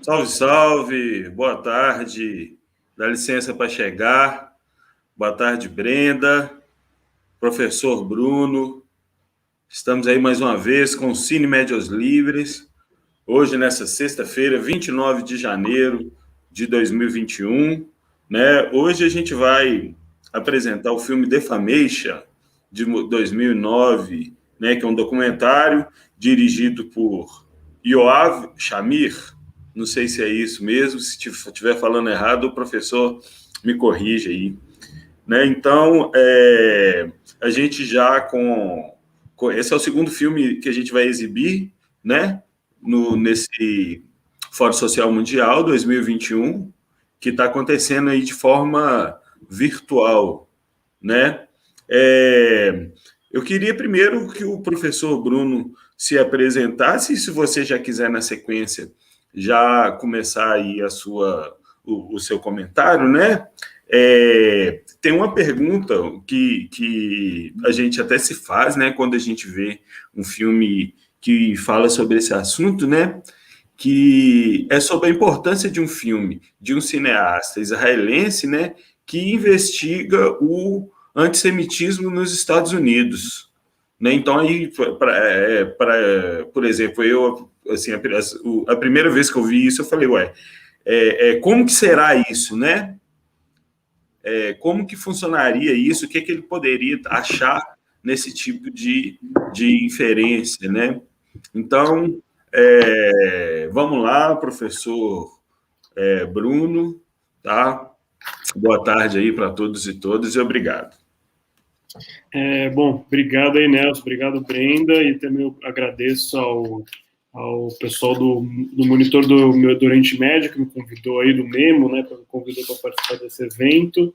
Salve, salve, boa tarde, dá licença para chegar, boa tarde, Brenda, professor Bruno, estamos aí mais uma vez com o Cine Medios Libres, hoje nessa sexta-feira, 29 de janeiro de 2021, né? Hoje a gente vai apresentar o filme Defamation, de 2009, né, que é um documentário dirigido por Yoav Shamir. Não sei se é isso mesmo, se estiver falando errado, o professor me corrige aí. Né? Então, a gente já esse é o segundo filme que a gente vai exibir, né? Nesse Fórum Social Mundial 2021, que está acontecendo aí de forma virtual, né? Eu queria primeiro que o professor Bruno se apresentasse, e se você já quiser, na sequência, já começar aí o seu comentário, né? Tem uma pergunta que a gente até se faz, né, quando a gente vê um filme que fala sobre esse assunto, né? Que é sobre a importância de um filme, de um cineasta israelense, né, que investiga o antissemitismo nos Estados Unidos, né? Então, aí, por exemplo, eu, assim, a primeira vez que eu vi isso, eu falei, como que será isso, né? Como que funcionaria isso? O que ele poderia achar nesse tipo de inferência, né? Então, vamos lá, professor Bruno, tá? Boa tarde aí para todos e todas e obrigado. Bom, obrigado aí, Nelson, obrigado, Brenda, e também eu agradeço ao pessoal do monitor do Oriente Médio, que me convidou aí, do Memo, né, me convidou para participar desse evento.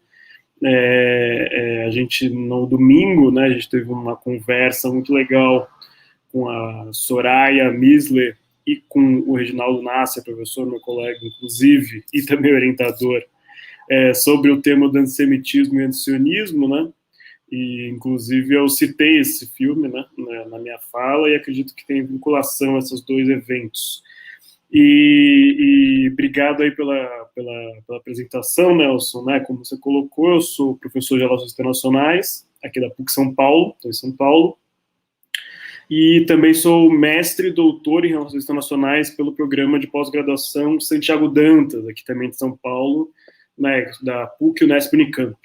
A gente, no domingo, né, a gente teve uma conversa muito legal com a Soraya Misler e com o Reginaldo Nasser, professor, meu colega, inclusive, e também orientador, sobre o tema do antissemitismo e antisionismo, né? E, inclusive, eu citei esse filme, né, na minha fala, e acredito que tem vinculação a esses dois eventos. E obrigado aí pela apresentação, Nelson, né? Como você colocou, eu sou professor de Relações Internacionais, aqui da PUC São Paulo, estou em São Paulo, e também sou mestre e doutor em Relações Internacionais pelo programa de pós-graduação Santiago Dantas, aqui também de São Paulo, né, da PUC Unesp Unicamp.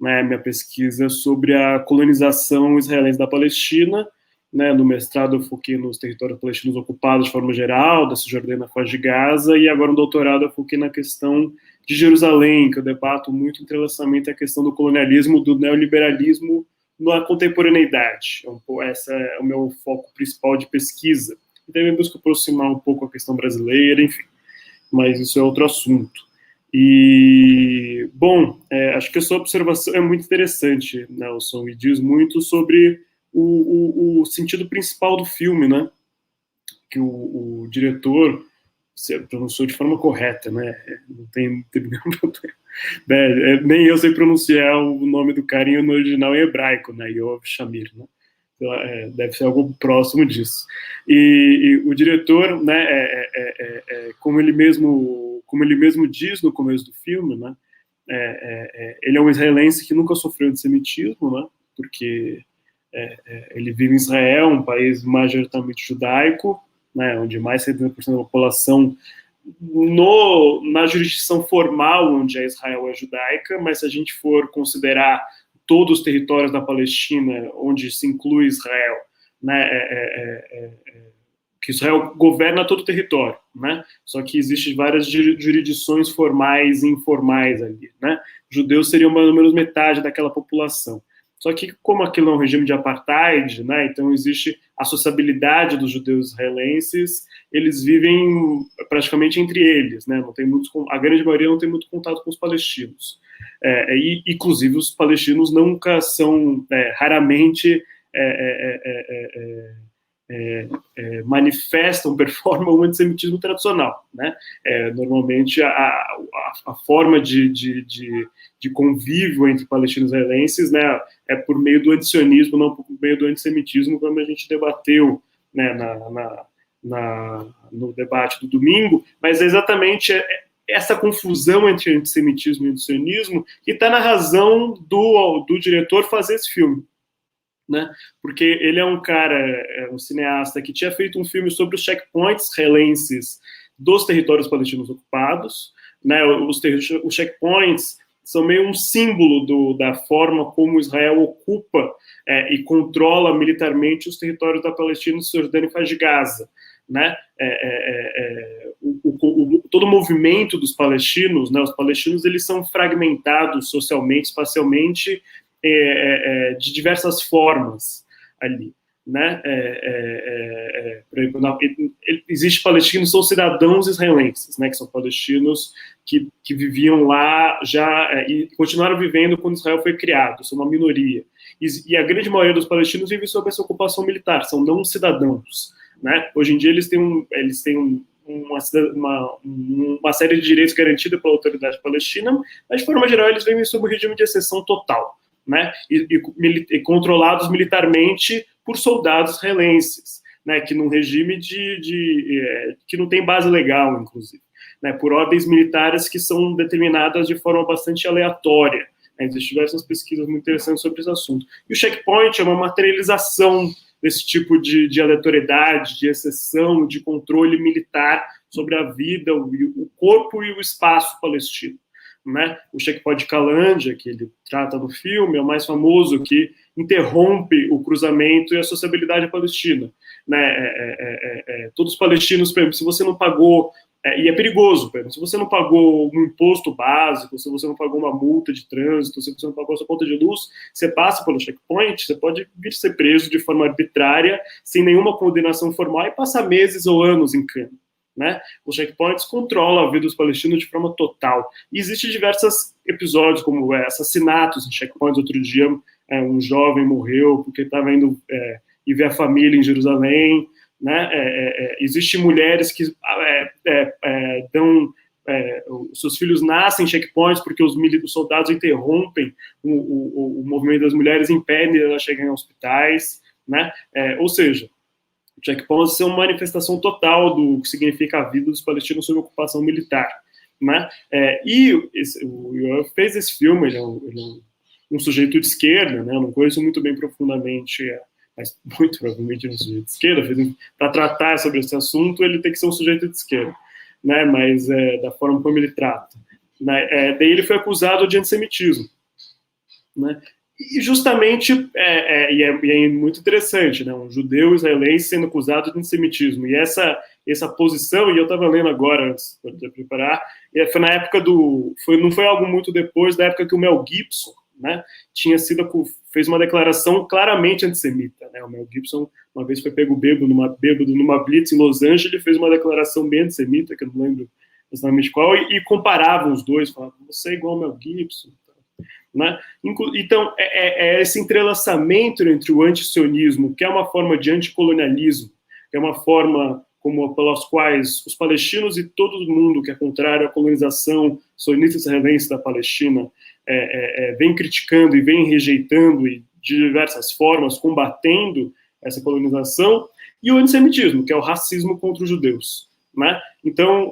Né, minha pesquisa sobre a colonização israelense da Palestina, né, no mestrado eu foquei nos territórios palestinos ocupados de forma geral, da Cisjordânia, Faixa de Gaza, e agora no doutorado eu foquei na questão de Jerusalém, que eu debato muito entrelaçamento à questão do colonialismo, do neoliberalismo na contemporaneidade. Esse é o meu foco principal de pesquisa. E também busco aproximar um pouco a questão brasileira, enfim, mas isso é outro assunto. E, bom, acho que a sua observação é muito interessante, Nelson, e diz muito sobre o sentido principal do filme, né? Que o diretor pronunciou de forma correta, né? Não tem nenhum problema. Nem eu sei pronunciar o nome do carinha no original em hebraico, né? Yoav Shamir, né? Então, deve ser algo próximo disso. E o diretor, né? Como ele mesmo diz no começo do filme, né? Ele é um israelense que nunca sofreu antissemitismo, né? Porque ele vive em Israel, um país majoritariamente judaico, né? Onde mais de 70% da população na jurisdição formal, onde a Israel é judaica, mas se a gente for considerar todos os territórios da Palestina, onde se inclui Israel, né? Que Israel governa todo o território, né? Só que existem várias jurisdições formais e informais ali, né? Judeus seriam mais ou menos metade daquela população. Só que, como aquilo é um regime de apartheid, né? Então existe a sociabilidade dos judeus israelenses, eles vivem praticamente entre eles, né? Não tem a grande maioria não tem muito contato com os palestinos. E, inclusive, os palestinos nunca são, raramente, manifestam, performam o antissemitismo tradicional, né? Normalmente a forma de convívio entre palestinos e israelenses, né, é por meio do antisionismo, não por meio do antissemitismo, como a gente debateu, né, no debate do domingo, mas é exatamente essa confusão entre antissemitismo e antisionismo que está na razão do diretor fazer esse filme, né? Porque ele é um cara, um cineasta que tinha feito um filme sobre os checkpoints israelenses dos territórios palestinos ocupados, né? Os checkpoints são meio um símbolo da forma como Israel ocupa e controla militarmente os territórios da Palestina, Cisjordânia e faixa de Gaza, né? Todo o movimento dos palestinos, né? Os palestinos eles são fragmentados socialmente, espacialmente, de diversas formas ali, né? Existe palestinos, são cidadãos israelenses, né? Que são palestinos que viviam lá já e continuaram vivendo quando Israel foi criado, são uma minoria. E a grande maioria dos palestinos vive sob essa ocupação militar, são não cidadãos, né? Hoje em dia eles têm uma série de direitos garantida pela autoridade palestina, mas de forma geral eles vivem sob o regime de exceção total, né? E controlados militarmente por soldados israelenses, né? Que num regime que não tem base legal, inclusive, né? Por ordens militares que são determinadas de forma bastante aleatória. Existem diversas pesquisas muito interessantes sobre esse assunto. E o checkpoint é uma materialização desse tipo de aleatoriedade, de exceção, de controle militar sobre a vida, o corpo e o espaço palestino, né? O checkpoint de Calândia, que ele trata no filme, é o mais famoso, que interrompe o cruzamento e a sociabilidade palestina, né? Todos os palestinos, por exemplo, se você não pagou, e é perigoso, por exemplo, se você não pagou um imposto básico, se você não pagou uma multa de trânsito, se você não pagou a sua conta de luz, você passa pelo checkpoint, você pode vir ser preso de forma arbitrária, sem nenhuma condenação formal, e passar meses ou anos em cana, né? Os checkpoints controlam a vida dos palestinos de forma total. E existem diversos episódios, como assassinatos em checkpoints. Outro dia, um jovem morreu porque estava indo ir ver a família em Jerusalém, né? Existem mulheres que os seus filhos nascem em checkpoints porque os soldados interrompem o movimento das mulheres, impedem elas chegarem a hospitais, né? Ou seja, checkpoints são uma manifestação total do que significa a vida dos palestinos sob ocupação militar, né? O Yoav fez esse filme, ele é um sujeito de esquerda, né? Eu não conheço muito bem profundamente, mas muito provavelmente é um sujeito de esquerda. Para tratar sobre esse assunto, ele tem que ser um sujeito de esquerda, né? Mas da forma como ele trata, né? Daí ele foi acusado de antissemitismo, né? E justamente, é muito interessante, né? Um judeu israelense sendo acusado de antissemitismo. E essa posição, e eu estava lendo agora, antes de preparar, foi na época não foi algo muito depois da época que o Mel Gibson, né, fez uma declaração claramente antissemita, né? O Mel Gibson uma vez foi pego bêbado numa blitz em Los Angeles, ele fez uma declaração bem antissemita, que eu não lembro exatamente qual, e comparava os dois, falava, você é igual ao Mel Gibson, né? Então, esse entrelaçamento entre o antisionismo, que é uma forma de anticolonialismo, que é uma forma pelas quais os palestinos e todo mundo que é contrário à colonização sionista israelense da Palestina vem criticando e vem rejeitando, e de diversas formas combatendo essa colonização, e o antissemitismo, que é o racismo contra os judeus, né? Então,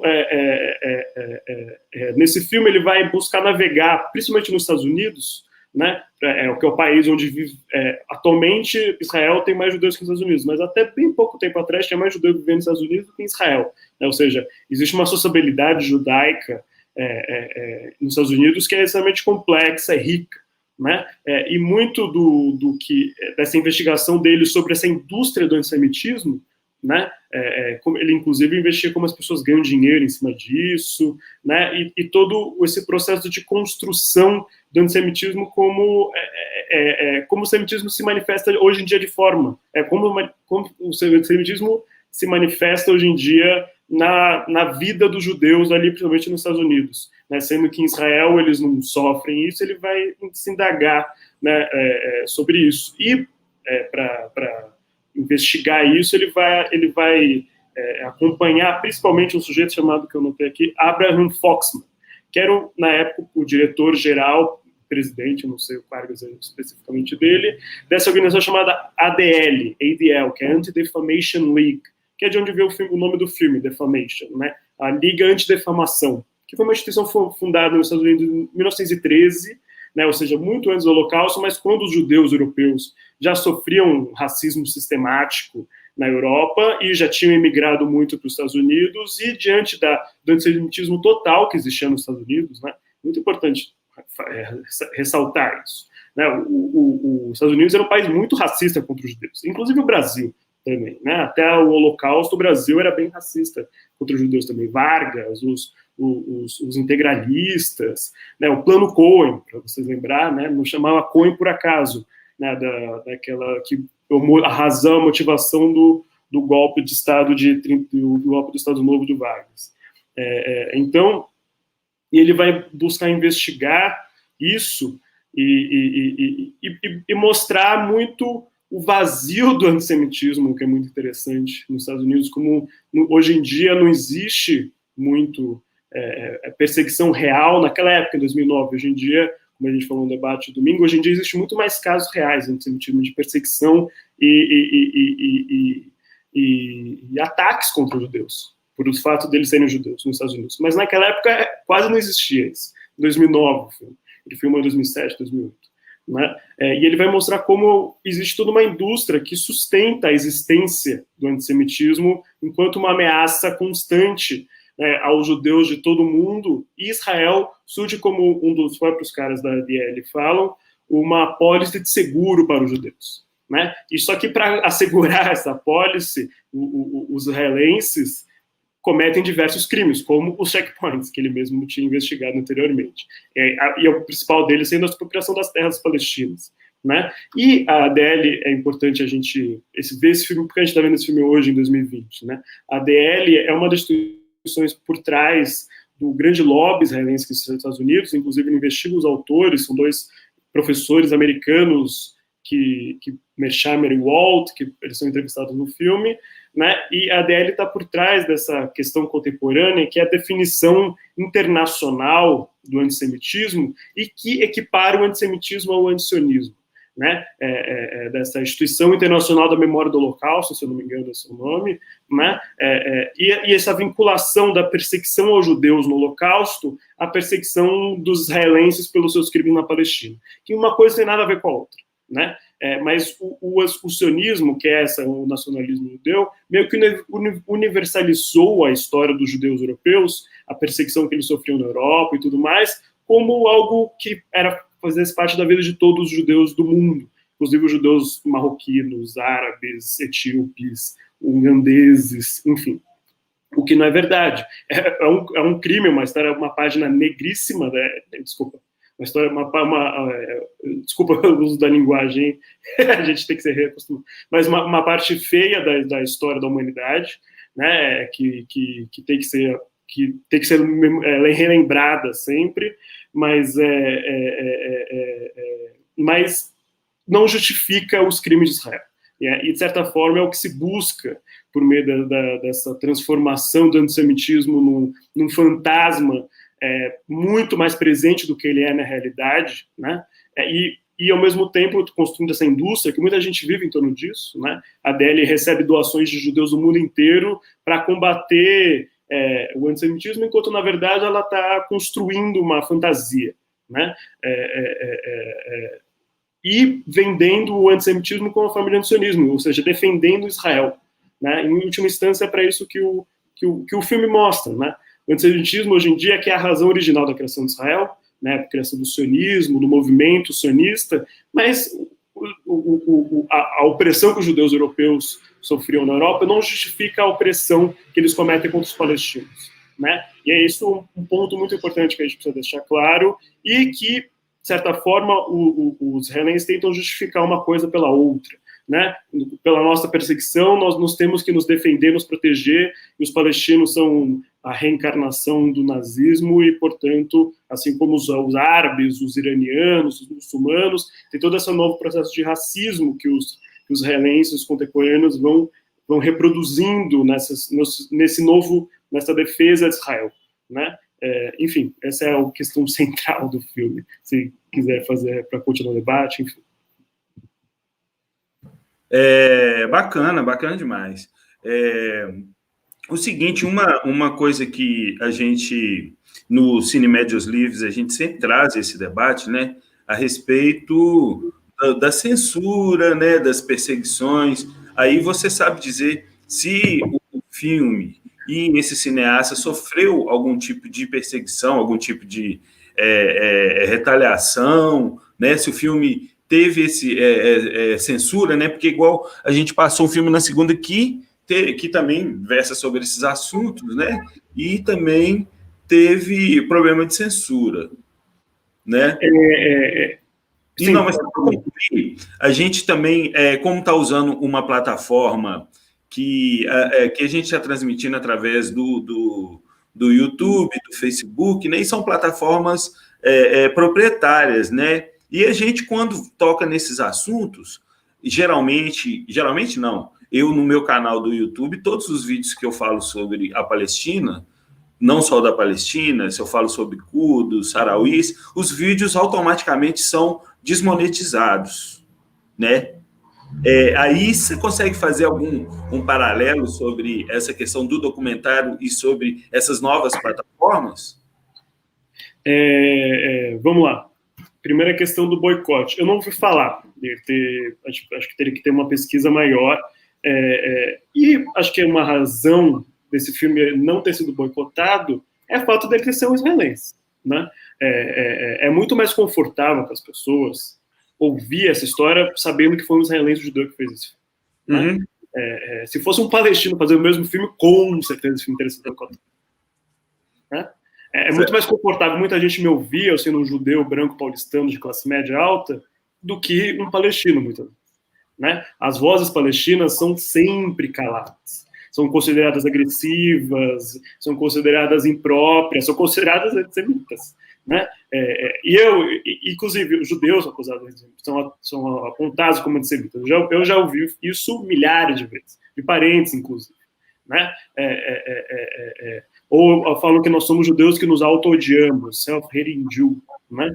nesse filme ele vai buscar navegar, principalmente nos Estados Unidos, né? Que é o país onde vive. Atualmente, Israel tem mais judeus que os Estados Unidos, mas até bem pouco tempo atrás tinha mais judeus vivendo nos Estados Unidos do que em Israel, né? Ou seja, existe uma sociabilidade judaica nos Estados Unidos que é extremamente complexa, rica, né? E muito dessa investigação dele sobre essa indústria do antissemitismo, né? Ele inclusive investiga como as pessoas ganham dinheiro em cima disso, né? E todo esse processo de construção do antissemitismo, como o antissemitismo se manifesta hoje em dia de forma, como o antissemitismo se manifesta hoje em dia na vida dos judeus ali, principalmente nos Estados Unidos, né? Sendo que em Israel eles não sofrem isso, ele vai se indagar, né, sobre isso. E para investigar isso, ele vai acompanhar principalmente um sujeito chamado, que eu notei aqui, Abraham Foxman, que era, na época, o diretor-geral, presidente, não sei o cargo especificamente dele, dessa organização chamada ADL, que é Anti-Defamation League, que é de onde veio o nome do filme, Defamation, né? A Liga Anti-Defamação, que foi uma instituição fundada nos Estados Unidos em 1913, né? Ou seja, muito antes do Holocausto, mas quando os judeus europeus já sofriam racismo sistemático na Europa e já tinham emigrado muito para os Estados Unidos, e diante do antissemitismo total que existia nos Estados Unidos, né? Muito importante ressaltar isso, né? Os Estados Unidos era um país muito racista contra os judeus, inclusive o Brasil também, né? Até o Holocausto, o Brasil era bem racista contra os judeus também. Vargas, os integralistas, né? O Plano Cohen, para vocês lembrar, né? Não chamava Cohen por acaso, né? Daquela que a razão, a motivação do golpe de Estado do golpe do Estado Novo de Vargas. Então, ele vai buscar investigar isso e mostrar muito o vazio do antissemitismo, que é muito interessante nos Estados Unidos, como hoje em dia não existe muito perseguição real naquela época, em 2009. Hoje em dia, como a gente falou no debate domingo, hoje em dia existe muito mais casos reais de antissemitismo, de perseguição e ataques contra os judeus, por o fato deles serem judeus nos Estados Unidos. Mas naquela época quase não existia isso. Em 2009, ele filmou em 2007, 2008. Né? E ele vai mostrar como existe toda uma indústria que sustenta a existência do antissemitismo enquanto uma ameaça constante, né, aos judeus de todo o mundo, e Israel surge como um dos próprios caras da ADL falam, uma pólice de seguro para os judeus. Né? E só que para assegurar essa pólice, os israelenses cometem diversos crimes, como os checkpoints, que ele mesmo tinha investigado anteriormente. E o principal deles sendo a expropriação das terras palestinas. Né? E a ADL, é importante a gente ver esse filme, porque a gente está vendo esse filme hoje, em 2020. Né? A ADL é uma das instituições por trás do grande lobby israelense que existe nos Estados Unidos, inclusive ele investiga os autores, são dois professores americanos, Shamir e Walt, que eles são entrevistados no filme, né? E a ADL está por trás dessa questão contemporânea, que é a definição internacional do antissemitismo e que equipara o antissemitismo ao antisionismo, né? Dessa instituição internacional da memória do Holocausto, se eu não me engano esse é o nome, né? E essa vinculação da perseguição aos judeus no Holocausto à perseguição dos israelenses pelos seus crimes na Palestina, que uma coisa tem nada a ver com a outra. Né? Mas o sionismo, que é o nacionalismo judeu, meio que universalizou a história dos judeus europeus, a perseguição que eles sofriam na Europa e tudo mais, como algo que fazia parte da vida de todos os judeus do mundo, inclusive os judeus marroquinos, árabes, etíopes, ugandeses, enfim. O que não é verdade. É um crime, uma história, uma página negríssima, né? Desculpa. Uma história, desculpa o uso da linguagem, a gente tem que se reacostumar, mas uma parte feia da história da humanidade, né, que tem que ser relembrada sempre, mas não justifica os crimes de Israel. E, de certa forma, é o que se busca por meio dessa transformação do antissemitismo num fantasma muito mais presente do que ele é na realidade, né? E ao mesmo tempo construindo essa indústria que muita gente vive em torno disso, né? A ADL recebe doações de judeus do mundo inteiro para combater o antissemitismo, enquanto na verdade ela está construindo uma fantasia, né? E vendendo o antissemitismo como uma forma de antisionismo, ou seja, defendendo Israel, né? Em última instância, é para isso que o filme mostra, né? O antissemitismo, hoje em dia, que é a razão original da criação de Israel, né, a criação do sionismo, do movimento sionista, mas a opressão que os judeus europeus sofriam na Europa não justifica a opressão que eles cometem contra os palestinos. Né? E é isso um ponto muito importante que a gente precisa deixar claro, e que, de certa forma, os israelenses tentam justificar uma coisa pela outra. Né? Pela nossa perseguição, nós temos que nos defender, nos proteger, e os palestinos são a reencarnação do nazismo e, portanto, assim como os árabes, os iranianos, os muçulmanos, tem todo esse novo processo de racismo que os israelenses contemporâneos vão reproduzindo nessa defesa de Israel. Né? Enfim, essa é a questão central do filme, se quiser fazer para continuar o debate, enfim. Bacana demais. O seguinte, uma coisa que a gente, no Cine Medios Livres, a gente sempre traz esse debate, né, a respeito da censura, né, das perseguições. Aí você sabe dizer se o filme e esse cineasta sofreu algum tipo de perseguição, algum tipo de retaliação, né, se o filme teve censura, né, porque igual a gente passou um filme na segunda que também versa sobre esses assuntos, né? E também teve problema de censura, né? Sim, Não, mas para concluir, a gente também, como está usando uma plataforma que a gente está transmitindo através do YouTube, do Facebook, né? E são plataformas proprietárias, né? E a gente, quando toca nesses assuntos, geralmente não, eu no meu canal do YouTube, todos os vídeos que eu falo sobre a Palestina, não só da Palestina, se eu falo sobre curdos, sarauís, os vídeos automaticamente são desmonetizados, né? Aí você consegue fazer um paralelo sobre essa questão do documentário e sobre essas novas plataformas? Vamos lá. Primeira questão do boicote. Eu não ouvi falar. Acho que teria que ter uma pesquisa maior. E acho que uma razão desse filme não ter sido boicotado é o fato dele ser um israelense, né? É muito mais confortável para as pessoas ouvir essa história sabendo que foi um israelense judeu que fez isso, né? Uhum. Se fosse um palestino fazer o mesmo filme, com certeza esse filme teria sido boicotado, né? Muito mais confortável muita gente me ouvir, eu sendo um judeu branco paulistano de classe média alta, do que um palestino, muitas vezes, né? As vozes palestinas são sempre caladas, são consideradas agressivas, são consideradas impróprias, são consideradas antissemitas, né? Inclusive, os judeus são apontados como antissemitas. Eu já ouvi isso milhares de vezes, de parentes, inclusive, né? Ou falam que nós somos judeus que nos auto-odiamos, self-hating Jew, né?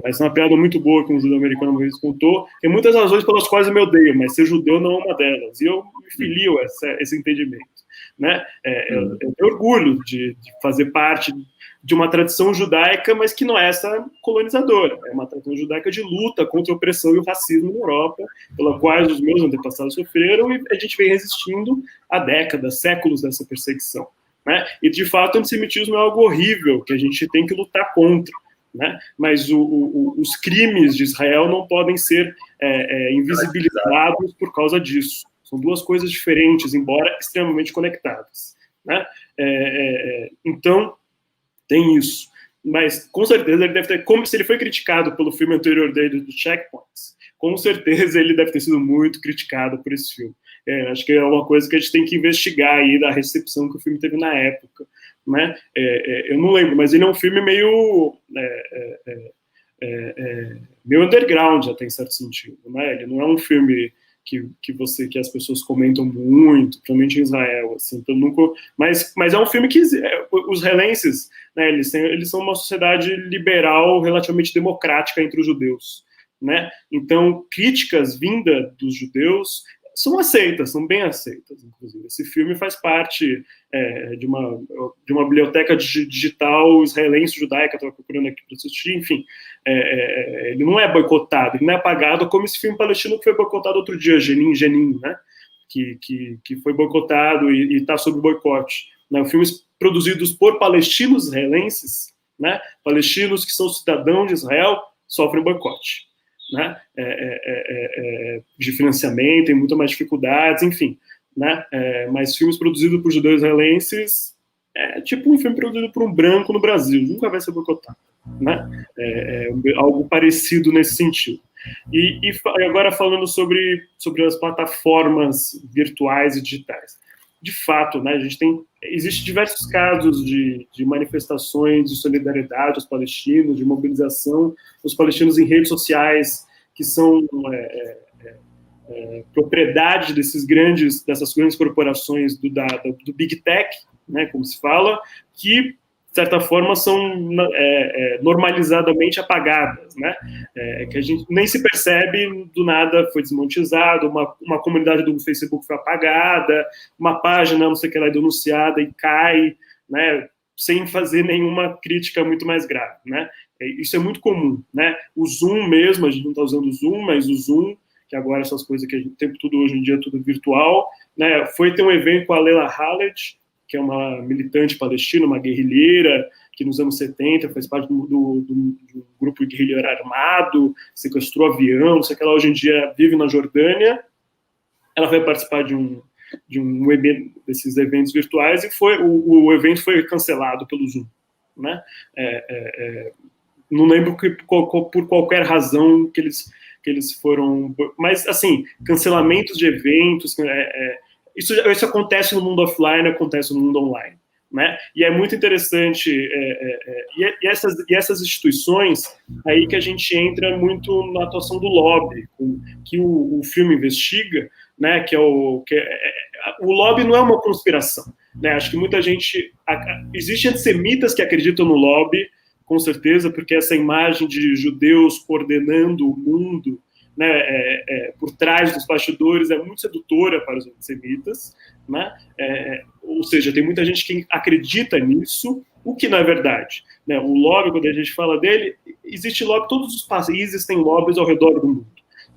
Mas é uma piada muito boa que um judeu americano uma vez contou. Tem muitas razões pelas quais eu me odeio, mas ser judeu não é uma delas. E eu me filio a esse entendimento, né? Eu tenho orgulho de fazer parte de uma tradição judaica, mas que não é essa colonizadora. É uma tradição judaica de luta contra a opressão e o racismo na Europa, pela qual os meus antepassados sofreram, e a gente vem resistindo há décadas, séculos dessa perseguição, né? E, de fato, o antissemitismo é algo horrível que a gente tem que lutar contra, né? Mas os crimes de Israel não podem ser invisibilizados por causa disso. São duas coisas diferentes, embora extremamente conectadas, né? Então, tem isso. Mas, com certeza, ele deve ter... Como se ele foi criticado pelo filme anterior dele, do Checkpoints, com certeza ele deve ter sido muito criticado por esse filme. Acho que é uma coisa que a gente tem que investigar aí da recepção que o filme teve na época, né? Eu não lembro, mas ele é um filme meio underground, até em certo sentido, né? Ele não é um filme que as pessoas comentam muito, principalmente em Israel, assim, então nunca, mas é um filme que os israelenses, né, eles são uma sociedade liberal relativamente democrática entre os judeus, né? Então críticas vindas dos judeus são aceitas, são bem aceitas, inclusive. Esse filme faz parte de uma biblioteca digital israelense judaica, estava procurando aqui para assistir, enfim. Ele não é boicotado, ele não é apagado como esse filme palestino que foi boicotado outro dia, Jenin, né? Que foi boicotado e está sob boicote. Né? Filmes produzidos por palestinos israelenses, né? Palestinos que são cidadãos de Israel, sofrem boicote, né? De financiamento, tem muitas mais dificuldades, enfim, né? Mas filmes produzidos por judeus israelenses é tipo um filme produzido por um branco no Brasil, nunca vai ser boicotado, né? Algo parecido nesse sentido. E agora falando sobre as plataformas virtuais e digitais. De fato, né, existem diversos casos de manifestações de solidariedade aos palestinos, de mobilização dos palestinos em redes sociais, que são propriedade dessas grandes corporações do Big Tech, né, como se fala, que certa forma, são normalizadamente apagadas, né? Que a gente nem se percebe, do nada foi desmonetizado, uma comunidade do Facebook foi apagada, uma página, não sei o que, ela é denunciada e cai, né? Sem fazer nenhuma crítica muito mais grave, né? Isso é muito comum, né? O Zoom mesmo, a gente não está usando o Zoom, mas o Zoom, que agora essas coisas que a gente tem tudo hoje em dia, tudo virtual, né? Foi ter um evento com a Leila Khaled, que é uma militante palestina, uma guerrilheira, que nos anos 70 fez parte do grupo guerrilheiro armado, sequestrou avião, não sei o que, ela hoje em dia vive na Jordânia. Ela vai participar de um desses eventos virtuais e o evento foi cancelado pelo Zoom, né? Não lembro por qualquer razão que eles foram, mas assim, cancelamentos de eventos, isso acontece no mundo offline, acontece no mundo online, né? E é muito interessante, e essas instituições aí que a gente entra muito na atuação do lobby, que o filme investiga, né? O lobby não é uma conspiração, né? Acho que muita gente, existem antissemitas que acreditam no lobby, com certeza, porque essa imagem de judeus coordenando o mundo, né, por trás dos bastidores é muito sedutora para os antissemitas, né? Ou seja, tem muita gente que acredita nisso, o que não é verdade, né? O lobby, quando a gente fala dele, existe lobby, todos os países têm lobbies ao redor do mundo,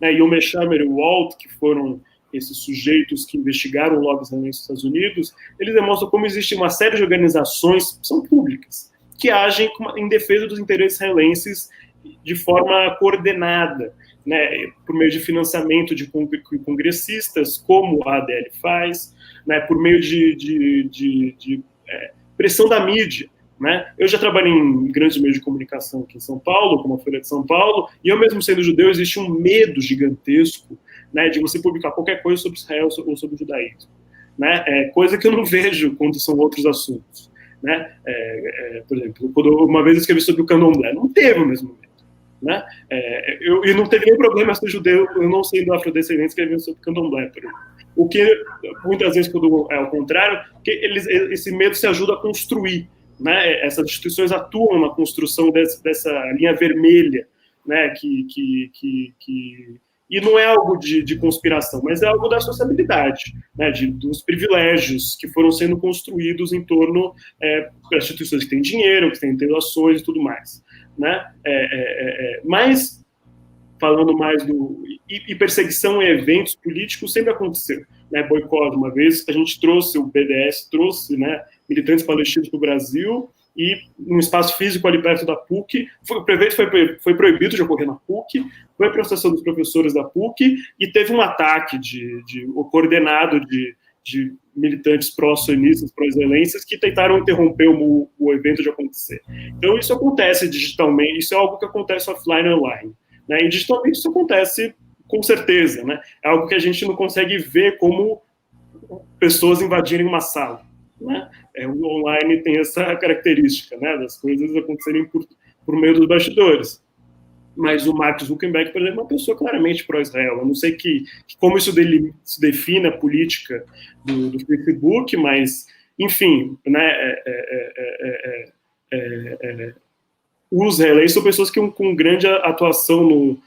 né? Yoav Shamir e Walt, que foram esses sujeitos que investigaram lobbies nos Estados Unidos, eles demonstram como existe uma série de organizações, são públicas, que agem em defesa dos interesses israelenses de forma coordenada, né, por meio de financiamento de congressistas, como a ADL faz, né, por meio de pressão da mídia, né? Eu já trabalhei em grandes meios de comunicação aqui em São Paulo, como a Folha de São Paulo, e eu mesmo sendo judeu, existe um medo gigantesco, né, de você publicar qualquer coisa sobre Israel ou sobre o judaísmo, né? Coisa que eu não vejo quando são outros assuntos, né? Por exemplo, quando uma vez eu escrevi sobre o candomblé, não teve o mesmo medo, né? E não teve nenhum problema ser judeu, eu não sendo afrodescendente, escrevendo sobre candomblé, por exemplo. O que muitas vezes, quando é ao contrário, que esse medo se ajuda a construir, né? Essas instituições atuam na construção dessa linha vermelha, né? E não é algo de conspiração, mas é algo da sociabilidade, né? Dos privilégios que foram sendo construídos em torno das instituições que têm dinheiro, que têm ações e tudo mais, né? Mas, falando mais e perseguição em eventos políticos sempre aconteceu, né? Boicote, uma vez a gente trouxe, o BDS trouxe, né, militantes palestinos para o Brasil, e num espaço físico ali perto da PUC, o prefeito foi proibido de ocorrer na PUC, foi a processão dos professores da PUC, e teve um ataque coordenado de militantes pró-sionistas, pró-israelenses, que tentaram interromper o evento de acontecer. Então isso acontece digitalmente, isso é algo que acontece offline e online, né? E digitalmente isso acontece com certeza, né? É algo que a gente não consegue ver como pessoas invadirem uma sala, né? O online tem essa característica, né, das coisas acontecerem por meio dos bastidores. Mas o Mark Zuckerberg, por exemplo, é uma pessoa claramente pró-Israel. Eu não sei como isso se define a política do Facebook, mas, enfim, né, os israelenses são pessoas que com grande atuação no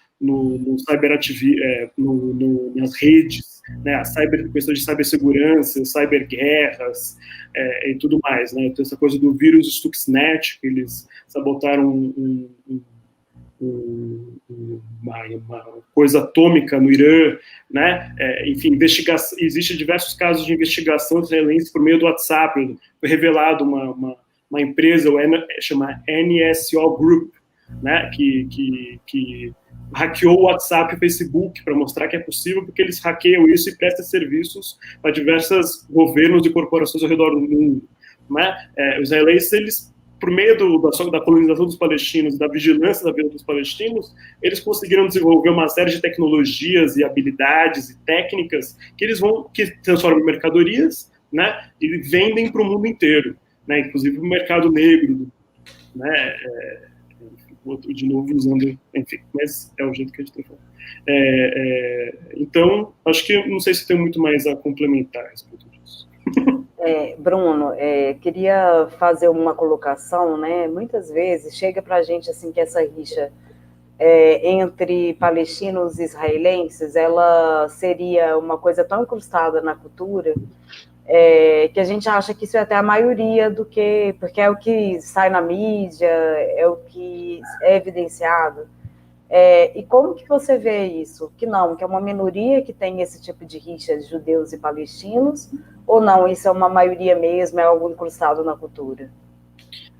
nas redes, né, questões de cibersegurança, cyberguerras e tudo mais, né? Então, essa coisa do vírus Stuxnet, que eles sabotaram uma coisa atômica no Irã, né? Enfim, existe diversos casos de investigação israelense por meio do WhatsApp. Foi revelado uma empresa, chama NSO Group, né? Que hackeou o WhatsApp e o Facebook para mostrar que é possível, porque eles hackeiam isso e prestam serviços para diversos governos e corporações ao redor do mundo, né? Os israelenses, eles, por meio da colonização dos palestinos, da vigilância da vida dos palestinos, eles conseguiram desenvolver uma série de tecnologias e habilidades e técnicas que transformam em mercadorias, né? E vendem para o mundo inteiro, né? Inclusive o mercado negro, né? De novo usando, enfim, mas é o jeito que a gente tem que falar. Então, acho que não sei se tem muito mais a complementar a respeito disso. Bruno, queria fazer uma colocação, né? Muitas vezes chega para a gente assim que essa rixa entre palestinos e israelenses, ela seria uma coisa tão incrustada na cultura que a gente acha que isso é até a maioria porque é o que sai na mídia, é o que é evidenciado. E como que você vê isso? Que é uma minoria que tem esse tipo de rixa de judeus e palestinos, ou não, isso é uma maioria mesmo, é algo incrustado na cultura?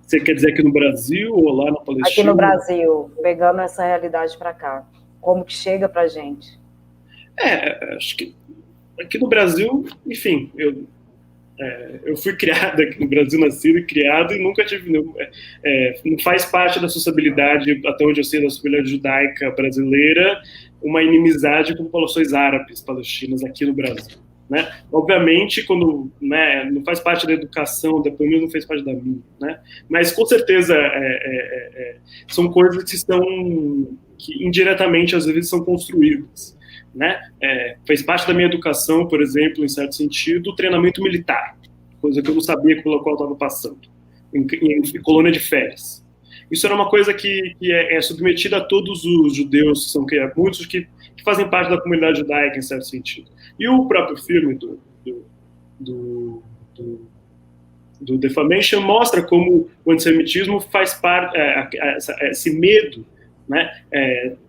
Você quer dizer aqui no Brasil ou lá na Palestina? Aqui no Brasil, pegando essa realidade para cá, como que chega para a gente? Acho que aqui no Brasil, enfim, eu fui criado aqui no Brasil, nascido e criado, e nunca tive. Não faz parte da sociabilidade, até onde eu sei, da sociabilidade judaica brasileira, uma inimizade com populações árabes palestinas aqui no Brasil. Né? Obviamente, quando não faz parte da educação, pelo menos não fez parte da minha, né? Mas com certeza são coisas que indiretamente às vezes são construídas. Né? Fez parte da minha educação, por exemplo, em certo sentido, o treinamento militar, coisa que eu não sabia pela qual eu estava passando, em colônia de férias. Isso era uma coisa que é submetida a todos os judeus, que são muitos que fazem parte da comunidade judaica, em certo sentido. E o próprio filme do Defamation mostra como o antissemitismo faz parte, esse medo, né,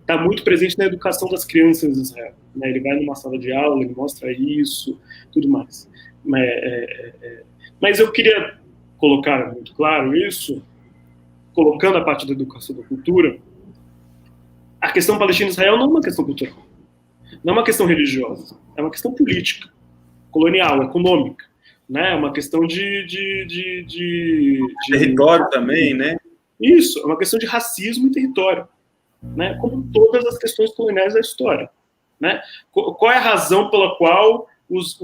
está muito presente na educação das crianças em Israel. Né? Ele vai numa sala de aula, ele mostra isso, tudo mais. Mas eu queria colocar muito claro isso, colocando a parte da educação da cultura. A questão Palestina-Israel não é uma questão cultural, não é uma questão religiosa, é uma questão política, colonial, econômica, né? É uma questão de território também, né? Isso, é uma questão de racismo e território, né? Como todas as questões coloniais da história, né? Qual é a razão pela qual os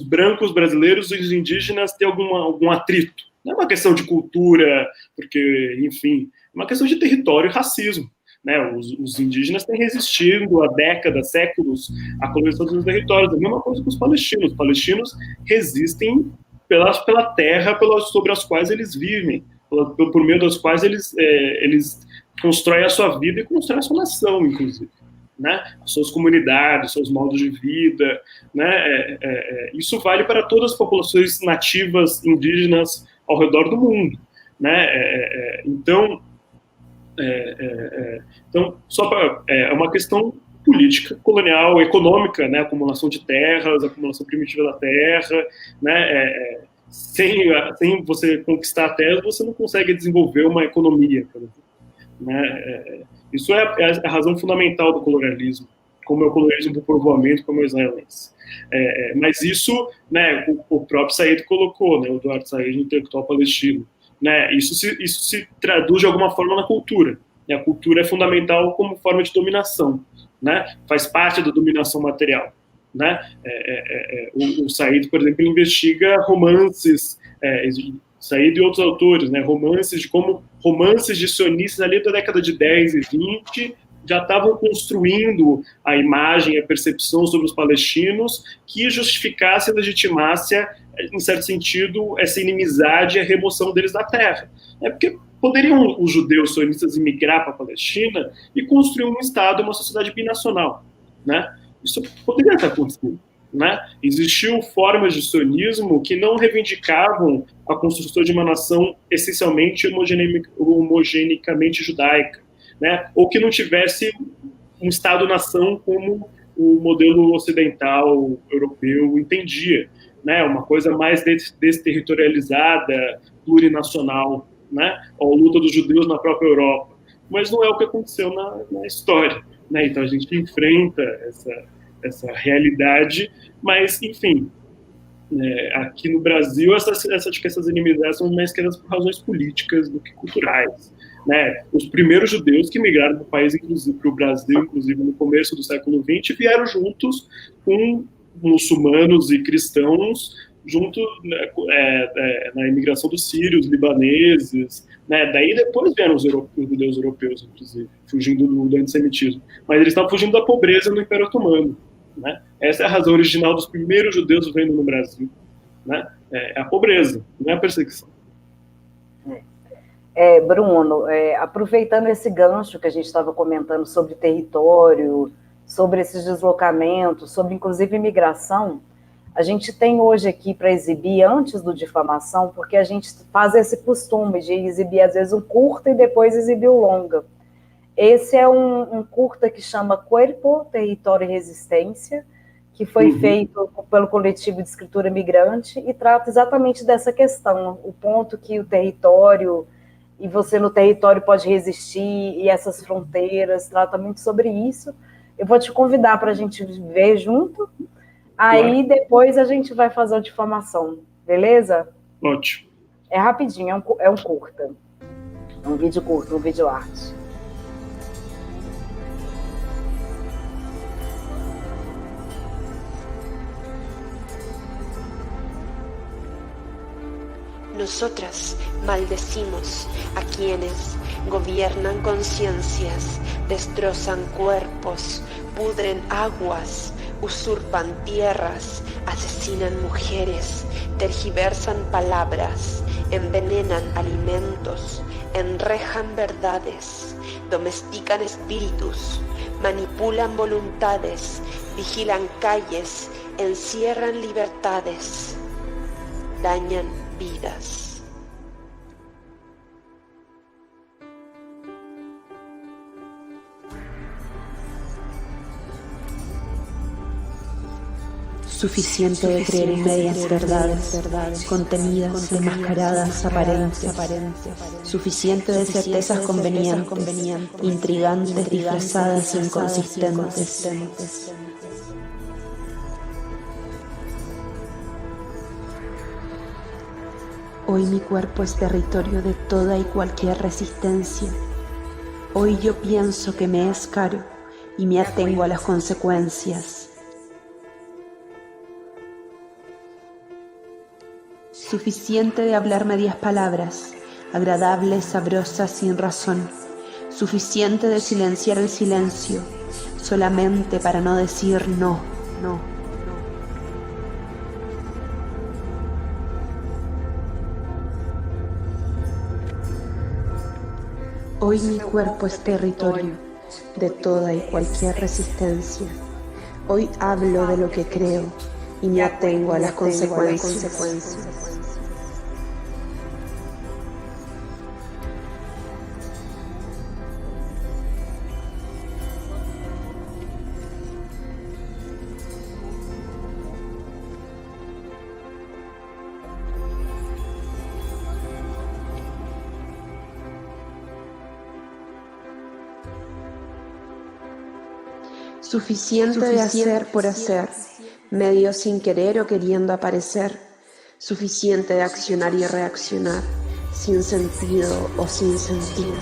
brancos brasileiros e os indígenas têm algum atrito? Não é uma questão de cultura, porque, enfim, é uma questão de território e racismo. Né, os indígenas têm resistido há décadas, séculos, à colonização dos territórios. A mesma coisa com os palestinos. Os palestinos resistem pela terra sobre as quais eles vivem, por meio das quais eles constroem a sua vida e constroem a sua nação, inclusive. Né? As suas comunidades, seus modos de vida. Né? Isso vale para todas as populações nativas indígenas ao redor do mundo. Né? Então, é uma questão política, colonial, econômica, né? Acumulação de terras, acumulação primitiva da terra, né? Sem você conquistar a terra, você não consegue desenvolver uma economia, por exemplo, né? Isso é a razão fundamental do colonialismo, como é o colonialismo do povoamento, como é o israelense. Mas isso, né, o próprio Said colocou, né, o Eduardo Said, no intelectual palestino. Né, isso se traduz de alguma forma na cultura. Né? A cultura é fundamental como forma de dominação, né? Faz parte da dominação material. Né? O Said, por exemplo, investiga romances, Said e outros autores, né? Romances de sionistas ali da década de 10 e 20 já estavam construindo a imagem, a percepção sobre os palestinos que justificasse e legitimasse, em certo sentido, essa inimizade e a remoção deles da terra. Porque poderiam os judeus sionistas imigrar para a Palestina e construir um Estado, uma sociedade binacional. Né? Isso poderia ter acontecido. Né? Existiu formas de sionismo que não reivindicavam a construção de uma nação essencialmente homogeneicamente judaica, né? Ou que não tivesse um Estado-nação como o modelo ocidental europeu entendia, né? Uma coisa mais desterritorializada, plurinacional, né? A luta dos judeus na própria Europa. Mas não é o que aconteceu na história. Né? Então a gente enfrenta essa realidade, mas, enfim, aqui no Brasil essas inimizades são mais queridas por razões políticas do que culturais. Né? Os primeiros judeus que migraram para o país, inclusive para o Brasil, inclusive no começo do século XX, vieram juntos com muçulmanos e cristãos, junto na imigração dos sírios, libaneses, né? Daí depois vieram os judeus europeus, inclusive, fugindo do antissemitismo. Mas eles estavam fugindo da pobreza no Império Otomano. Né? Essa é a razão original dos primeiros judeus vivendo no Brasil. né? É a pobreza, não é a perseguição. Bruno, aproveitando esse gancho que a gente estava comentando sobre território, sobre esses deslocamentos, sobre inclusive imigração, a gente tem hoje aqui para exibir antes do Defamation, porque a gente faz esse costume de exibir às vezes um curta e depois exibir o longa. Esse é um curta que chama Corpo, Território e Resistência, que foi feito pelo Coletivo de Escritura Migrante e trata exatamente dessa questão, o ponto que o território, e você no território pode resistir, e essas fronteiras, trata muito sobre isso. Eu vou te convidar para a gente ver junto, aí depois a gente vai fazer a Defamation, beleza? Ótimo. É rapidinho, é um curta, é um vídeo curto, um vídeo arte. Nosotras maldecimos a quienes gobiernan conciencias, destrozan cuerpos, pudren aguas, usurpan tierras, asesinan mujeres, tergiversan palabras, envenenan alimentos, enrejan verdades, domestican espíritus, manipulan voluntades, vigilan calles, encierran libertades, dañan vidas. Suficiente de creer en medias verdades, contenidas, enmascaradas, aparentes. Suficiente de certezas convenientes, intrigantes, disfrazadas, inconsistentes. Hoy mi cuerpo es territorio de toda y cualquier resistencia. Hoy yo pienso que me es caro y me atengo a las consecuencias. Suficiente de hablar medias palabras, agradables, sabrosas, sin razón. Suficiente de silenciar el silencio, solamente para no decir no. Hoy mi cuerpo es territorio de toda y cualquier resistencia. Hoy hablo de lo que creo y me atengo a las consecuencias. Suficiente de hacer por hacer, medio sin querer o queriendo aparecer. Suficiente de accionar y reaccionar, sin sentido o sin sentido.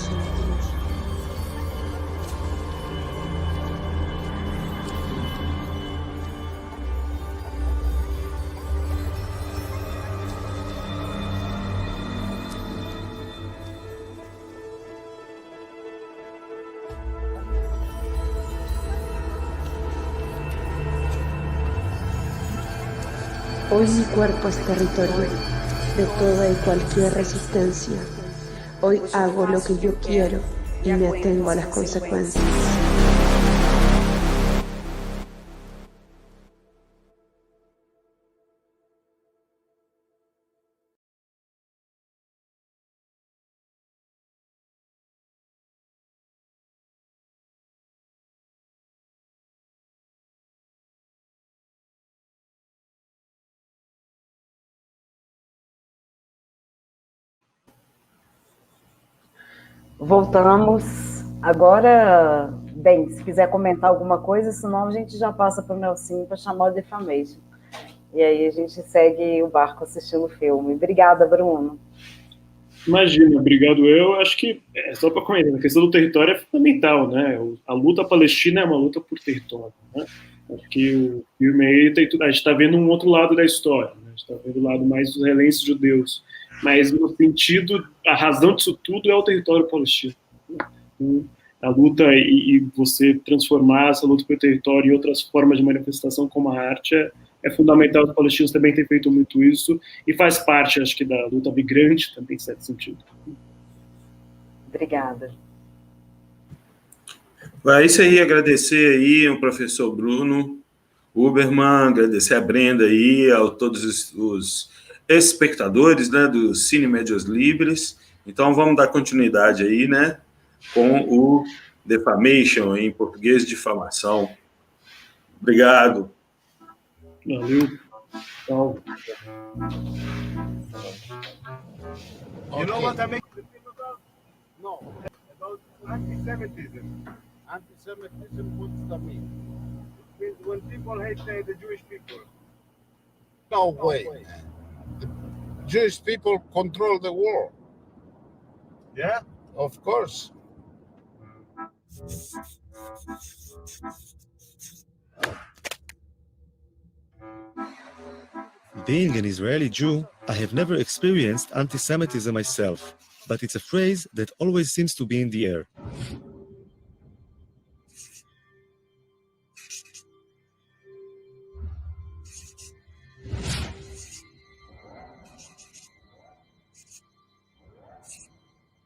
Hoy mi cuerpo es territorio de toda y cualquier resistencia. Hoy hago lo que yo quiero y me atengo a las consecuencias. Voltamos. Agora, bem, se quiser comentar alguma coisa, senão a gente já passa para o Nelson para chamar o Defamation. E aí a gente segue o barco assistindo o filme. Obrigada, Bruno. Imagina, obrigado. Eu acho que, só para comentar, a questão do território é fundamental, né? A luta palestina é uma luta por território, né? Acho que o filme aí, a gente está vendo um outro lado da história, né? A gente está vendo o lado mais dos israelenses judeus, mas no sentido, a razão disso tudo é o território palestino. A luta e você transformar essa luta pelo território em outras formas de manifestação como a arte é fundamental. Os palestinos também têm feito muito isso e faz parte, acho que, da luta migrante também, em certo sentido. Obrigada. É isso aí, agradecer aí ao professor Bruno Huberman, agradecer a Brenda aí, a todos os espectadores, né, do Cine Medios Libres. Então, vamos dar continuidade aí, né, com o Defamation, em português, difamação. Obrigado. Valeu. Tchau. You know what I make the thing about? No, about anti-Semitism. Anti-Semitism, what does that mean? It means when people hate the Jewish people. No way. The Jewish people control the world. Yeah? Of course. Being an Israeli Jew, I have never experienced anti-Semitism myself, but it's a phrase that always seems to be in the air.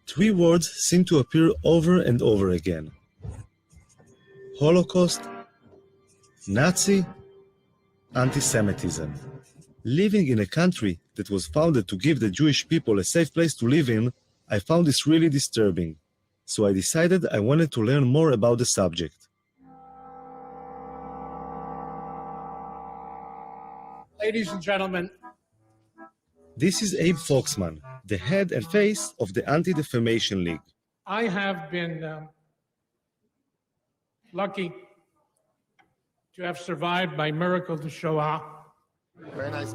Three words seem to appear over and over again: Holocaust, Nazi, anti-Semitism. Living in a country that was founded to give the Jewish people a safe place to live in, I found this really disturbing. So I decided I wanted to learn more about the subject. Ladies and gentlemen, this is Abe Foxman, the head and face of the Anti-Defamation League. I have been lucky to have survived by miracle the Shoah. Very nice.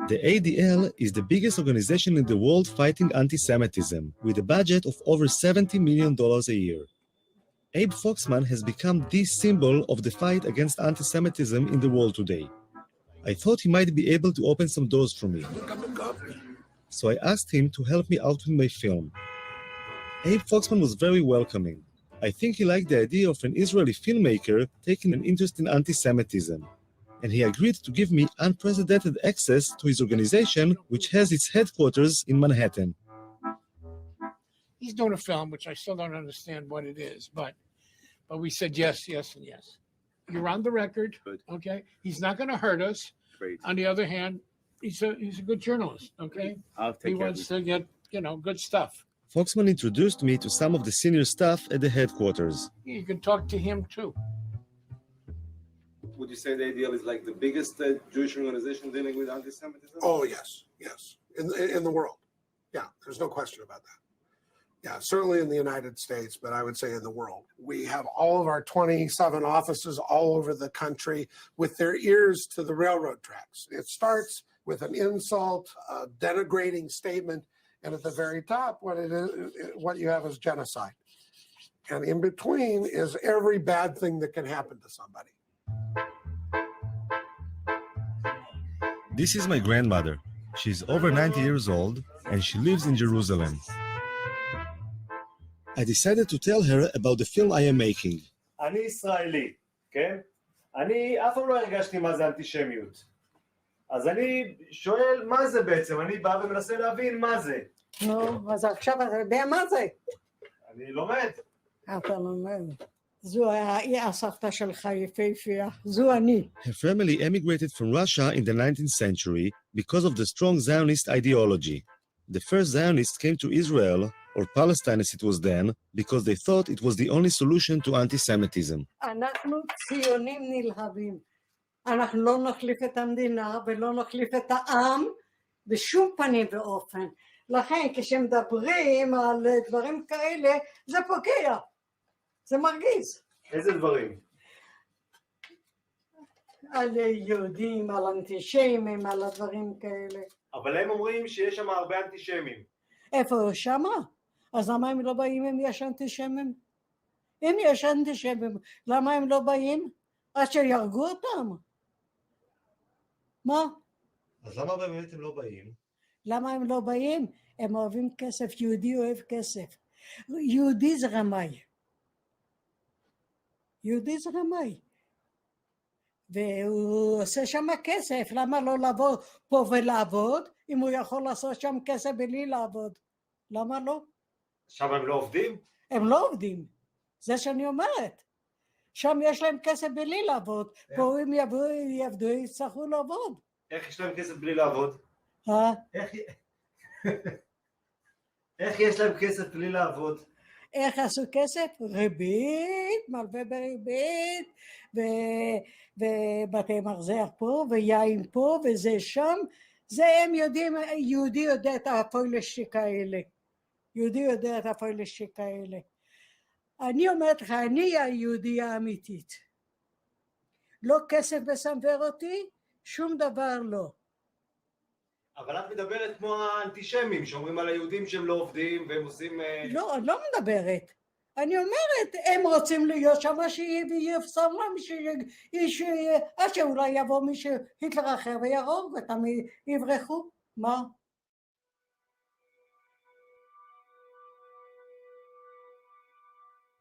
The ADL is the biggest organization in the world fighting anti-Semitism, with a budget of over $70 million a year. Abe Foxman has become the symbol of the fight against anti-Semitism in the world today. I thought he might be able to open some doors for me. So I asked him to help me out with my film. Abe Foxman was very welcoming. I think he liked the idea of an Israeli filmmaker taking an interest in anti-Semitism, and he agreed to give me unprecedented access to his organization, which has its headquarters in Manhattan. He's doing a film, which I still don't understand what it is, but we said yes, yes, and yes. You're on the record, Good. okay? He's not going to hurt us. Great. On the other hand, he's a good journalist, okay? He wants to get, good stuff. Foxman introduced me to some of the senior staff at the headquarters. You can talk to him too. Would you say the ADL is like the biggest Jewish organization dealing with anti-Semitism? Oh, yes, yes. In the world. Yeah, there's no question about that. Yeah, certainly in the United States, but I would say in the world. We have all of our 27 offices all over the country with their ears to the railroad tracks. It starts with an insult, a denigrating statement, and at the very top, what you have is genocide. And in between is every bad thing that can happen to somebody. This is my grandmother. She's over 90 years old, and she lives in Jerusalem. I decided to tell her about the film I am making. אני ישראלי, כן? אני אף פעם לא הרגשתי מה זה אנטישמיות. אז אני שואל מה זה בעצם, אני בא ומנסה להבין מה זה. נו, אז עכשיו אתה יודע מה זה? אני לומד. אתה לומד. זו הסבתא שלך יפהפייה, זו אני. Her family emigrated from Russia in the 19th century because of the strong Zionist ideology. The first Zionists came to Israel, or Palestine as it was then, because they thought it was the only solution to anti-Semitism. אנחנו ציונים נלהבים. אנחנו לא נחליף את המדינה ולא נחליף את העם בשום פנים ואופן. לכן כשמדברים על דברים כאלה, זה פוגע. זה מרגיז. איזה דברים? על יהודים, על אנטישמים, על הדברים כאלה. אבל הם אומרים שיש שם הרבה אנטישמים. איפה שמה? אז למה הם לא באים אם יש אנטישמים? אם יש אנטישמים, למה הם לא באים? עד שירגו אותם. מה? אז למה באמת הם לא באים? למה הם לא באים? הם אוהבים כסף, יהודי אוהב כסף. יהודי זה רמאי. יהודי זה רמאי. והוא עושה שם כסף, למה לא לבוא פה ולעבוד, אם הוא יכול לעשות שם כסף בלי לעבוד? למה לא? שם הם לא עובדים? הם לא עובדים, זה שאני אומרת. שם יש להם כסף בלי לעבוד, פה אם יעבדו, יצטרכו לעבוד. איך יש להם כסף בלי לעבוד? איך יש להם כסף בלי לעבוד? איך עשו כסף? ריבית, מלווה בריבית, ובתי מרזח פה, ויין פה, וזה שם. זה הם יודעים, יהודי יודע את הפוילשטיק האלה. יהודי יודע את הפוילשטיק האלה. אני אומרת לך, אני היהודי האמיתית. לא כסף מסנוור אותי, שום דבר לא. אבל את מדברת כמו האנטישמים, שאומרים על היהודים שהם לא עובדים והם עושים... לא, אני לא מדברת. אני אומרת, הם רוצים להיות שם, שיפסם להם, עד שאולי יבוא מישהו, היטלר אחר וירוג, ותמיד יברחו. מה?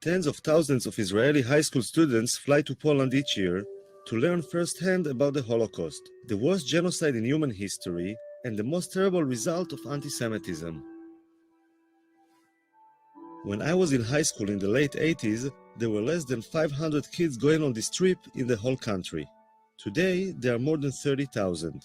Tens of thousands of Israeli high school students fly to Poland each year to learn firsthand about the Holocaust, the worst genocide in human history, and the most terrible result of anti-Semitism. When I was in high school in the late 80s, there were less than 500 kids going on this trip in the whole country. Today, there are more than 30,000.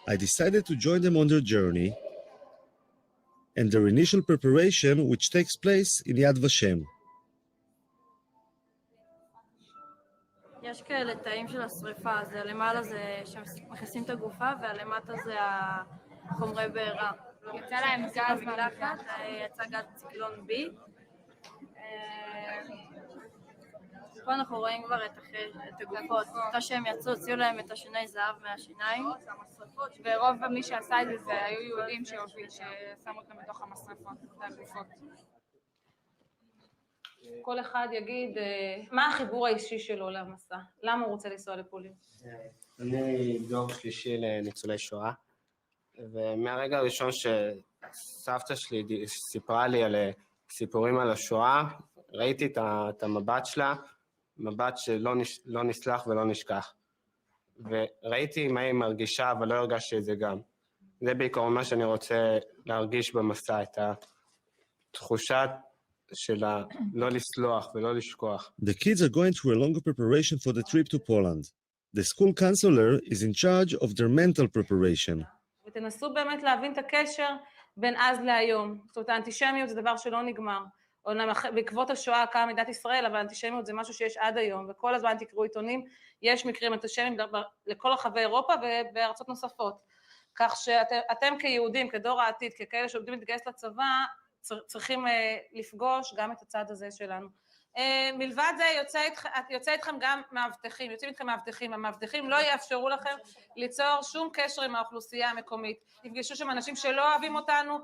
I decided to join them on their journey and their initial preparation, which takes place in Yad Vashem. יש כאלה תאים של השריפה, אז למעלה זה שמכניסים את הגופה, והלמטה זה החומרי בעירה. יצא להם גז מהמלחת, יצא גז ציקלון B. פה אנחנו רואים כבר את הגופות. אחרי שהם יצאו, הוציאו להם את השיני זהב מהשיניים. ורוב מי שעשה את זה היו יהודים ששמו אותם בתוך המשרפות, את הגופות. כל אחד יגיד מה החיבור האישי שלו למסע, למה הוא רוצה לנסוע לפולין. אני דור שלישי לניצולי שואה, ומהרגע הראשון שסבתא שלי סיפרה לי על סיפורים על השואה, ראיתי את המבט שלה, מבט שלא נסלח ולא נשכח. וראיתי מה היא מרגישה, אבל לא הרגשתי את זה גם. זה בעיקר מה שאני רוצה להרגיש במסע, את התחושת של לא לסלוח ולא לשכוח. The kids are going through a longer preparation for the trip to Poland. The school counselor is in charge of their mental preparation. ותנסו באמת להבין את הקשר בין אז להיום. זאת אומרת, האנטישמיות זה דבר שלא נגמר. בעקבות השואה קמה מדינת ישראל, אבל האנטישמיות זה משהו שיש עד היום, וכל הזמן תקראו עיתונים, יש מקרים אנטישמיים לכל רחבי אירופה ובארצות נוספות. כך שאתם כיהודים, כדור העתיד, ככאלה שעובדים להתגייס לצבא, צריכים לפגוש גם את הצד הזה שלנו. מלבד זה יוצא איתכם גם מאבטחים, יוצאים איתכם מאבטחים, המאבטחים לא יאפשרו לכם ליצור שום קשר עם האוכלוסייה המקומית, יפגשו שם אנשים שלא אוהבים אותנו,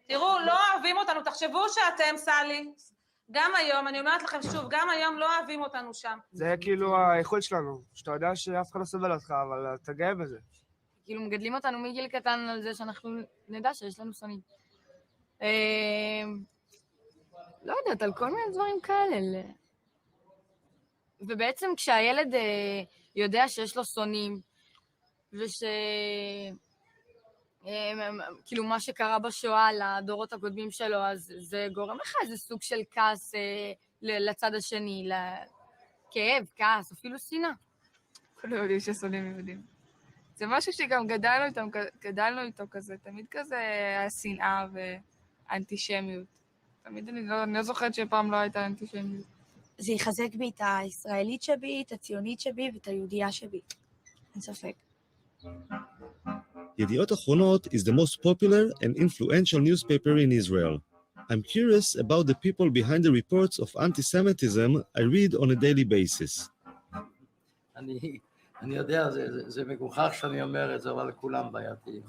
תראו, לא אוהבים אותנו, תחשבו שאתם סלי, גם היום, אני אומרת לכם שוב, גם היום לא אוהבים אותנו שם. זה כאילו האיכות שלנו, שאתה יודע שאף אחד לא סובל אותך, אבל אתה גאה בזה. כאילו מגדלים אותנו מגיל קטן על זה שאנחנו נדע שיש לנו שונאים. לא יודעת, על כל מיני דברים כאלה. ובעצם כשהילד יודע שיש לו שונאים, כאילו מה שקרה בשואה לדורות הקודמים שלו, אז זה גורם לך איזה סוג של כעס לצד השני, כאב, כעס, אפילו שנאה. כולנו יודעים ששונאים יהודים. זה משהו שגם גדלנו איתו כזה, תמיד כזה השנאה ואנטישמיות. תמיד אני לא זוכרת שפעם לא הייתה אנטישמיות. זה יחזק בי את הישראלית שבי, את הציונית שבי ואת היהודייה שבי. אין ספק. Yediot Achronot is the most popular and influential newspaper in Israel. I'm curious about the people behind the reports of anti-Semitism I read on a daily basis. אני יודע, זה מגוחך שאני אומר את זה, אבל כולם בעייתיים.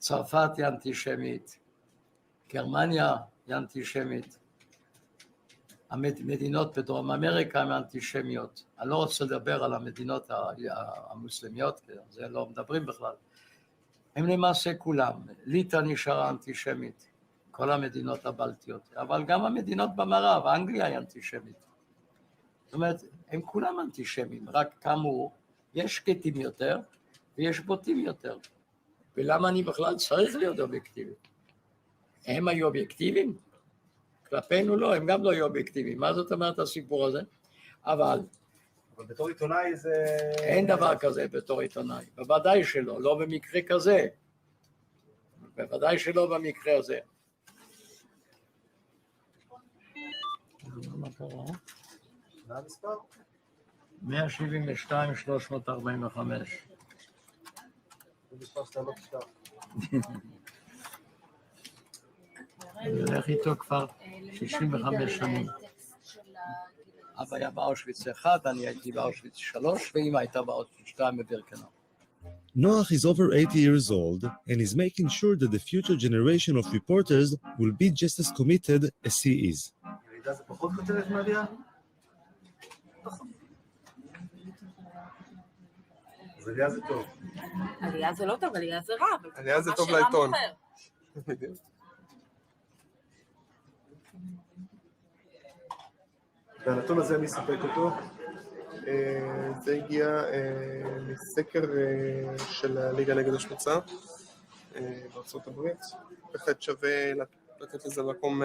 צרפת היא אנטישמית, גרמניה היא אנטישמית, המדינות בדרום אמריקה הן אנטישמיות. אני לא רוצה לדבר על המדינות המוסלמיות, כי על זה לא מדברים בכלל. הם למעשה כולם. ליטא נשארה אנטישמית, כל המדינות הבלטיות, אבל גם המדינות במערב, אנגליה היא אנטישמית. זאת אומרת, הם כולם אנטישמים, רק כאמור, יש שקטים יותר ויש בוטים יותר. ולמה אני בכלל צריך להיות אובייקטיבי? הם היו אובייקטיביים? כלפינו לא, הם גם לא היו אובייקטיביים. מה זאת אומרת הסיפור הזה? אבל בתור עיתונאי זה... אין דבר כזה בתור עיתונאי, בוודאי שלא, לא במקרה כזה. בוודאי שלא במקרה הזה. מה קרה? מה המספר? 172,345. זה מספר שאתה לא תשכח. אני הולך איתו כבר 65 שנים. אבא היה באושוויץ 1, אני הייתי באושוויץ 3, ואמא הייתה באושוויץ 2 בבירקנאו. Noach is over 80 years old and is making sure that the future generation of reporters will be just as committed as he is. ירידה זה פחות כותרת מעלייה? אז עלייה זה טוב. עלייה זה לא טוב, עלייה זה רע. עלייה זה טוב לעיתון. והנתון הזה מי ספק אותו? זה הגיע מסקר של הליגה נגד השמצה בארצות הברית. בהחלט שווה לתת לזה מקום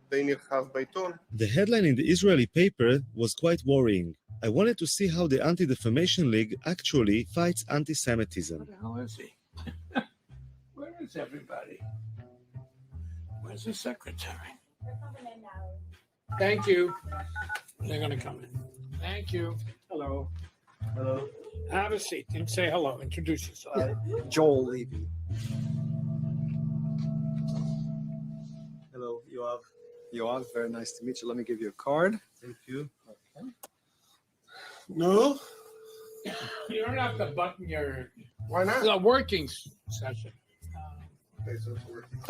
די נרחב בעיתון. The headline in the Israeli paper was quite worrying. I wanted to see how the Anti-Defamation League actually fights anti-Semitism. How is he? Where is everybody? Where's the secretary? They're coming in now. Thank you. They're going to come in. Thank you. Hello. Hello. Have a seat and say hello. Introduce yourself. Joel Levy. Hello, Yoav. Yoav, very nice to meet you. Let me give you a card. Thank you. Okay. No? You're not the button. You're... Why not? The working session. Okay, so it's working.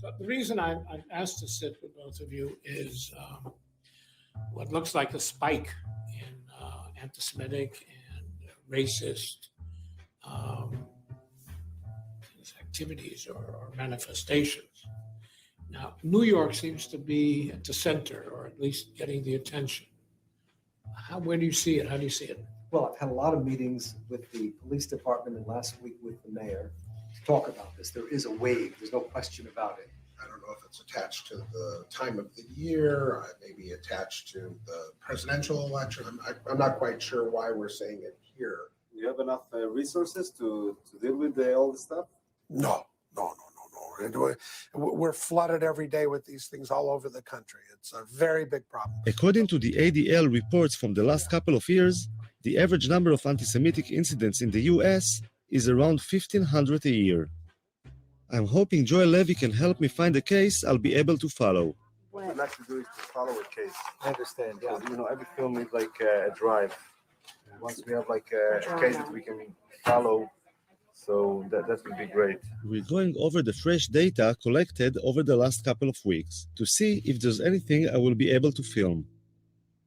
So the reason I'm asked to sit with both of you is what looks like a spike in anti-Semitic and racist activities or manifestations. Now, New York seems to be at the center, or at least getting the attention. Where do you see it? How do you see it? Well, I've had a lot of meetings with the police department and last week with the mayor to talk about this. There is a wave. There's no question about it. I don't know if it's attached to the time of the year, maybe attached to the presidential election. I'm not quite sure why we're saying it here. Do you have enough resources to deal with all this stuff? No. We're flooded every day with these things all over the country. It's a very big problem. According to the ADL reports from the last couple of years, the average number of anti-Semitic incidents in the US is around 1,500 a year. I'm hoping Joel Levy can help me find a case I'll be able to follow. What I'd like to do is to follow a case. I understand, yeah. You know, every film is like a drive. And once we have like a case that we can follow, so that would be great. We're going over the fresh data collected over the last couple of weeks to see if there's anything I will be able to film.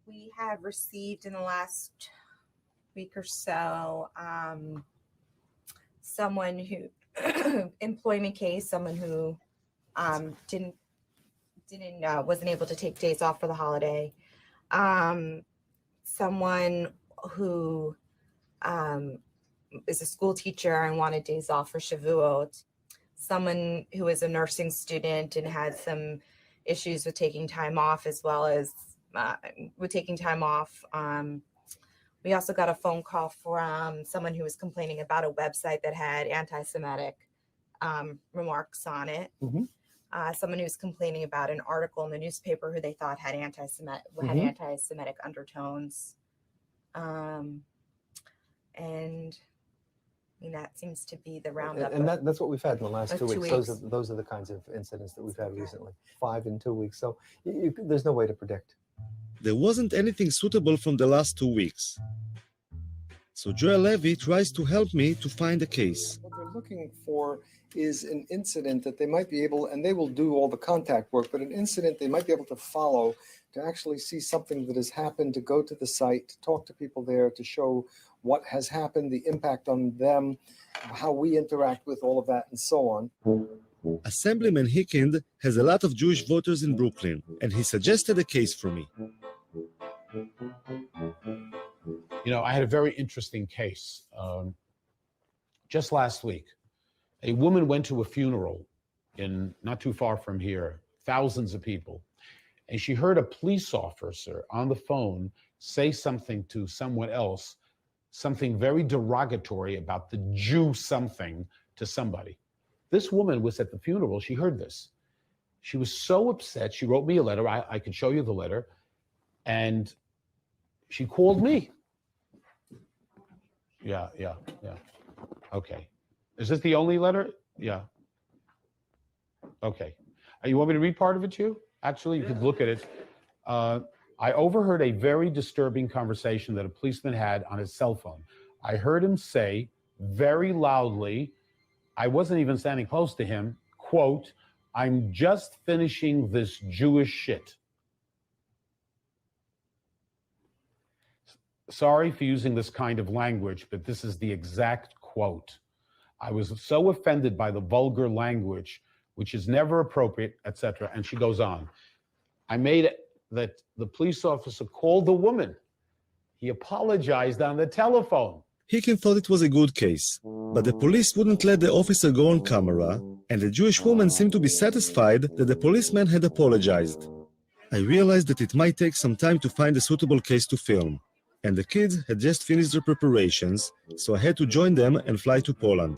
We have received in the last week or so someone who employment case, someone who wasn't able to take days off for the holiday, someone who is a school teacher and wanted days off for Shavuot, someone who is a nursing student and had some issues with taking time off, as well as with taking time off. We also got a phone call from someone who was complaining about a website that had anti-Semitic remarks on it. Mm-hmm. Someone who was complaining about an article in the newspaper who they thought had anti-Semitic undertones. And I mean, that seems to be the roundup. And that's what we've had in the last 2 weeks. 2 weeks. Those are the kinds of incidents that we've had recently. 5 in 2 weeks. So there's no way to predict. There wasn't anything suitable from the last 2 weeks. So Joel Levy tries to help me to find a case. What they're looking for is an incident that they might be able, and they will do all the contact work, but an incident they might be able to follow, to actually see something that has happened, to go to the site, to talk to people there, to show what has happened, the impact on them, how we interact with all of that, and so on. Assemblyman Hickind has a lot of Jewish voters in Brooklyn, and he suggested a case for me. You know, I had a very interesting case just last week. A woman went to a funeral in not too far from here, thousands of people, and she heard a police officer on the phone say something to someone else, something very derogatory about the Jew something to somebody. This woman was at the funeral. She heard this. She was so upset. She wrote me a letter. I can show you the letter. And she called me. Yeah. Okay. Is this the only letter? Yeah. Okay. You want me to read part of it to you? Actually, you could look at it. I overheard a very disturbing conversation that a policeman had on his cell phone. I heard him say very loudly, I wasn't even standing close to him, quote, "I'm just finishing this Jewish shit." Sorry for using this kind of language, but this is the exact quote. I was so offended by the vulgar language, which is never appropriate, etc. And she goes on. I made it that the police officer called the woman. He apologized on the telephone. Hickin thought it was a good case, but the police wouldn't let the officer go on camera, and the Jewish woman seemed to be satisfied that the policeman had apologized. I realized that it might take some time to find a suitable case to film, and the kids had just finished their preparations, so I had to join them and fly to Poland.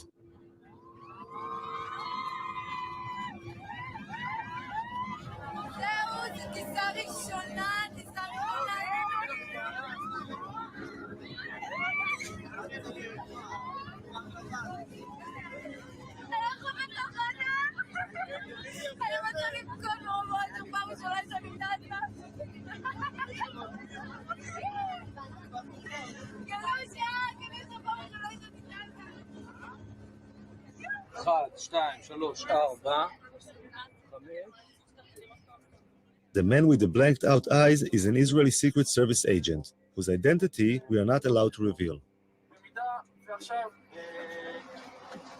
The man with the blanked out eyes is an Israeli Secret Service agent, whose identity we are not allowed to reveal.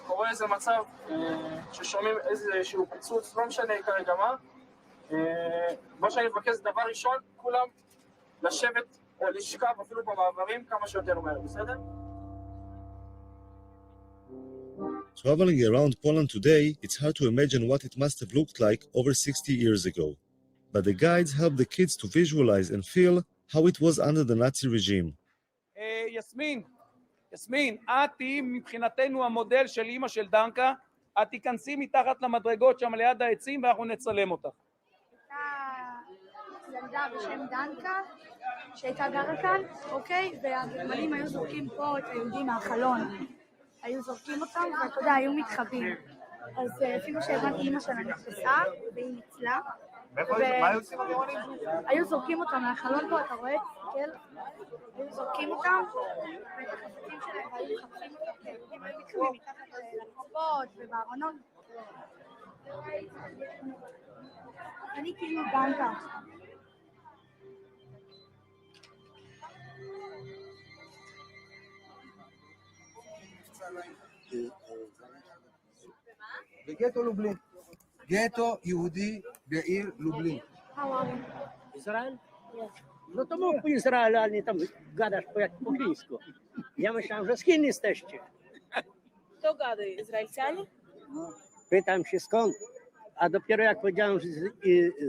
קורה איזה מצב ששומעים איזשהו פיצוץ, לא משנה כרגע מה שאני מבקש דבר ראשון, כולם לשבת או לשכב אפילו במעברים כמה שיותר מהר, בסדר? Traveling around Poland today, it's hard to imagine what it must have looked like over 60 years ago. But the guides help the kids to visualize and feel how it was under the Nazi regime. יסמין, את תהיי מבחינתנו המודל של אמא של דנקה, את תיכנסי מתחת למדרגות שם ליד העצים ואנחנו נצלם אותך. ילדה בשם דנקה, שהייתה גרה כאן, אוקיי? והגרמנים היו זורקים פה את היהודים מהחלון. היו זורקים אותם, ואתה יודע, היו מתחבאים. אז אפילו שהבנתי אמא שלה נתפסה, והיא ניצלה. מה היו עושים הגרמנים? היו זורקים אותם מהחלון פה, אתה רואה? כן? היו זורקים אותם, ואת החפצים שלהם, והיו חפשים אותם, כי היהודים היו מתחבאים מתחת לרצפות ובארונות. אני כאילו דנקה. בגטו לובלין. גטו יהודי בעיר לובלין. Izrael? No to mów po Izraelu, a nie tam gadasz po chińsku. Ja myślałem, że z Chin jesteście. Kto gada? Izraelcianie? Pytam się skąd, a dopiero jak powiedziałem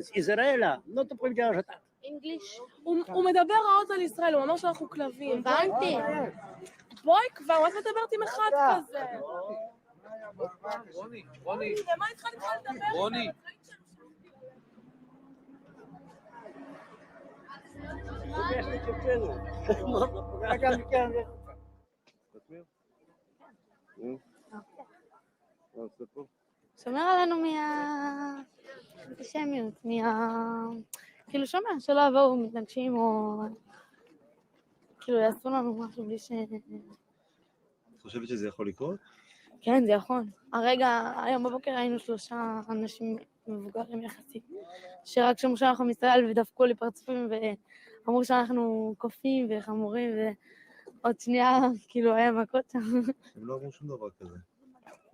z Izraela, no to powiedziała, że tak. English? הוא מדבר רעות על ישראל, הוא אמר שאנחנו כלבים. הבנתי. בואי כבר, מה את מדברת עם אחד כזה? רוני. למה התחלת לדבר? רוני. שומר עלינו מהאנטישמיות, כאילו שומר, שלא יבואו מתנגשים או כאילו יעשו לנו משהו בלי ש... את חושבת שזה יכול לקרות? כן, זה יכול. הרגע, היום בבוקר היינו 3 אנשים מבוגרים יחסית, שרק שמעו שאנחנו מישראל ודפקו לי פרצופים ואמרו שאנחנו קופים וחמורים ועוד שנייה כאילו היה מכות שם. הם לא אמרו שום דבר כזה.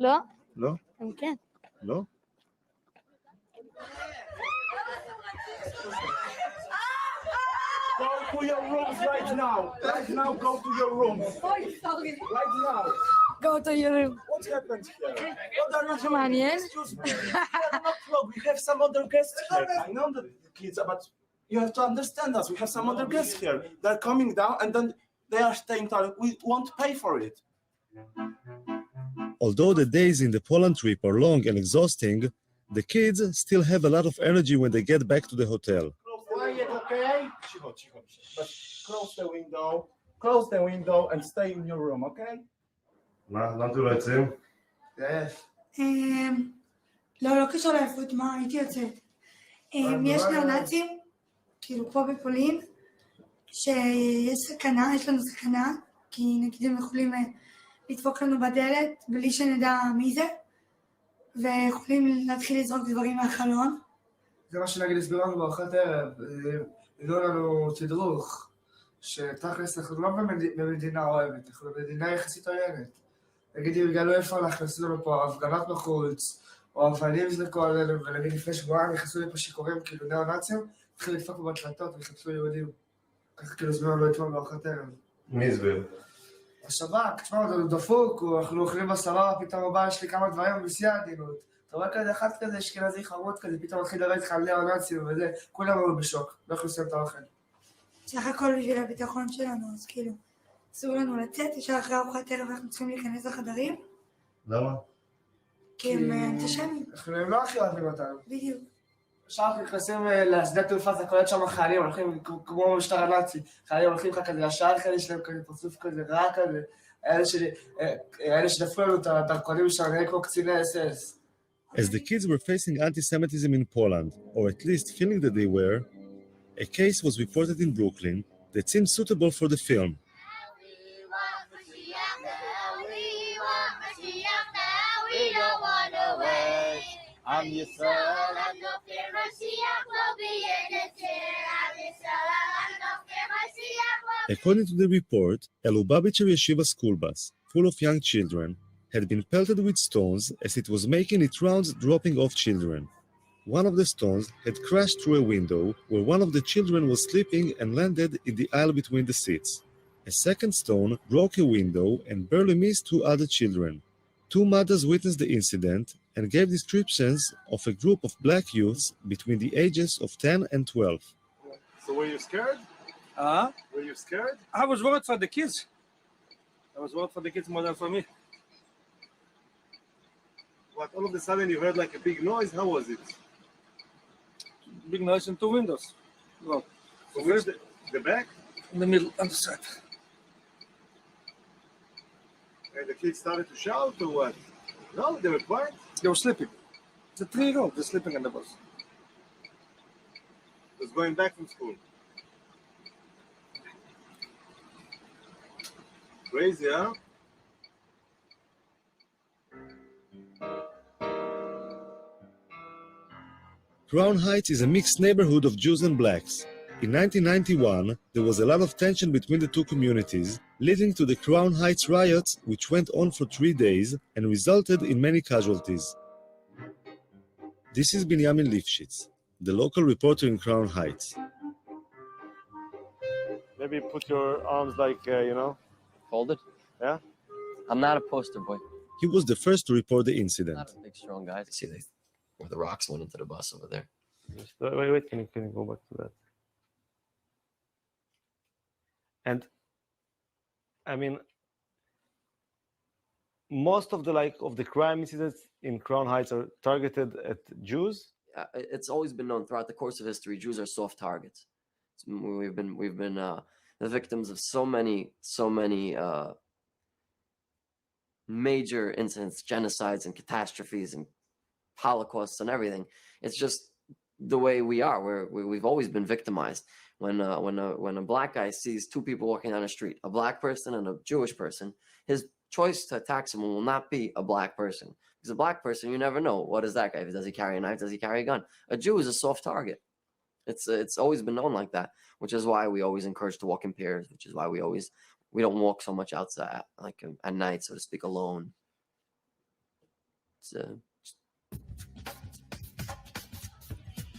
לא? לא? הם כן. לא? Go to your rooms right now. Right now, go to your rooms. Right now. Go to your room. What happened here? משהו מעניין? Excuse me. We have some other guests here. I know the kids, but you have to understand us. We have some other guests here. They're coming down and then they are staying there. We won't pay for it. Although the days in the Poland trip are long and exhausting, the kids still have a lot of energy when they get back to the hotel. Quiet, okay? But close the window and stay in your room, okay? מה אתם רוצים? לא קשור לאיפות, מה, הייתי יוצאת. יש ניאו-נאצים, כאילו פה בפולין, שיש סכנה, יש לנו סכנה, כי נגיד הם יכולים לדפוק לנו בדלת בלי שנדע מי זה, ויכולים להתחיל לזרוק דברים מהחלון. זה מה שנגיד הסבירו לנו בארוחת ערב, הביאו לנו תדרוך, שתכלס אנחנו לא במדינה אוהבת, אנחנו במדינה יחסית עוינת. נגיד אם יגלו איפה אנחנו עשינו לנו פה הפגנות בחוץ, או אבנים זרקו עלינו, ונגיד לפני שבועיים נכנסו לי פה שיכורים כאילו ניאו-נאצים, התחילו לדפוק פה בדלתות וחיפשו יהודים. ככה כאילו הסבירו לנו אתמול בארוחת ערב. מי הסביר? השב"כ, תשמע, זה דפוק, אנחנו אוכלים בסבבה, פתאום הבא יש לי כמה דברים בשיא העדינות. אתה רואה כזה אחד כזה, אשכנזי חמוד כזה, פתאום מתחיל לדבר איתך על ניאו-נאצים וזה, כולם היו בשוק, לא יכולים לסיים את האוכל. סך הכל בשביל הביטחון שלנו, אז כאילו, אסור לנו לצאת, ישר אחרי ארוחת ערב אנחנו צריכים להיכנס לחדרים. למה? כי הם אנטישמים. הם לא הכי אוהבים אותנו. בדיוק. עכשיו אנחנו נכנסים לשדה תעופה, זה קולט שם חיילים, הולכים כמו במשטר הנאצי, חיילים הולכים לך כזה ישר, כאלה שלהם כזה פרצוף כזה רע כזה, אלה שדפו לנו את הדרכונים שלנו, נראה כמו קציני SS. As the kids were facing anti-Semitism in Poland, or at least feeling that they were, a case was reported in Brooklyn that seemed suitable for the film. According to the report, a Lubavitcher yeshiva school bus, full of young children, had been pelted with stones as it was making its rounds dropping off children. One of the stones had crashed through a window where one of the children was sleeping and landed in the aisle between the seats. A second stone broke a window and barely missed 2 other children. 2 mothers witnessed the incident and gave descriptions of a group of black youths between the ages of 10 and 12. So were you scared? Were you scared? I was worried for the kids. I was worried for the kids more than for me. What, all of a sudden you heard like a big noise? How was it? Big noise in 2 windows. Well, so where's the back? In the middle, on the side. And the kids started to shout or what? No, they were quiet? They were sleeping. It's a 3-year-old, they're sleeping on the bus. Was going back from school. Crazy, huh? Crown Heights is a mixed neighborhood of Jews and blacks. In 1991, there was a lot of tension between the 2 communities, leading to the Crown Heights riots, which went on for 3 days and resulted in many casualties. This is Binyamin Lifshitz, the local reporter in Crown Heights. Maybe put your arms like, folded? Yeah? I'm not a poster boy. He was the first to report the incident. Not a big, strong guy. See, where the rocks went into the bus over there. Wait, can you go back to that? And, I mean, most of the crime incidents in Crown Heights are targeted at Jews? It's always been known throughout the course of history, Jews are soft targets. We've been the victims of so many major incidents, genocides and catastrophes and Holocausts and everything. It's just the way we are. We've always been victimized. when a black guy sees two people walking down the street, a black person and a Jewish person, his choice to attack someone will not be a black person. Because a black person, you never know, what is that guy? Does he carry a knife? Does he carry a gun? A Jew is a soft target. It's always been known like that, which is why we always encourage to walk in pairs, which is why we don't walk so much outside, like at night, so to speak, alone.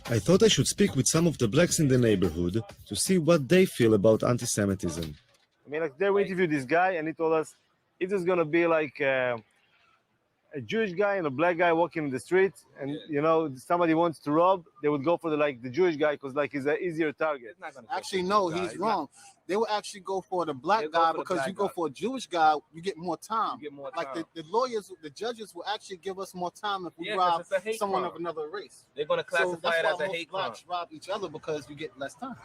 I thought I should speak with some of the blacks in the neighborhood to see what they feel about anti-Semitism. I mean, like, there we interviewed this guy, and he told us it was gonna be like a Jewish guy and a black guy walking in the street, and you know, somebody wants to rob, they would go for the Jewish guy because he's an easier target. Actually, no, he's wrong. They will actually go for the black guy because you go for a Jewish guy, you get more time. Like the lawyers, the judges will actually give us more time if we rob someone of another race. They're going to classify it as a hate crime. Blacks rob each other because you get less time.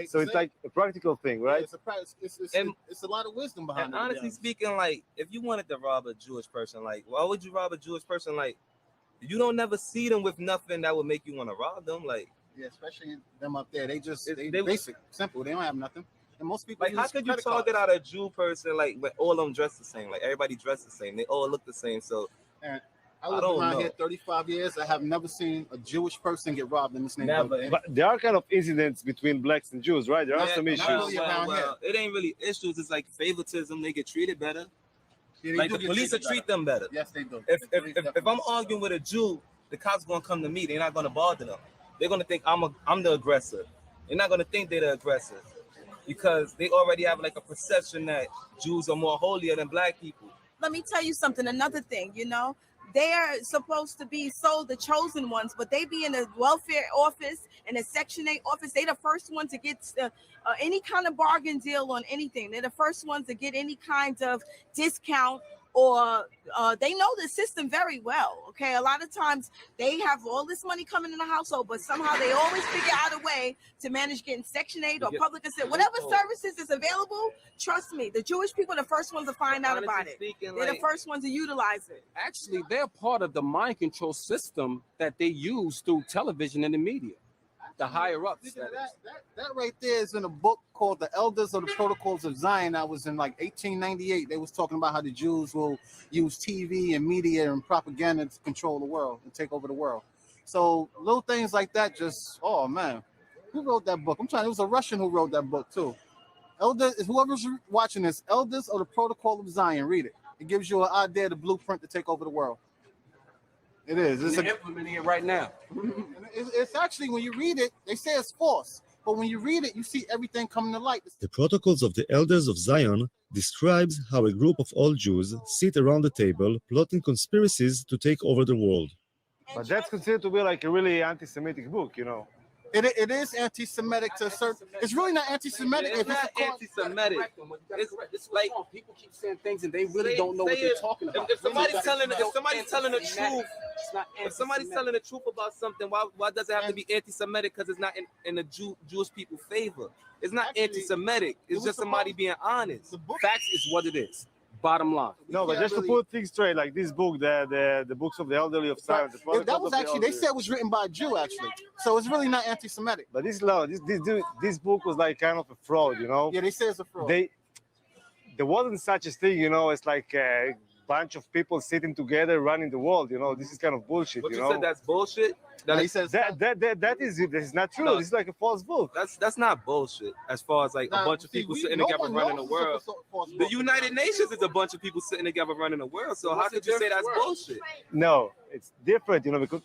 So it's like a practical thing, right? Yeah, it's a lot of wisdom behind it. And honestly speaking, like, if you wanted to rob a Jewish person, like, why would you rob a Jewish person? Like, you don't never see them with nothing that would make you want to rob them. Like, yeah, especially them up there. They basic, simple. They don't have nothing. And most people like, how could you target out a Jew person, like, when all of them dress the same? Like, everybody dressed the same. They all look the same. So, and I lived around here 35 years. I have never seen a Jewish person get robbed in this neighborhood. But there are kind of incidents between blacks and Jews, right? There are some issues. Well, it ain't really issues. It's like favoritism. They get treated better. Yeah, like the police will treat them better. Yes, they do. If I'm arguing with a Jew, the cops gonna come to me. They're not gonna bother them. They're gonna think I'm the aggressor. They're not gonna think they're the aggressor because they already have like a perception that Jews are more holier than black people. Let me tell you something. Another thing, you know. They are supposed to be the chosen ones, but they be in a welfare office and a Section 8 office. They the first ones to get any kind of bargain deal on anything. They're the first ones to get any kind of discount, or they know the system very well. Okay, a lot of times they have all this money coming in the household, but somehow they always figure out a way to manage getting Section 8 or public assistance. Whatever services is available, trust me, the Jewish people are the first ones to find out about it. They're the first ones to utilize it. Actually, they're part of the mind control system that they use through television and the media. The higher ups. That right there is in a book called The Elders of the Protocols of Zion. That was in like 1898. They was talking about how the Jews will use TV and media and propaganda to control the world and take over the world. So little things like that just, oh man, who wrote that book? It was a Russian who wrote that book too. Whoever's watching this, Elders of the Protocol of Zion, read it. It gives you an idea of the blueprint to take over the world. It is. They're implementing it right now. It's actually, when you read it, they say it's false. But when you read it, you see everything coming to light. The Protocols of the Elders of Zion describes how a group of all Jews sit around the table plotting conspiracies to take over the world. But that's considered to be like a really anti-Semitic book, you know. It is anti-Semitic to a certain. It's really not anti-Semitic. It's not anti-Semitic. It's like people keep saying things and they really don't know what they're talking about. If somebody's telling the truth, if somebody's telling the truth about something, why does it have to be anti-Semitic? Because it's not in the Jewish people's favor. It's not anti-Semitic. It's just somebody being honest. Facts is what it is. Bottom line. No, but just to put things straight, like this book, the books of the elderly of Zion. That was actually, they said it was written by a Jew, actually. So it's really not anti-Semitic. But this book was like kind of a fraud, you know? Yeah, they say it's a fraud. There wasn't such a thing, you know, it's like a bunch of people sitting together running the world, you know? This is kind of bullshit, What you you know? said, that's bullshit? That is not true. This is like a false book. That's not bullshit. As far as like a bunch of people sitting together running the world. The United Nations is a bunch of people sitting together running the world. So how could you say that's bullshit? No, it's different, you know, because.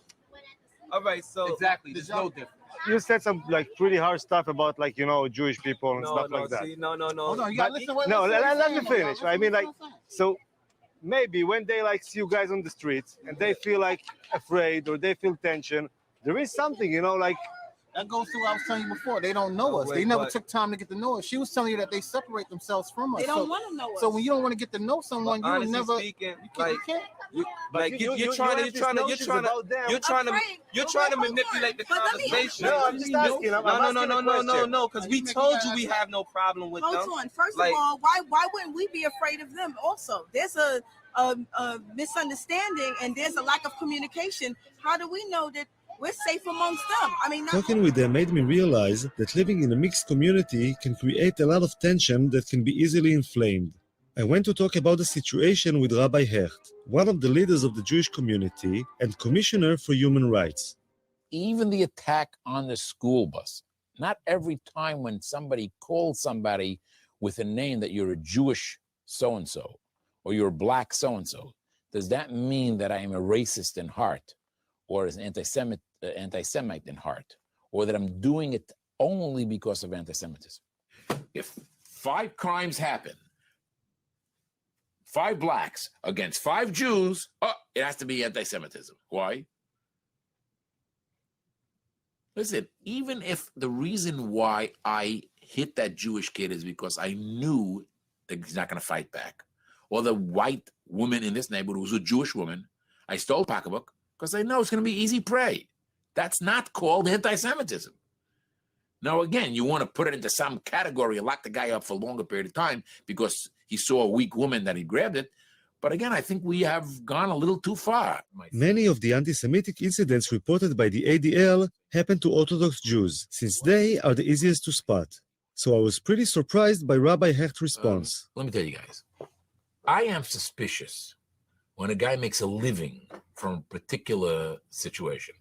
All right, so exactly, there's no difference. You said some like pretty hard stuff about like, you know, Jewish people and stuff like that. No. Hold on, you gotta listen. Let me finish. I mean, like, so maybe when they like see you guys on the streets and they feel like afraid or they feel tension, there is something, you know, like. That goes to what I was telling you before. They don't know us. They never took time to get to know us. She was telling you that they separate themselves from us. They don't want to know us. So when you don't want to get to know someone, you will never. Speaking, you can't. You're trying to manipulate the conversation. No, I'm just asking. No. Because we told you we have no problem with them. Hold on. First of all, why wouldn't we be afraid of them? Also, there's a misunderstanding and there's a lack of communication. How do we know that we're safe amongst them. I mean, not Talking with them made me realize that living in a mixed community can create a lot of tension that can be easily inflamed. I went to talk about the situation with Rabbi Hecht, one of the leaders of the Jewish community and Commissioner for Human Rights. Even the attack on the school bus, not every time when somebody calls somebody with a name that you're a Jewish so-and-so or you're a black so-and-so, does that mean that I am a racist in heart or as an anti-Semite in heart, or that I'm doing it only because of anti-Semitism? If 5 crimes happen, 5 blacks against 5 Jews, it has to be anti-Semitism. Why? Listen, even if the reason why I hit that Jewish kid is because I knew that he's not going to fight back, or the white woman in this neighborhood was a Jewish woman, I stole a pocketbook because I know it's going to be easy prey. That's not called anti-Semitism. Now, again, you want to put it into some category and lock the guy up for a longer period of time because he saw a weak woman that he grabbed it. But again, I think we have gone a little too far. Many of the anti-Semitic incidents reported by the ADL happen to Orthodox Jews, since they are the easiest to spot. So I was pretty surprised by Rabbi Hecht's response. Let me tell you guys, I am suspicious when a guy makes a living from a particular situation.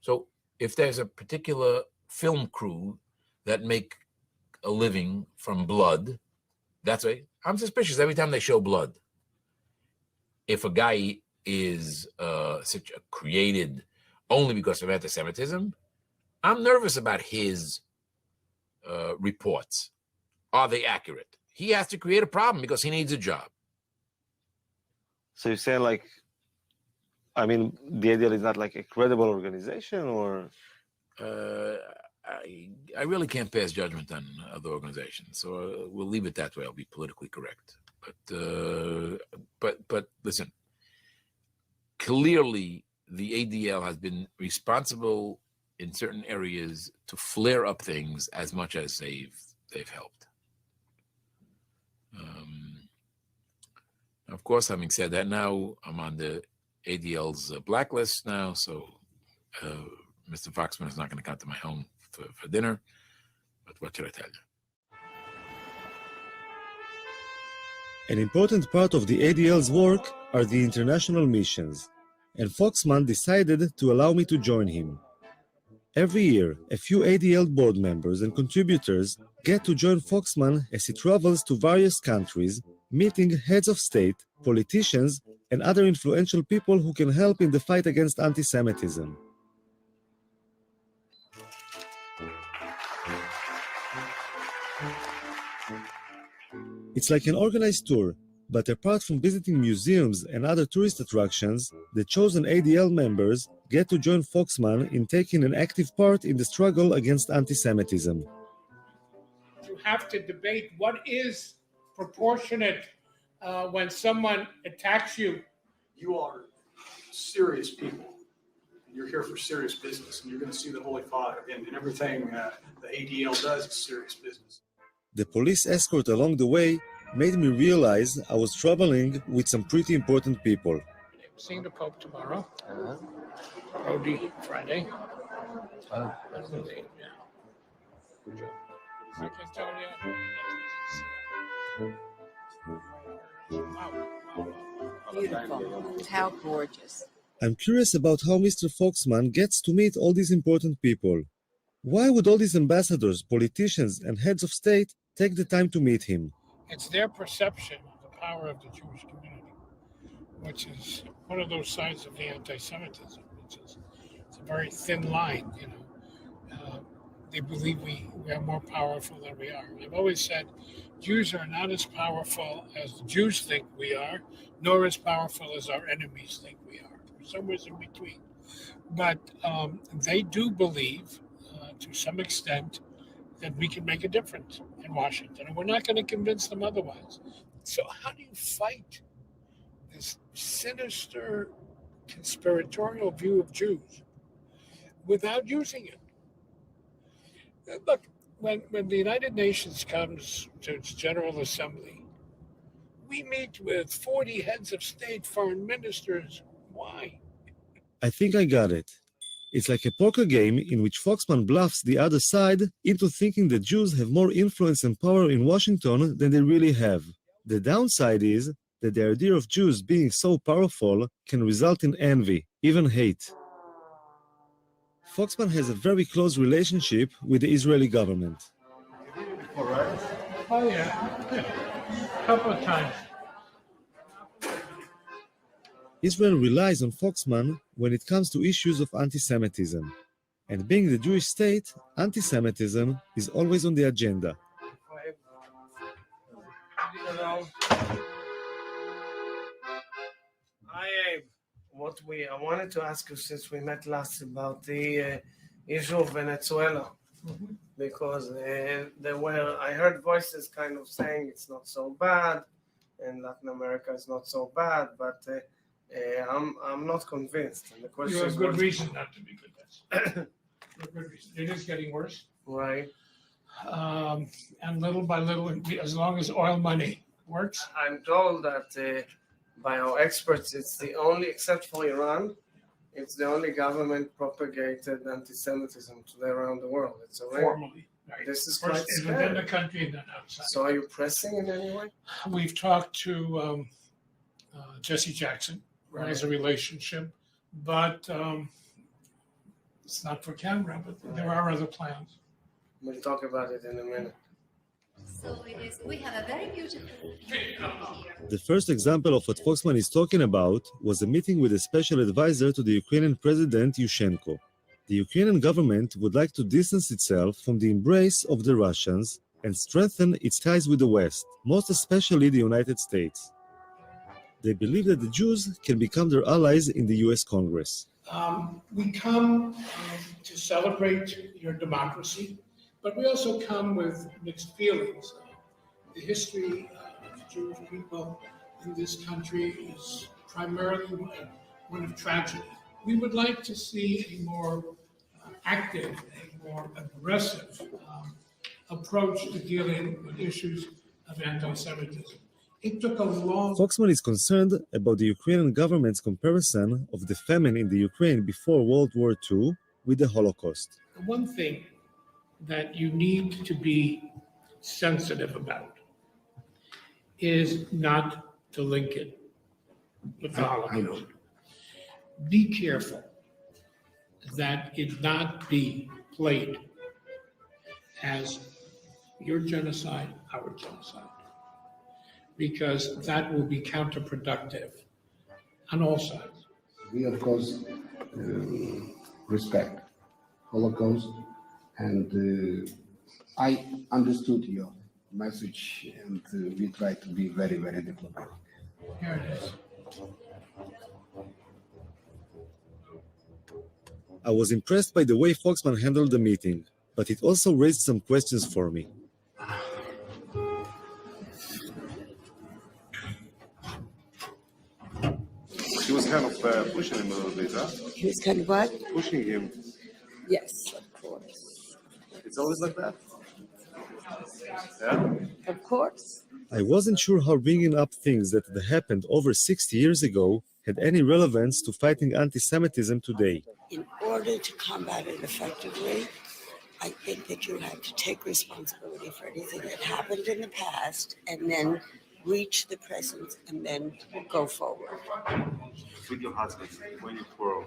So if there's a particular film crew that make a living from blood, that's right. I'm suspicious every time they show blood. If a guy is created only because of anti-Semitism, I'm nervous about his reports. Are they accurate? He has to create a problem because he needs a job. So you're saying, like, I mean, the ADL is not like a credible organization, or? I really can't pass judgment on other organizations, so we'll leave it that way. I'll be politically correct. But listen, clearly the ADL has been responsible in certain areas to flare up things as much as they've helped. Of course, having said that, now I'm on the ADL's blacklist now, so Mr. Foxman is not going to come to my home for dinner. But what should I tell you? An important part of the ADL's work are the international missions, and Foxman decided to allow me to join him. Every year, a few ADL board members and contributors get to join Foxman as he travels to various countries, meeting heads of state, politicians, and other influential people who can help in the fight against anti-Semitism. It's like an organized tour, but apart from visiting museums and other tourist attractions, the chosen ADL members get to join Foxman in taking an active part in the struggle against anti-Semitism. You have to debate what is proportionate when someone attacks you. You are serious people. You're here for serious business, and you're going to see the Holy Father. And everything the ADL does is serious business. The police escort along the way made me realize I was traveling with some pretty important people. Seeing the Pope tomorrow. Rodi Friday. Yeah. Good job. I can tell you. Beautiful. How gorgeous. I'm curious about how Mr. Foxman gets to meet all these important people. Why would all these ambassadors, politicians, and heads of state take the time to meet him? It's their perception of the power of the Jewish community, which is one of those sides of the anti-Semitism. It's a very thin line, you know. They believe we are more powerful than we are. I've always said Jews are not as powerful as the Jews think we are, nor as powerful as our enemies think we are. We're somewhere in between. But they do believe, to some extent, that we can make a difference in Washington, and we're not going to convince them otherwise. So how do you fight this sinister, conspiratorial view of Jews without using it? Look, when the United Nations comes to its General Assembly, we meet with 40 heads of state, foreign ministers. Why? I think I got it. It's like a poker game in which Foxman bluffs the other side into thinking that Jews have more influence and power in Washington than they really have. The downside is that the idea of Jews being so powerful can result in envy, even hate. Foxman has a very close relationship with the Israeli government. All right. Oh, yeah. A couple of times. Israel relies on Foxman when it comes to issues of anti-Semitism. And being the Jewish state, anti-Semitism is always on the agenda. Hi, Abe. I wanted to ask you since we met last about the issue of Venezuela, because I heard voices kind of saying it's not so bad, and Latin America is not so bad, but I'm not convinced. And the question You have is, good reason not to be convinced. Good reason. It is getting worse. Right. And little by little, as long as oil money works. I'm told that by our experts, it's the only, except for Iran, it's the only government propagated anti-Semitism today around the world. It's a Formally. Right. This is First quite is scary. within the country and then outside. So are you pressing in any way? We've talked to Jesse Jackson, who has a relationship, but it's not for camera, but there are other plans. We'll talk about it in a minute. So it is, we have a very beautiful here. The first example of what Foxman is talking about was a meeting with a special advisor to the Ukrainian President Yushchenko. The Ukrainian government would like to distance itself from the embrace of the Russians and strengthen its ties with the West, most especially the United States. They believe that the Jews can become their allies in the US Congress. We come to celebrate your democracy, but we also come with mixed feelings. The history of the Jewish people in this country is primarily one of tragedy. We would like to see a more active, a more aggressive approach to dealing with issues of anti-Semitism. It took a long... Foxman is concerned about the Ukrainian government's comparison of the famine in the Ukraine before World War II with the Holocaust. The one thing that you need to be sensitive about is not to link it with the Holocaust. Be careful that it not be played as your genocide, our genocide, because that will be counterproductive on all sides. We, of course, respect Holocaust, and I understood your message, and we try to be very, very diplomatic. Here it is. I was impressed by the way Foxman handled the meeting, but it also raised some questions for me. He was kind of pushing him a little bit, huh? He was kind of what? Pushing him. Yes, of course. It's always like that? Yeah? Of course. I wasn't sure how bringing up things that had happened over 60 years ago had any relevance to fighting anti-Semitism today. In order to combat it effectively, I think that you have to take responsibility for anything that happened in the past and then reach the present and then go forward. With your husband, when you quarrel,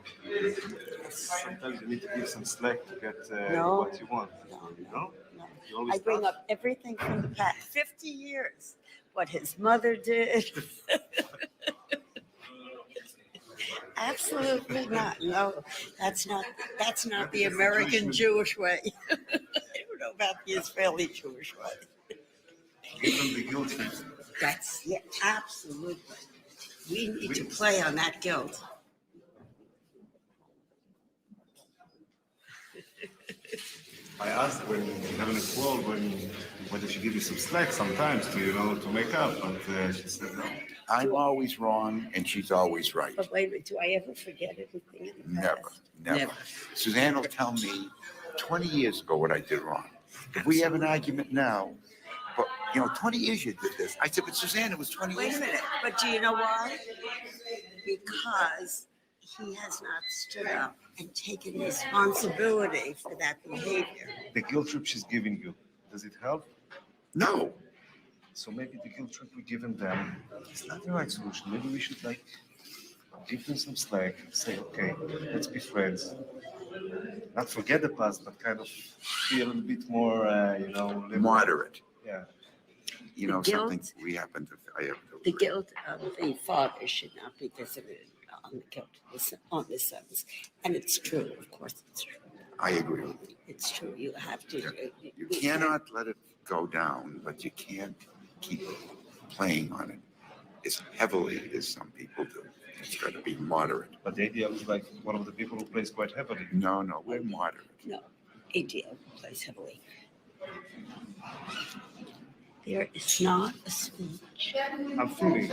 sometimes you need to give some slack to get what you want. No? You always I bring up everything from the past, 50 years, what his mother did. Absolutely not. No, that's not the American Jewish way. I don't know about the Israeli Jewish way. Give them the guilt trip. Yeah, absolutely. We need to play on that guilt. I asked when you're having a quarrel, whether she give you some slack sometimes to make up, but she said no. I'm always wrong and she's always right. But wait a minute, do I ever forget anything in the past? Never. Suzanne will tell me 20 years ago what I did wrong. If we have an argument now, but 20 years you did this. I said, but Suzanne, it was 20 years. Wait a minute, but do you know why? Because he has not stood up and taken responsibility for that behavior. The guilt trip she's giving you, does it help? No. So maybe the guilt trip we're giving them is not the right solution. Maybe we should like give them some slack, say, okay, let's be friends. Not forget the past, but kind of be a little bit more, liberal. Moderate. Yeah. You know, The guilt- something we happen to, I have to The guilt of the father should not be visited on the guilt on the sons. And it's true, of course it's true. I agree. It's true. You have to. You cannot let it go down, but you can't keep playing on it as heavily as some people do. It's got to be moderate. But the ADL is like one of the people who plays quite heavily. No, we're moderate. No, ADL plays heavily. There is not a speech. I'm feeling.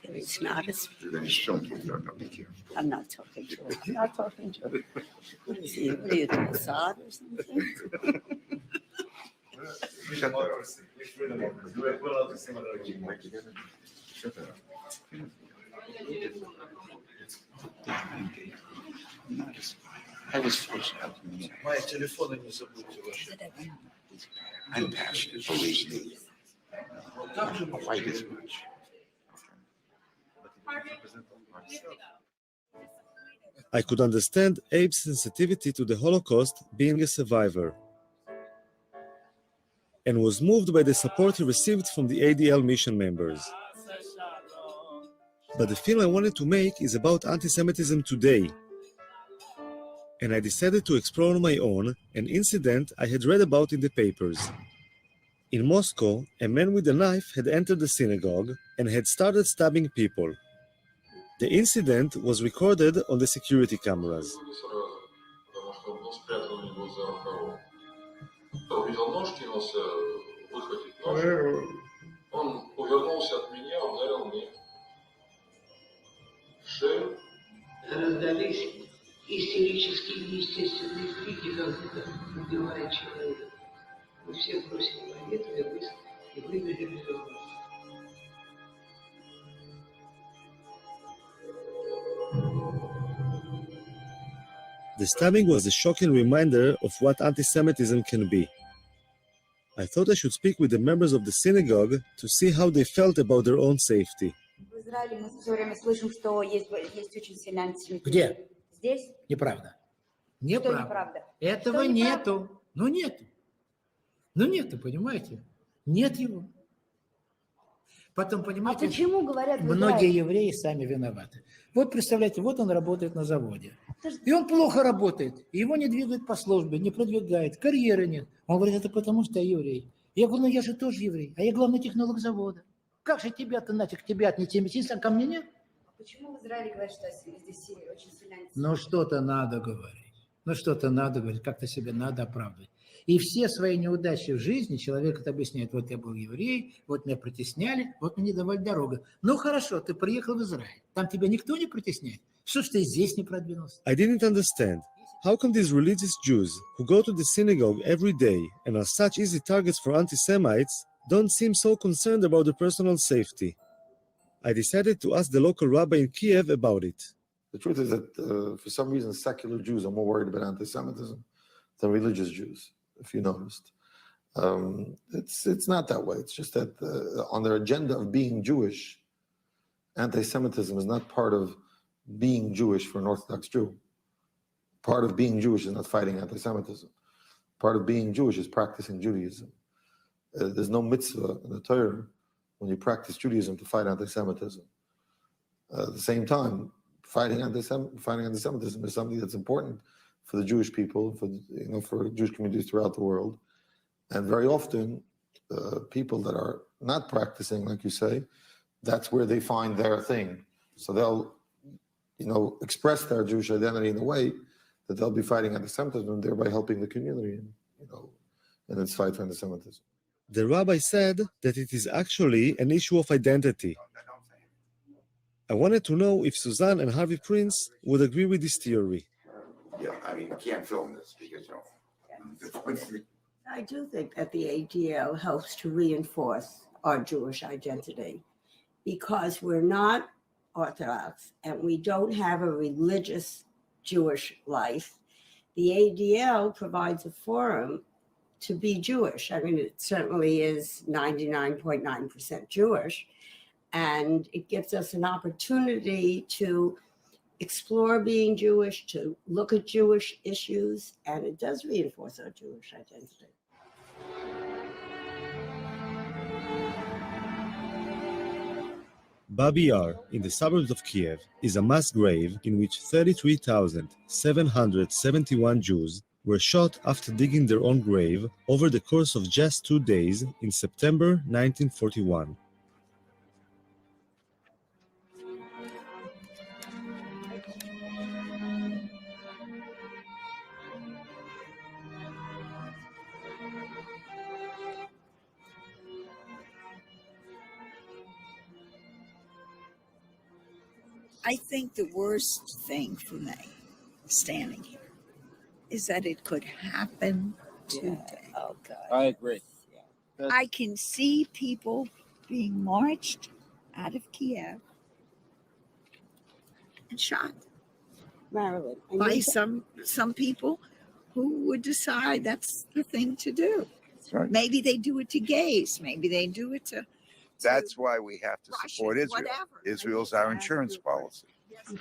There is not a speech. Then show me. No, be careful. I'm not talking to him. I'm not talking to him. What is he? What are you doing, Assad or something? Shut that up. Shut that up. I was forced out to me. I'm passionate, believe me. Quite as much. I could understand Abe's sensitivity to the Holocaust being a survivor, and was moved by the support he received from the ADL mission members. But the film I wanted to make is about anti-Semitism today, and I decided to explore on my own an incident I had read about in the papers. In Moscow, a man with a knife had entered the synagogue and had started stabbing people. The incident was recorded on the security cameras. Он увернулся от меня, ударил мне в шею. Раздались истерические неестественные крики, как будто убивает человека. Мы все бросили монету и выбежали из дома. The stabbing was a shocking reminder of what anti-Semitism can be. I thought I should speak with the members of the synagogue to see how they felt about their own safety. В Израиле мы все время слышим, что есть очень сильный антисемитизм. Где? Здесь? Неправда. Что Неправда. неправда? Этого Что неправда? нету. Ну нету. Ну нету, понимаете? Нет его. Потом, понимаете, почему говорят в многие Израиле? евреи сами виноваты. Вот представляете, вот он работает на заводе. И он плохо работает. И его не двигают по службе, не продвигает, карьеры нет. Он говорит, это потому что я еврей. Я говорю, ну я же тоже еврей, а я главный технолог завода. Как же тебя-то нафиг, тебя антисемитизм, а ко мне нет? Почему в Израиле говорят, что здесь очень сильный антисемитизм? Ну что-то надо говорить. Ну что-то надо говорить, как-то себе надо оправдывать. И все свои неудачи в жизни человек это объясняет. Вот я был еврей, вот меня притесняли, вот мне не давали дорогу. Ну хорошо, ты приехал в Израиль. Там тебя никто не притесняет. Что ж ты здесь не продвинулся? I didn't understand. How come these religious Jews who go to the synagogue every day and are such easy targets for anti-Semites don't seem so concerned about their personal safety? I decided to ask the local rabbi in Kiev about it. The truth is that for some reason, secular Jews are more worried about anti-Semitism than religious Jews, if you noticed. It's not that way. It's just that on their agenda of being Jewish, anti-Semitism is not part of being Jewish for an Orthodox Jew. Part of being Jewish is not fighting anti-Semitism. Part of being Jewish is practicing Judaism. There's no mitzvah in the Torah when you practice Judaism to fight anti-Semitism. At the same time, fighting anti-Semitism is something that's important for the Jewish people, for Jewish communities throughout the world. And very often, people that are not practicing, like you say, that's where they find their thing. So they'll, express their Jewish identity in a way that they'll be fighting anti-Semitism and thereby helping the community, in its fight for anti-Semitism. The rabbi said that it is actually an issue of identity. I wanted to know if Suzanne and Harvey Prince would agree with this theory. Yeah, I mean, you can't film this because, I do think that the ADL helps to reinforce our Jewish identity because we're not Orthodox and we don't have a religious Jewish life, the ADL provides a forum to be Jewish. I mean, it certainly is 99.9% Jewish, and it gives us an opportunity to explore being Jewish, to look at Jewish issues, and it does reinforce our Jewish identity. Babi Yar, in the suburbs of Kiev, is a mass grave in which 33,771 Jews were shot after digging their own grave over the course of just 2 days in September 1941. I think the worst thing for me, standing here, is that it could happen today. Oh, God. I agree. I can see people being marched out of Kiev and shot Marilyn, by some people who would decide that's the thing to do. That's right. Maybe they do it to gays. Maybe they do it to That's why we have to support Israel. whatever. Israel's our insurance policy. If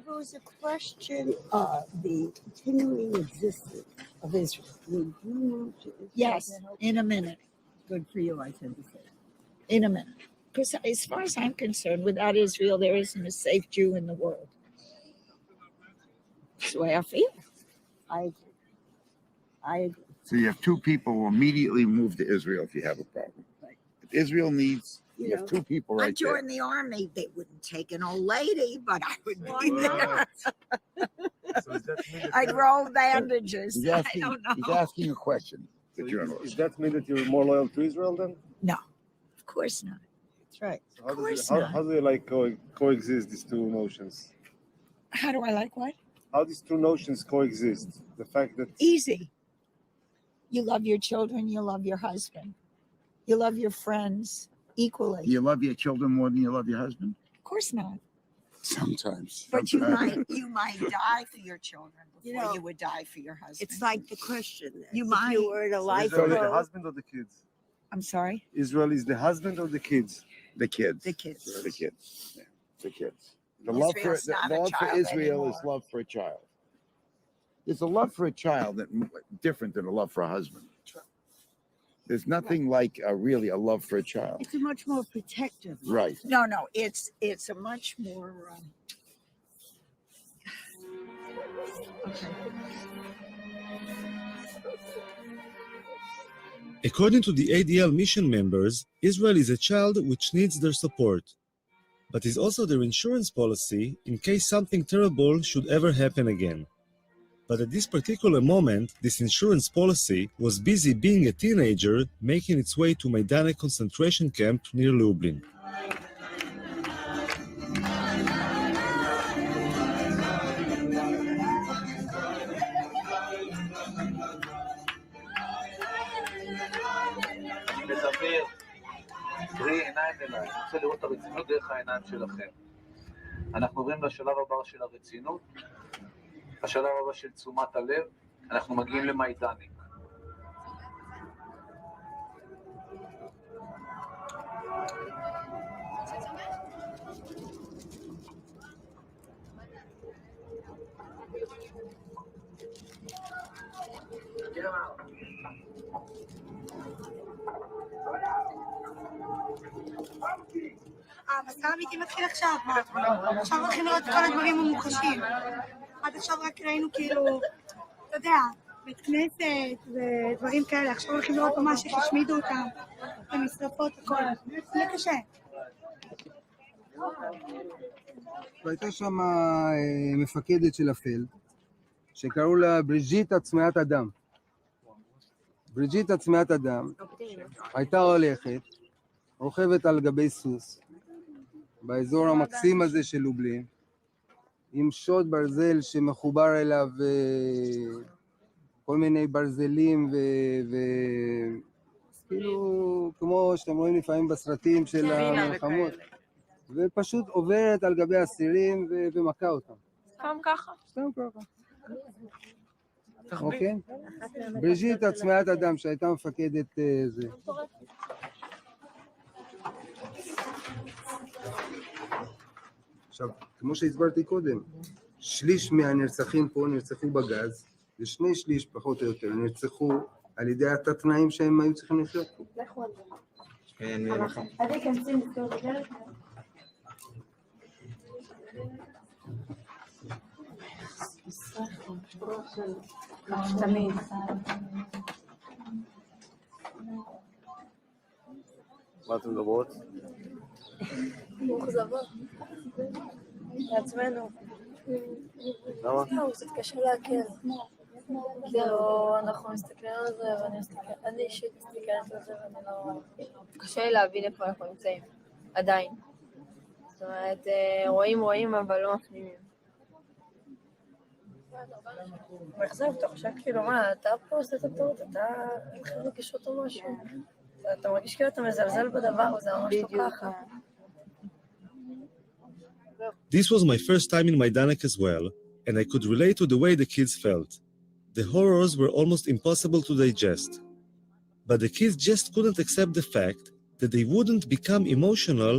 it was a question of the continuing existence of Israel, would you move to Israel? Yes, in a minute. Good for you, I tend to say. In a minute. Because as far as I'm concerned, without Israel, there isn't a safe Jew in the world. That's the way I feel. I agree. So you have two people who immediately move to Israel if you have a problem. If Israel needs, you have two people I right there. joined the army. They wouldn't take an old lady, but I would be there. I'd roll bandages. He's I asking, don't know. he's asking a question, the journalist. Does that mean that you're more loyal to Israel then? No, of course not. That's right. So how do you like coexist these two notions? How do I like what? How these two notions coexist? The fact that Easy. You love your children, you love your husband, you love your friends equally. You love your children more than you love your husband? Of course not. Sometimes. But you might die for your children before you would die for your husband. It's like the question. You if might. you were in a life Israel is the road, husband or the kids? I'm sorry? Israel is the husband or the kids? The kids. The kids. The kids. Yeah, the kids. The Israel's love not for a love for child Israel is anymore. love for a child. There's a love for a child that different than a love for a husband. There's nothing like really a love for a child. it's a much more protective. Right. No, it's a much more. According to the ADL mission members, Israel is a child which needs their support, but is also their insurance policy in case something terrible should ever happen again. But at this particular moment, this insurance policy was busy being a teenager making its way to Maidane concentration camp near Lublin. אני מדבר, תראי עיניים אליי, אני רוצה לראות את הרצינות דרך העיניים שלכם. אנחנו עוברים לשלב הבא של הרצינות, השלב הבא של תשומת הלב, אנחנו מגיעים למיידניק. המסע האמיתי מתחיל עכשיו, עכשיו הולכים לראות את כל הדברים המוחשים. עד עכשיו רק ראינו כאילו, אתה יודע, בית כנסת ודברים כאלה, עכשיו הולכים לראות ממש איך השמידו אותם, המשרפות, הכל. זה קשה. והייתה שם מפקדת של הפלד, שקראו לה בריג'יטה צמאת אדם. בריג'יטה צמאת אדם הייתה הולכת, רוכבת על גבי סוס, באזור המקסים הזה של לובלין, עם שוד ברזל שמחובר אליו כל מיני ברזלים כאילו כמו שאתם רואים לפעמים בסרטים של המלחמות, ופשוט עוברת על גבי אסירים ומכה אותם. סתם ככה? סתם ככה. אוקיי? בריז'יטה צמאת אדם שהייתה מפקדת זה. עכשיו, כמו שהסברתי קודם, שליש מהנרצחים פה נרצחו בגז, ושני שליש פחות או יותר נרצחו על ידי התת-תנאים שהם היו צריכים לחיות פה. תמיד. מה אתם מדברות? מאוכזבות. לעצמנו. למה? זהו, זה קשה להכיר. כאילו, אנחנו מסתכלים על זה, אני אישית מסתכלת על זה, ואני לא... קשה לי להבין איפה אנחנו נמצאים. עדיין. זאת אומרת, רואים, אבל לא מפנימים. מאכזב, אתה חושב כאילו, מה, אתה פה עושה את הטעות, אתה מתחיל לגישות או משהו. אתה מרגיש כאילו אתה מזלזל בדבר, זה ממש לא ככה. This was my first time in Majdanek as well, and I could relate to the way the kids felt. The horrors were almost impossible to digest. But the kids just couldn't accept the fact that they wouldn't become emotional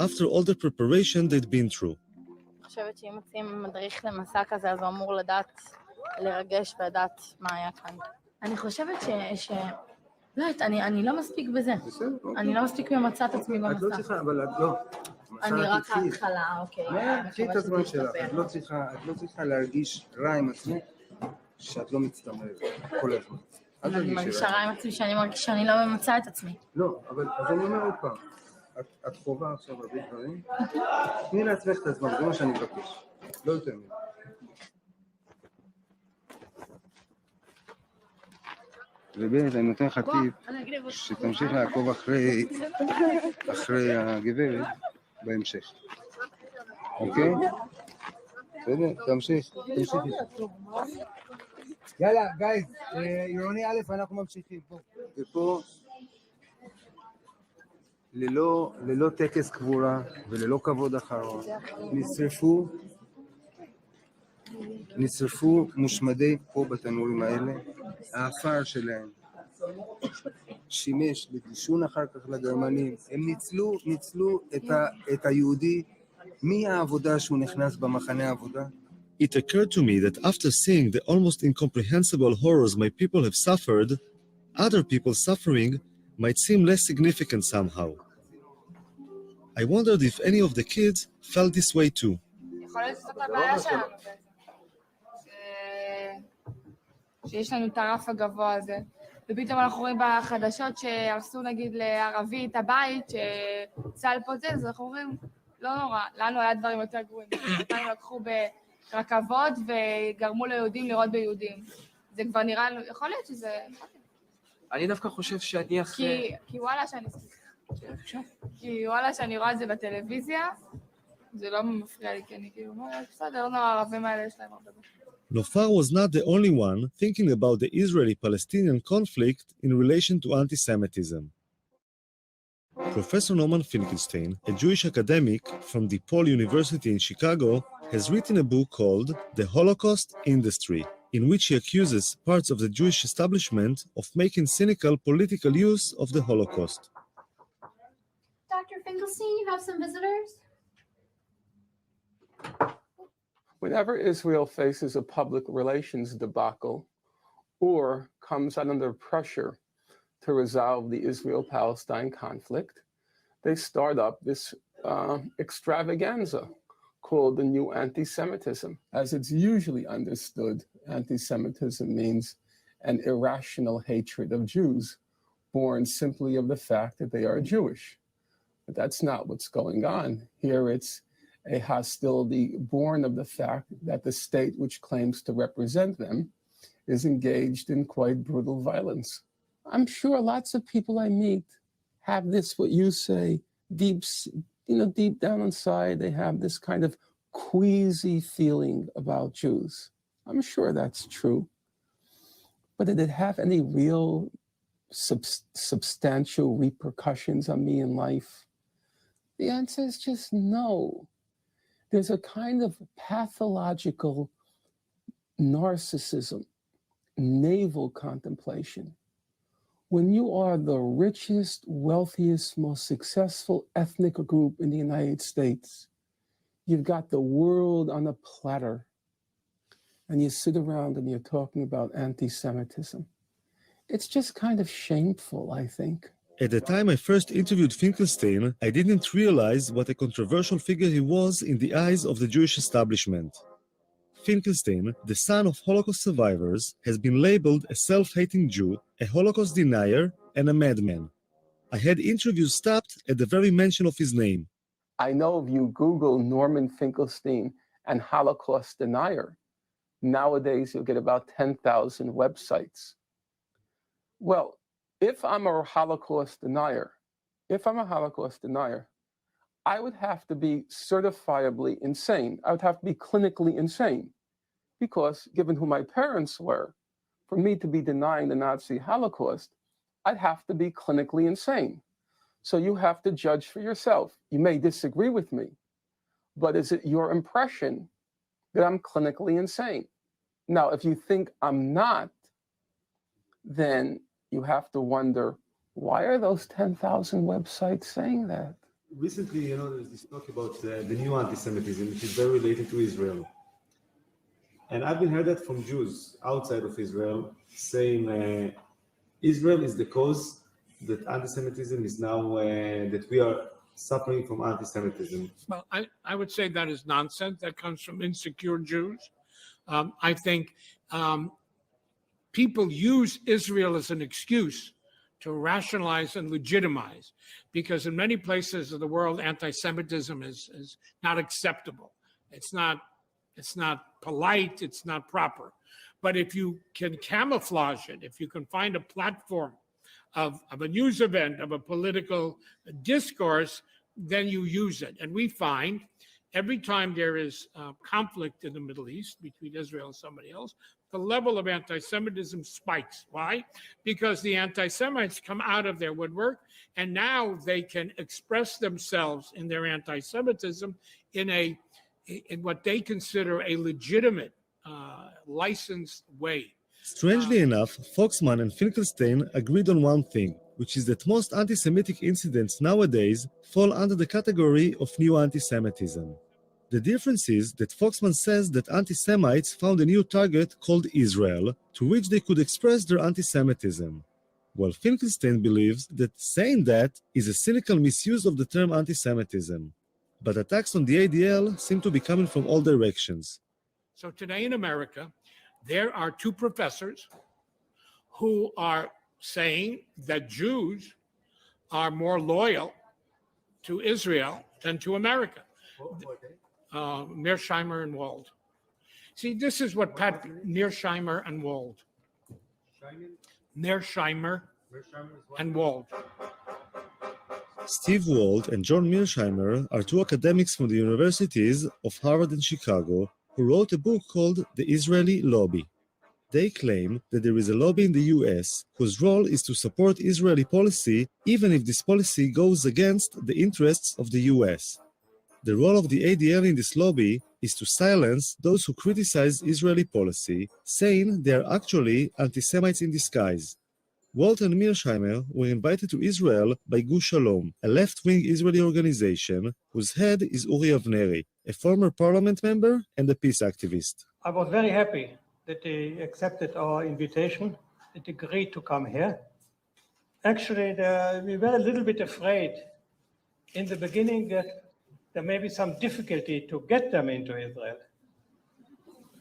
after all the preparation they'd been through. אני חושבת שאם מוצאים מדריך למסע כזה, אז הוא אמור לדעת, לרגש ולדעת מה היה כאן. אני חושבת לא, אני לא מספיק בזה. אני לא מספיק ממצא את עצמי במסע. את לא צריכה, אבל את לא. אני רק ההתחלה, אוקיי. תקחי את הזמן שלך, את לא צריכה להרגיש רע עם עצמך, שאת לא מצטמרת כל הזמן. אני מרגישה רע עם עצמי שאני מרגישה שאני לא ממצא את עצמי. לא, אבל אז אני אומר עוד פעם, את חובה עכשיו הרבה דברים, תני לעצמך את הזמן, זה מה שאני מבקש, לא יותר מזה. ובאמת, אני נותן לך טיפ שתמשיך לעקוב אחרי הגברת בהמשך. אוקיי? בסדר, תמשיך. יאללה, גייז, עירוני א', אנחנו ממשיכים פה. ופה, ללא טקס קבורה וללא כבוד אחרון, נשרפו מושמדי פה בתנורים האלה, האפר שלהם שימש לדישון אחר כך לגרמנים, הם ניצלו את היהודי מהעבודה שהוא נכנס במחנה העבודה. It occurred to me that after seeing the almost incomprehensible horrors my people have suffered, other people's suffering might seem less significant somehow. I wondered if any of the kids felt this way too. יכול להיות שזאת הבעיה שלנו. שיש לנו את הרף הגבוה הזה. ופתאום אנחנו רואים בחדשות שהרסו נגיד לערבי את הבית, שצה"ל פוצץ, אנחנו אומרים, לא נורא, לנו היה דברים יותר גרועים. אותנו לקחו ברכבות וגרמו ליהודים לראות ביהודים. זה כבר נראה, יכול להיות שזה... אני דווקא חושב שאני אחרי... כי וואלה שאני רואה את זה בטלוויזיה, זה לא מפריע לי, כי אני כאילו, בסדר, לא נורא, הערבים האלה יש להם הרבה. Nofar was not the only one thinking about the Israeli-Palestinian conflict in relation to anti-Semitism. Professor Norman Finkelstein, a Jewish academic from DePaul University in Chicago, has written a book called The Holocaust Industry, in which he accuses parts of the Jewish establishment of making cynical political use of the Holocaust. Dr. Finkelstein, you have some visitors? Whenever Israel faces a public relations debacle or comes under pressure to resolve the Israel-Palestine conflict, they start up this extravaganza called the new anti-Semitism. As it's usually understood, anti-Semitism means an irrational hatred of Jews, born simply of the fact that they are Jewish. But that's not what's going on. Here it's a hostility born of the fact that the state which claims to represent them is engaged in quite brutal violence. I'm sure lots of people I meet have this, what you say, deep down inside, they have this kind of queasy feeling about Jews. I'm sure that's true. But did it have any real substantial repercussions on me in life? The answer is just no. There's a kind of pathological narcissism, navel contemplation. When you are the richest, wealthiest, most successful ethnic group in the United States, you've got the world on a platter, and you sit around and you're talking about anti-Semitism. It's just kind of shameful, I think. At the time I first interviewed Finkelstein, I didn't realize what a controversial figure he was in the eyes of the Jewish establishment. Finkelstein, the son of Holocaust survivors, has been labeled a self-hating Jew, a Holocaust denier, and a madman. I had interviews stopped at the very mention of his name. I know if you Google Norman Finkelstein and Holocaust denier, nowadays you'll get about 10,000 websites. Well, if I'm a Holocaust denier, I would have to be certifiably insane. I would have to be clinically insane. Because given who my parents were, for me to be denying the Nazi Holocaust, I'd have to be clinically insane. So you have to judge for yourself. You may disagree with me, but is it your impression that I'm clinically insane? Now, if you think I'm not, then you have to wonder, why are those 10,000 websites saying that? Recently, there's this talk about the new anti-Semitism, which is very related to Israel. And I've been heard that from Jews outside of Israel, saying Israel is the cause that anti-Semitism is now, that we are suffering from anti-Semitism. Well, I would say that is nonsense. That comes from insecure Jews. I think people use Israel as an excuse to rationalize and legitimize, because in many places of the world, anti-Semitism is not acceptable. It's not polite, it's not proper. But if you can camouflage it, if you can find a platform of a news event, of a political discourse, then you use it. And we find every time there is conflict in the Middle East between Israel and somebody else, the level of anti-Semitism spikes. Why? Because the anti-Semites come out of their woodwork, and now they can express themselves in their anti-Semitism in what they consider a legitimate, licensed way. Strangely enough, Foxman and Finkelstein agreed on one thing, which is that most anti-Semitic incidents nowadays fall under the category of new anti-Semitism. The difference is that Foxman says that anti-Semites found a new target called Israel, to which they could express their anti-Semitism, while Finkelstein believes that saying that is a cynical misuse of the term anti-Semitism. But attacks on the ADL seem to be coming from all directions. So today in America, there are two professors who are saying that Jews are more loyal to Israel than to America. Mearsheimer and Wald. See, this is what Mearsheimer and Wald. Mearsheimer and Wald. Steve Wald and John Mearsheimer are two academics from the universities of Harvard and Chicago who wrote a book called The Israeli Lobby. They claim that there is a lobby in the US whose role is to support Israeli policy even if this policy goes against the interests of the US. The role of the ADL in this lobby is to silence those who criticize Israeli policy, saying they are actually anti-Semites in disguise. Walt and Mearsheimer were invited to Israel by Gush Shalom, a left-wing Israeli organization whose head is Uri Avneri, a former parliament member and a peace activist. I was very happy that they accepted our invitation and agreed to come here. Actually, we were a little bit afraid in the beginning that there may be some difficulty to get them into Israel,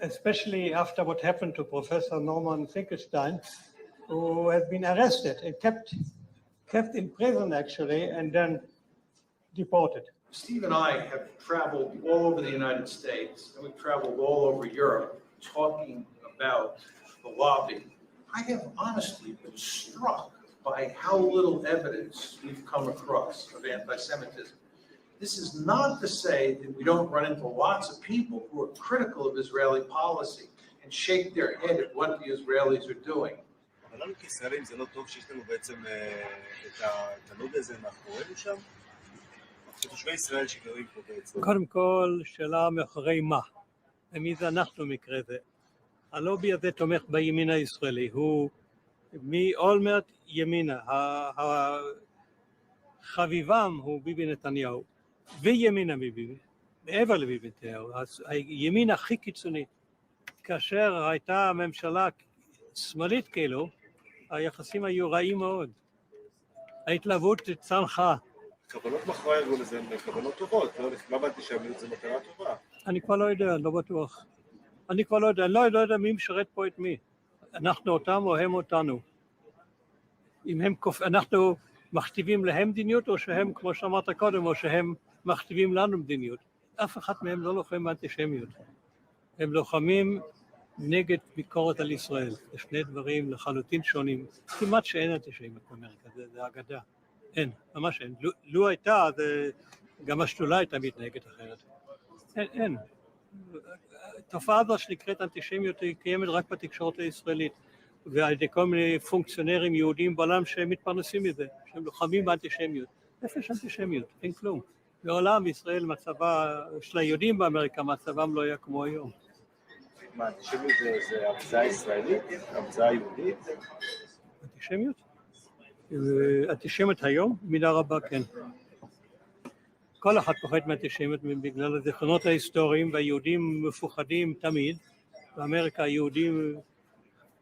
especially after what happened to Professor Norman Finkelstein, who had been arrested and kept in prison, actually, and then deported. Steve and I have traveled all over the United States, and we've traveled all over Europe talking about the lobby. I have honestly been struck by how little evidence we've come across of anti-Semitism. This is not to say that we don't run into lots of people who are critical of Israeli policy and shake their head at what the Israelis are doing. אבל לנו כישראלים זה לא טוב שיש לנו בעצם את הנוד הזה מאחורינו שם? שתושבי ישראל שגרים פה בעצם. קודם כל, שאלה מאחורי מה? ומי זה אנחנו במקרה זה? הלובי הזה תומך בימין הישראלי, הוא מאולמרט ימינה, חביבם הוא ביבי נתניהו, וימינה מביבי, מעבר לביבי נתניהו, הימין הכי קיצוני. כאשר הייתה ממשלה שמאלית כאילו, היחסים היו רעים מאוד. ההתלהבות צנחה. כוונות מאחורי הארגון הזה הן כוונות טובות, לא באתי שהמיעוט זה מטרה טובה. אני כבר לא יודע, לא בטוח. אני לא יודע מי משרת פה את מי. אנחנו אותם או הם אותנו. אם אנחנו מכתיבים להם מדיניות, או שהם, כמו שאמרת קודם, או שהם מכתיבים לנו מדיניות. אף אחד מהם לא לוחם באנטישמיות. הם לוחמים נגד ביקורת על ישראל. זה שני דברים לחלוטין שונים. כמעט שאין אנטישמיות באמריקה, זה אגדה. אין, ממש אין. לו הייתה, גם השדולה הייתה מתנהגת אחרת. אין. התופעה הזו שנקראת אנטישמיות היא קיימת רק בתקשורת הישראלית, ועל ידי כל מיני פונקציונרים יהודים בעולם שמתפרנסים מזה, שהם לוחמים באנטישמיות. איפה יש אנטישמיות? אין כלום. בעולם בישראל מצבה של היהודים באמריקה, מצבם לא היה כמו היום. מה, אנטישמיות זה המצאה ישראלית? המצאה יהודית? אנטישמיות? אנטישמיות היום? במידה רבה כן. כל אחד פוחד מאנטישמיות בגלל הזיכרונות ההיסטוריים, והיהודים מפוחדים תמיד. באמריקה היהודים,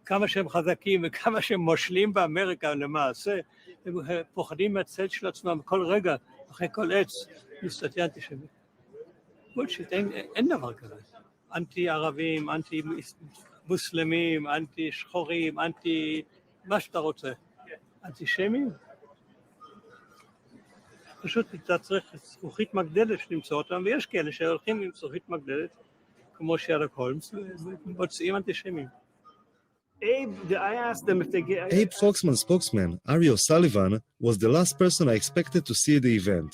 כמה שהם חזקים וכמה שהם מושלים באמריקה למעשה, הם פוחדים מהצד של עצמם כל רגע, אחרי כל עץ, מסתתר אנטישמיות. בולשיט, אין דבר כזה. אנטי ערבים, אנטי מוסלמים, אנטי שחורים, אנטי מה שאתה רוצה. אנטישמים? פשוט אתה צריך זכוכית מגדלת למצוא אותם, ויש כאלה שהולכים עם זכוכית מגדלת, כמו שרלוק הולמס, ומוצאים אנטישמים. Abe Foxman's spokesman, Ari O'Sullivan, was the last person I expected to see at the event.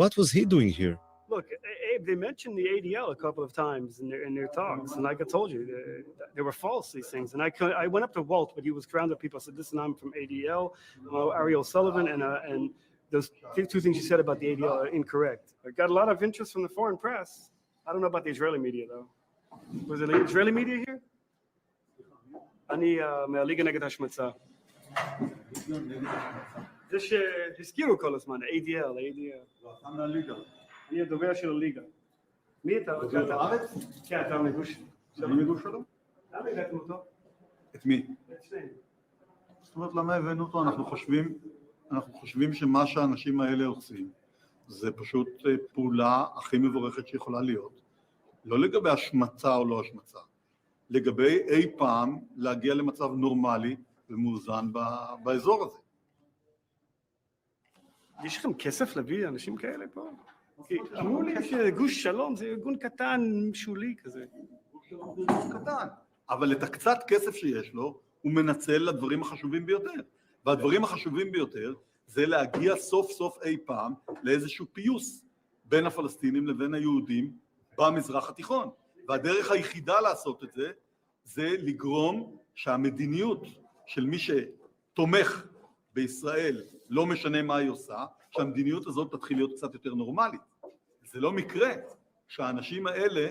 What was he doing here? Look, Abe, they mentioned the ADL a couple of times in their talks, and like I told you, they were false, these things. And I went up to Walt, but he was surrounded with people. I said, listen, I'm from ADL, Ari O'Sullivan, and those two things you said about the ADL are incorrect. I got a lot of interest from the foreign press. I don't know about the Israeli media, though. Was there Israeli media here? אני מהליגה נגד השמצה. זה שהזכירו כל הזמן, ADL. אתה מהליגה. אני הדובר של הליגה. מי אתה? דובר בארץ? כן, אתה מגוש. אני מגוש שלו? למה הבאתם אותו? את מי? את שניהם. זאת אומרת, למה הבאנו אותו? אנחנו חושבים שמה שהאנשים האלה עושים, זה פשוט פעולה הכי מבורכת שיכולה להיות. לא לגבי השמצה או לא השמצה. לגבי אי פעם להגיע למצב נורמלי ומאוזן באזור הזה. יש לכם כסף להביא אנשים כאלה פה? אמרו לי שגוש שלום זה ארגון קטן, שולי כזה. קטן. אבל את הקצת כסף שיש לו, הוא מנצל לדברים החשובים ביותר. והדברים החשובים ביותר זה להגיע סוף סוף אי פעם לאיזשהו פיוס בין הפלסטינים לבין היהודים במזרח התיכון. והדרך היחידה לעשות את זה, זה לגרום שהמדיניות של מי שתומך בישראל, לא משנה מה היא עושה, שהמדיניות הזאת תתחיל להיות קצת יותר נורמלית. זה לא מקרה שהאנשים האלה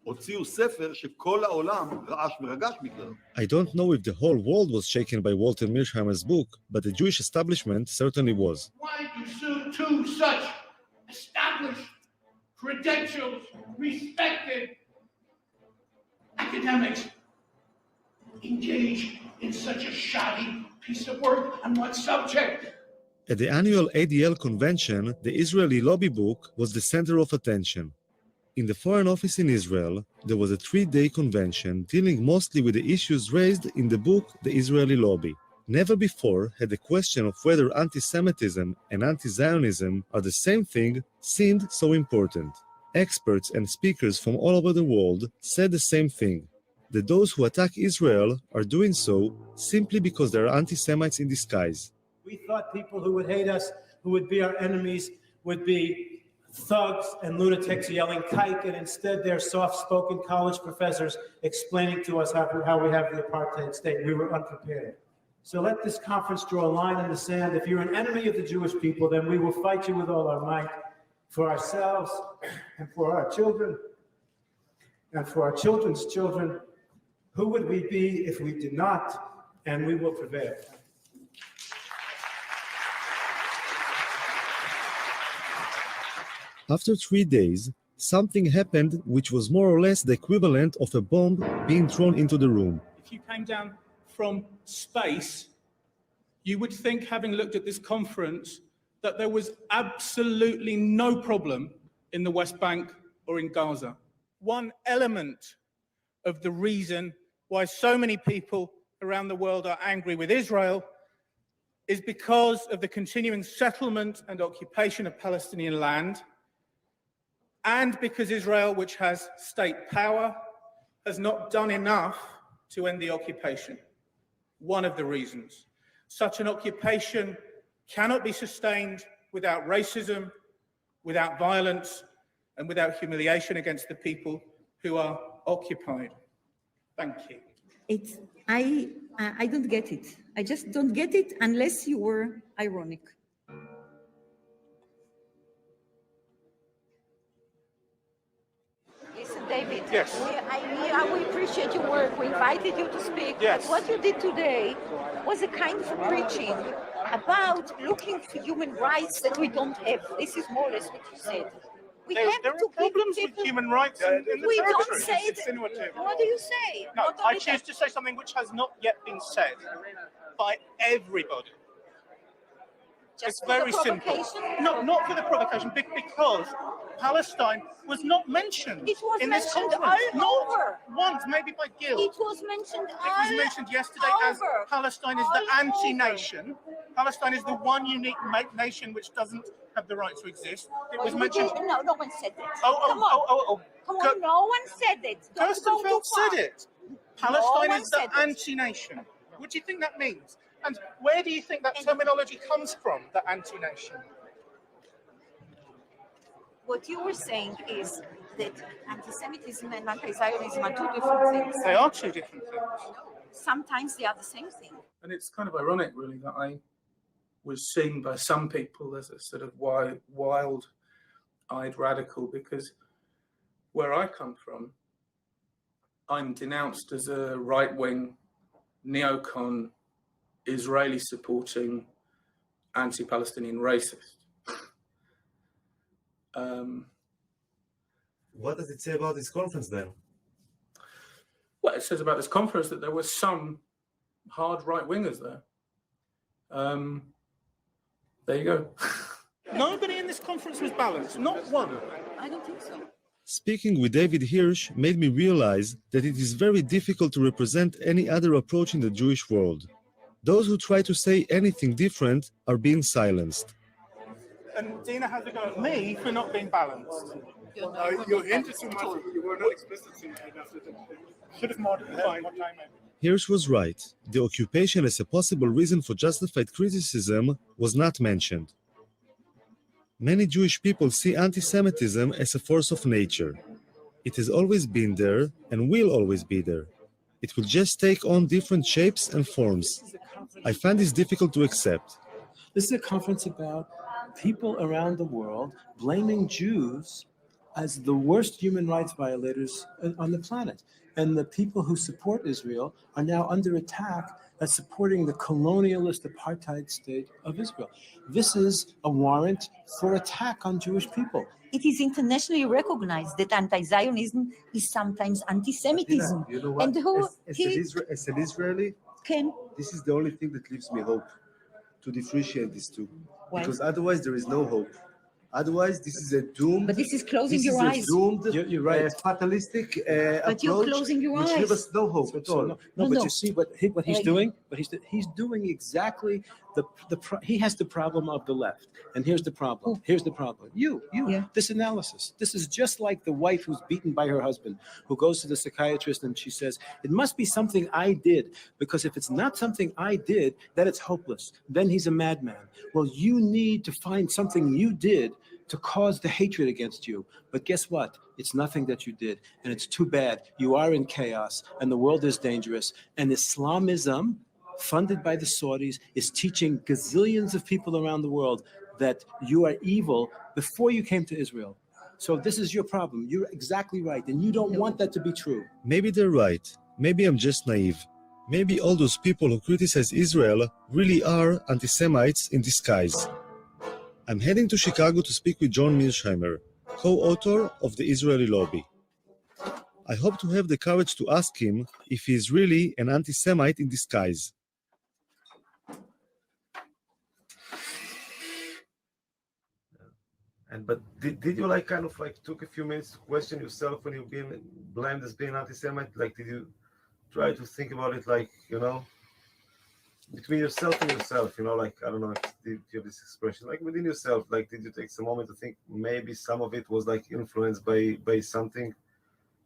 הוציאו ספר שכל העולם רעש ורגש בגללו. I don't know if the whole world was shaken by Walter Mearsheimer's book, but the Jewish establishment certainly was. Why do two such established, credentialed, respected academics engage in such a shoddy piece of work on what subject? At the annual ADL convention, the Israeli lobby book was the center of attention. In the Foreign Office in Israel, there was a 3-day convention dealing mostly with the issues raised in the book The Israeli Lobby. Never before had the question of whether anti-Semitism and anti-Zionism are the same thing seemed so important. Experts and speakers from all over the world said the same thing. that those who attack Israel are doing so simply because they are anti-Semites in disguise. We thought people who would hate us, who would be our enemies, would be thugs and lunatics yelling kike, and instead they're soft-spoken college professors explaining to us how we have the apartheid state. We were unprepared. So let this conference draw a line in the sand. If you're an enemy of the Jewish people, then we will fight you with all our might for ourselves and for our children and for our children's children. Who would we be if we did not? And we will prevail. After 3 days, something happened which was more or less the equivalent of a bomb being thrown into the room. If you came down from space, you would think, having looked at this conference, that there was absolutely no problem in the West Bank or in Gaza. One element of the reason why so many people around the world are angry with Israel is because of the continuing settlement and occupation of Palestinian land, and because Israel, which has state power, has not done enough to end the occupation. One of the reasons. Such an occupation cannot be sustained without racism, without violence, and without humiliation against the people who are occupied. Thank you. I don't get it. I just don't get it unless you were ironic. Listen, David. Yes. We appreciate your work. We invited you to speak. Yes. But what you did today was a kind of preaching about looking for human rights that we don't have. This is more or less what you said. There are problems with human rights in the we territory. don't say It's that. insinuative. What do you say? No, Not I only choose to say something which has not yet been said by everybody. Just It's for very the simple. provocation? No, not for the provocation, because Palestine was not mentioned It was in this mentioned conference. all Not over. once, maybe by guilt. It was mentioned It was mentioned yesterday as over. Palestine is the anti-nation. Palestine is the one unique nation which doesn't have the right to exist. It was mentioned. No, no one said that. Come on. Come on, no one said it. Don't go too Gerstenfeld far. said it. Palestine one is the said it. anti-nation. What do you think that means? And where do you think that terminology comes from, the anti-nation? What you were saying is that anti-Semitism and anti-Zionism are two different things. They are two different things. Sometimes they are the same thing. And it's kind of ironic, really, that I was seen by some people as a sort of wild-eyed radical, because where I come from, I'm denounced as a right-wing, neocon, Israeli-supporting, anti-Palestinian racist. What does it say about this conference then? Well, it says about this conference that there were some hard right-wingers there. There you go. Nobody in this conference was balanced, not one. I don't think so. Speaking with David Hirsch made me realize that it is very difficult to represent any other approach in the Jewish world. Those who try to say anything different are being silenced. And Dina has a go at me for not being balanced. You hinted too much. You were not explicit enough. Should have modified what I meant. Hirsch was right. The occupation as a possible reason for justified criticism was not mentioned. Many Jewish people see anti-Semitism as a force of nature. It has always been there and will always be there. It will just take on different shapes and forms. I find this difficult to accept. This is a conference about people around the world blaming Jews as the worst human rights violators on the planet. And the people who support Israel are now under attack as supporting the colonialist apartheid state of Israel. This is a warrant for attack on Jewish people. It is internationally recognized that anti-Zionism is sometimes anti-Semitism. You know what? And who As an Israeli, this is the only thing that gives me hope, to differentiate these two. Why? Because otherwise there is no hope. Otherwise, this is a doomed. But this is closing your eyes. Doomed, you're right. Fatalistic But you're approach, closing your which eyes. gives us no hope at all. No, but you see what he's doing? But he's doing exactly He has the problem of the left. And here's the problem. Here's the problem. This analysis. This is just like the wife who's beaten by her husband, who goes to the psychiatrist and she says, it must be something I did, because if it's not something I did, then it's hopeless. Then he's a madman. Well, you need to find something you did to cause the hatred against you. But guess what? It's nothing that you did. And it's too bad. You are in chaos and the world is dangerous. And Islamism, funded by the Saudis, is teaching gazillions of people around the world that you are evil before you came to Israel. So this is your problem. You're exactly right. And you don't want that to be true. Maybe they're right. Maybe I'm just naive. Maybe all those people who criticize Israel really are anti-Semites in disguise. I'm heading to Chicago to speak with John Mearsheimer, co-author of the Israeli Lobby. I hope to have the courage to ask him if he is really an anti-Semite in disguise. But did you like kind of like took a few minutes to question yourself when you've been blamed as being anti-Semite? Like, did you try to think about it, like, you know, between yourself and yourself, you know, like, I don't know if you have this expression, like within yourself, like, did you take some moment to think maybe some of it was like influenced by something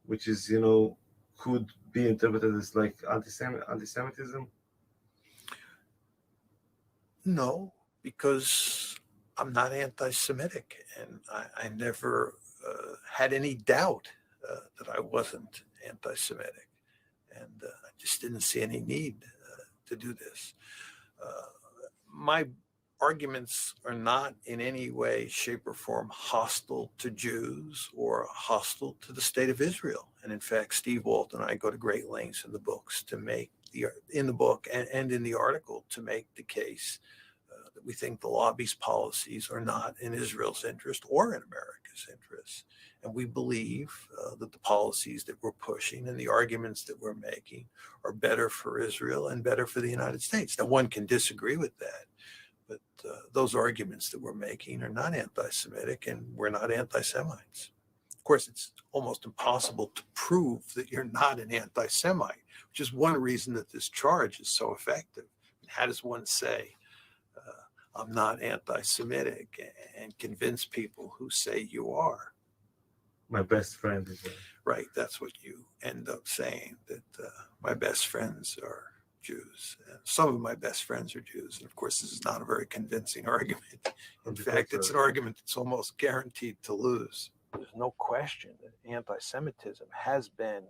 which is, you know, could be interpreted as like anti-Semitism? No, because I'm not anti-Semitic, and I never had any doubt that I wasn't anti-Semitic, and I just didn't see any need to do this. My arguments are not in any way, shape, or form hostile to Jews or hostile to the state of Israel. And in fact, Steve Walt and I go to great lengths in the books to make in the book and in the article to make the case that we think the lobby's policies are not in Israel's interest or in America's interest. And we believe that the policies that we're pushing and the arguments that we're making are better for Israel and better for the United States. Now, one can disagree with that, but those arguments that we're making are not anti-Semitic, and we're not anti-Semites. Of course, it's almost impossible to prove that you're not an anti-Semite, which is one reason that this charge is so effective. How does one say, I'm not anti-Semitic, and convince people who say you are? My best friend is right. That's what you end up saying, that my best friends are Jews. And some of my best friends are Jews. And of course, this is not a very convincing argument. In fact, it's an argument that's almost guaranteed to lose. There's no question that anti-Semitism has been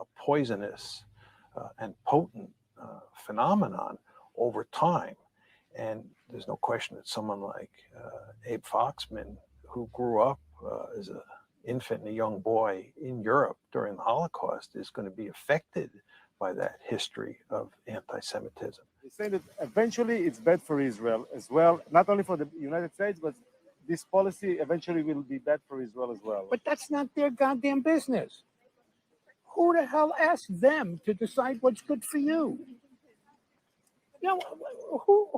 a poisonous and potent phenomenon over time. And there's no question that someone like Abe Foxman, who grew up as an infant and a young boy in Europe during the Holocaust, is going to be affected by that history of anti-Semitism. They say that eventually it's bad for Israel as well, not only for the United States, but this policy eventually will be bad for Israel as well. But that's not their goddamn business. Who the hell asked them to decide what's good for you? You know,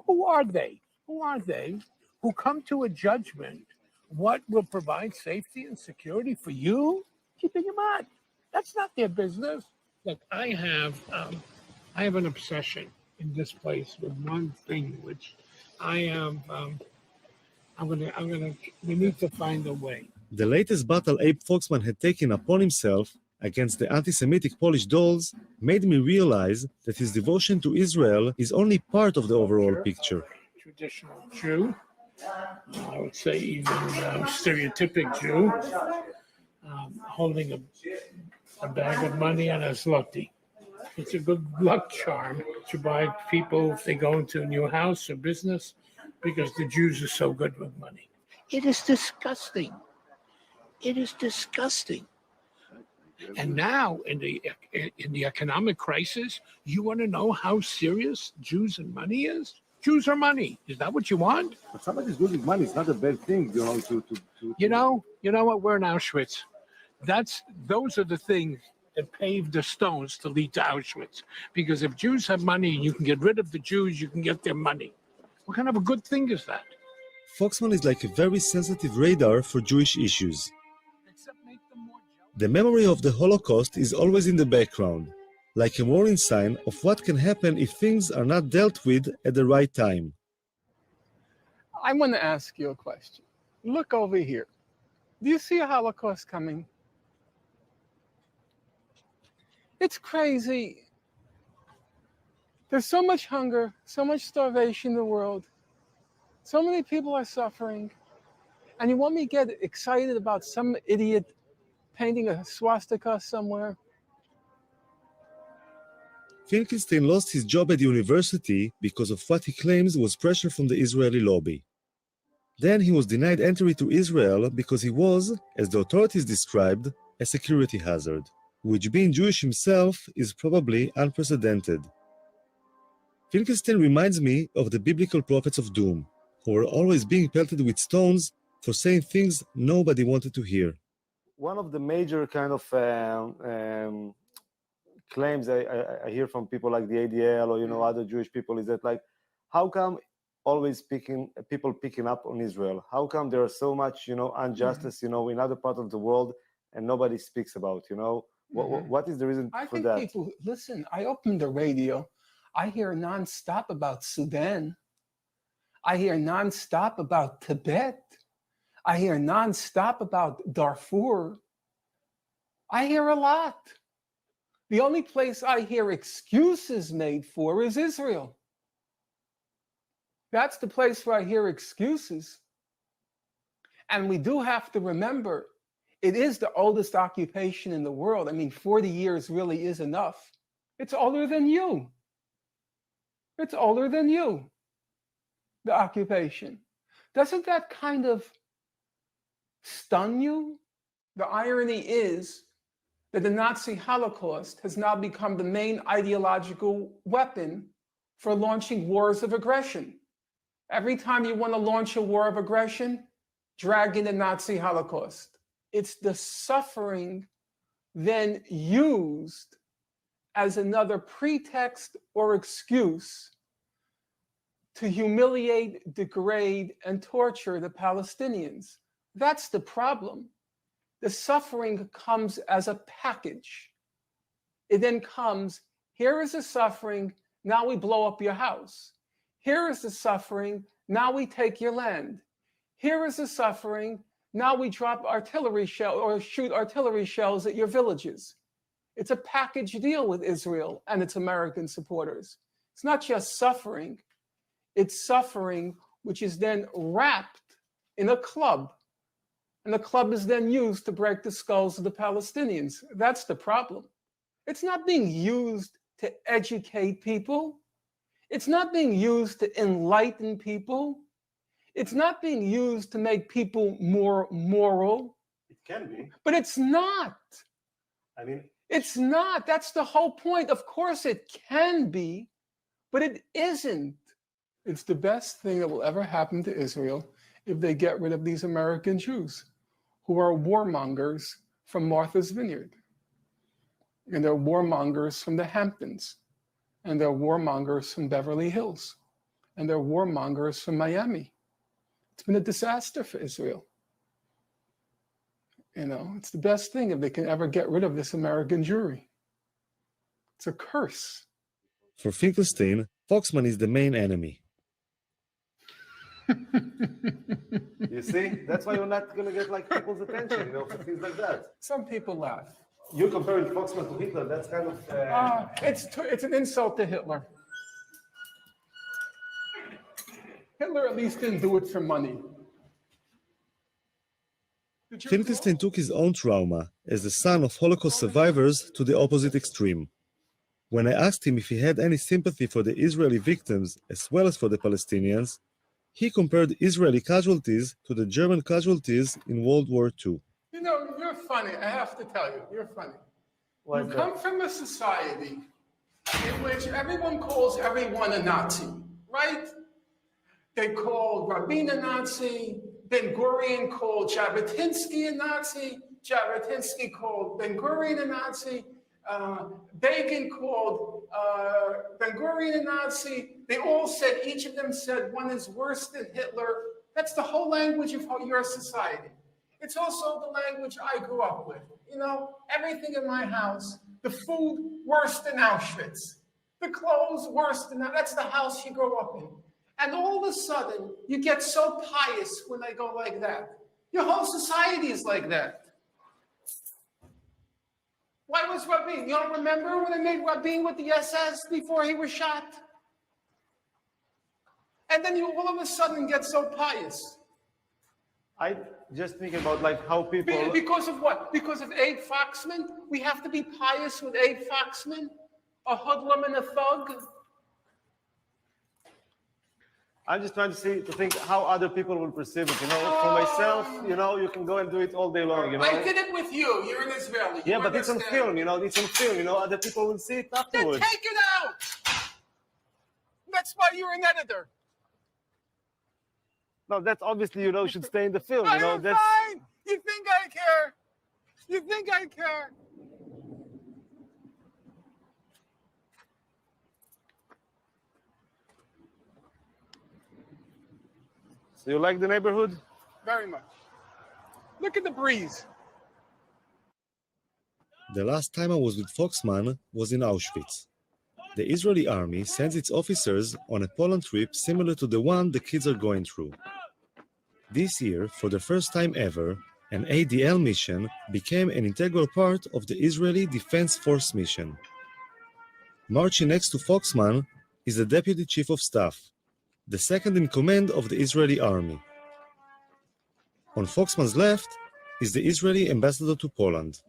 who are they? Who are they who come to a judgment what will provide safety and security for you? Keep in mind, that's not their business. Look, I have an obsession in this place with one thing, which we need to find a way. The latest battle Abe Foxman had taken upon himself against the anti-Semitic Polish dolls made me realize that his devotion to Israel is only part of the overall picture. Traditional Jew, I would say even stereotypic Jew, holding a bag of money and a zloty. It's a good luck charm to buy people if they go into a new house or business, because the Jews are so good with money. It is disgusting. It is disgusting. And now in the economic crisis, you want to know how serious Jews and money is? Jews are money. Is that what you want? But somebody's losing money. It's not a bad thing, you know. You know what? We're in Auschwitz. Those are the things that paved the stones to lead to Auschwitz. Because if Jews have money, you can get rid of the Jews. You can get their money. What kind of a good thing is that? Foxman is like a very sensitive radar for Jewish issues. The memory of the Holocaust is always in the background. like a warning sign of what can happen if things are not dealt with at the right time. I want to ask you a question. Look over here. Do you see a Holocaust coming? It's crazy. There's so much hunger, so much starvation in the world. So many people are suffering. And you want me to get excited about some idiot painting a swastika somewhere? Finkelstein lost his job at the university because of what he claims was pressure from the Israeli lobby. Then he was denied entry to Israel because he was, as the authorities described, a security hazard, which being Jewish himself is probably unprecedented. Finkelstein reminds me of the biblical prophets of doom, who were always being pelted with stones for saying things nobody wanted to hear. One of the major kind of claims I hear from people like the ADL or other Jewish people is that, like, how come always people picking up on Israel? How come there are so much injustice in other parts of the world and nobody speaks about? What is the reason for that? I think people listen. I opened the radio. I hear nonstop about Sudan. I hear nonstop about Tibet. I hear nonstop about Darfur. I hear a lot. The only place I hear excuses made for is Israel. That's the place where I hear excuses. And we do have to remember, it is the oldest occupation in the world. I mean, 40 years really is enough. It's older than you. It's older than you, the occupation. Doesn't that kind of stun you? The irony is that the Nazi Holocaust has now become the main ideological weapon for launching wars of aggression. Every time you want to launch a war of aggression, drag in the Nazi Holocaust. It's the suffering then used as another pretext or excuse to humiliate, degrade, and torture the Palestinians. That's the problem. The suffering comes as a package. It then comes, here is the suffering, now we blow up your house. Here is the suffering, now we take your land. Here is the suffering, now we drop artillery shell or shoot artillery shells at your villages. It's a package deal with Israel and its American supporters. It's not just suffering, it's suffering which is then wrapped in a club. And the club is then used to break the skulls of the Palestinians. That's the problem. It's not being used to educate people. It's not being used to enlighten people. It's not being used to make people more moral. It can be. But it's not. I mean, it's not. That's the whole point. Of course it can be, but it isn't. It's the best thing that will ever happen to Israel if they get rid of these American Jews who are warmongers from Martha's Vineyard. And they're warmongers from the Hamptons. And they're warmongers from Beverly Hills. And they're warmongers from Miami. It's been a disaster for Israel. It's the best thing if they can ever get rid of this American Jewry. It's a curse. For Finkelstein, Foxman is the main enemy. You see, that's why you're not going to get people's attention, for things like that. Some people laugh. You're comparing Foxman to Hitler. That's kind of. It's an insult to Hitler. Hitler at least didn't do it for money. Finkelstein took his own trauma as the son of Holocaust survivors to the opposite extreme. When I asked him if he had any sympathy for the Israeli victims as well as for the Palestinians, he compared Israeli casualties to the German casualties in World War II. You're funny. I have to tell you, you're funny. You come from a society in which everyone calls everyone a Nazi, right? They called Rabin a Nazi, Ben-Gurion called Jabotinsky a Nazi, Jabotinsky called Ben-Gurion a Nazi, Begin called Ben-Gurion a Nazi. They all said, each of them said one is worse than Hitler. That's the whole language of your society. It's also the language I grew up with. Everything in my house The food worse than Auschwitz. The clothes worse than that. That's the house you grow up in. And all of a sudden, you get so pious when they go like that. Your whole society is like that. Why was Rabin? You don't remember when they made Rabin with the SS before he was shot? And then you all of a sudden get so pious. I just think about like how people... Because of what? Because of Abe Foxman? We have to be pious with Abe Foxman? A hoodlum and a thug? I'm just trying to think how other people will perceive it. You know, for myself, you know, you can go and do it all day long. You know, I did it with you. You're an Israeli. Yeah, but it's on film. You know, it's on film. You know, other people will see it afterwards. Then take it out. That's why you're an editor. No, that's obviously, you know, should stay in the film. You know, I'm that's fine. You think I care? You think I care? So you like the neighborhood? Very much. Look at the breeze. The last time I was with Foxman was in Auschwitz. The Israeli army sends its officers on a Poland trip similar to the one the kids are going through. This year, for the first time ever, an ADL mission became an integral part of the Israeli Defense Force mission. Marching next to Foxman is the Deputy Chief of Staff, the second in command of the Israeli army. On Foxman's left is the Israeli ambassador to Poland.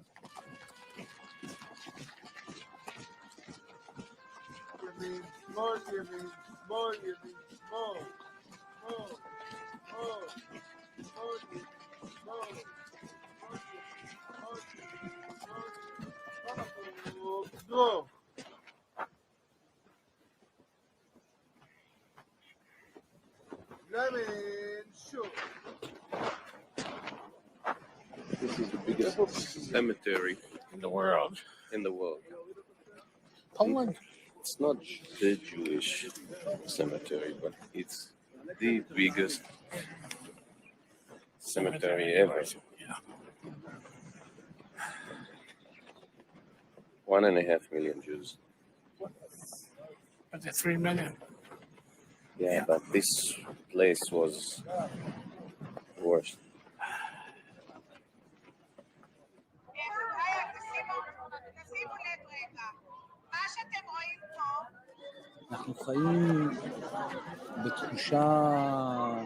This is the biggest cemetery in the world. Poland? It's not the Jewish cemetery, but it's the biggest cemetery ever. 1.5 million Jews. But the 3 million. Yeah, but this place was worse. אנחנו חיים בתחושה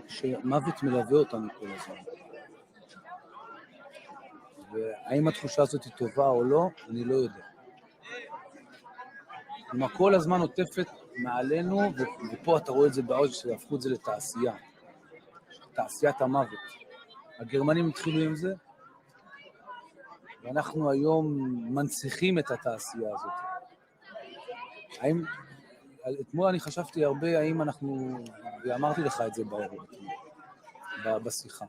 שמוות מלווה אותנו כל הזמן. והאם התחושה הזאת היא טובה או לא, אני לא יודע. כלומר, כל הזמן עוטפת מעלינו, ופה אתה רואה את זה בעוד שהפכו את זה לתעשייה. תעשיית המוות. הגרמנים התחילו עם זה, ואנחנו היום מנציחים את התעשייה הזאת. אתמול אני חשבתי הרבה האם אנחנו, ואמרתי לך את זה בשיחה,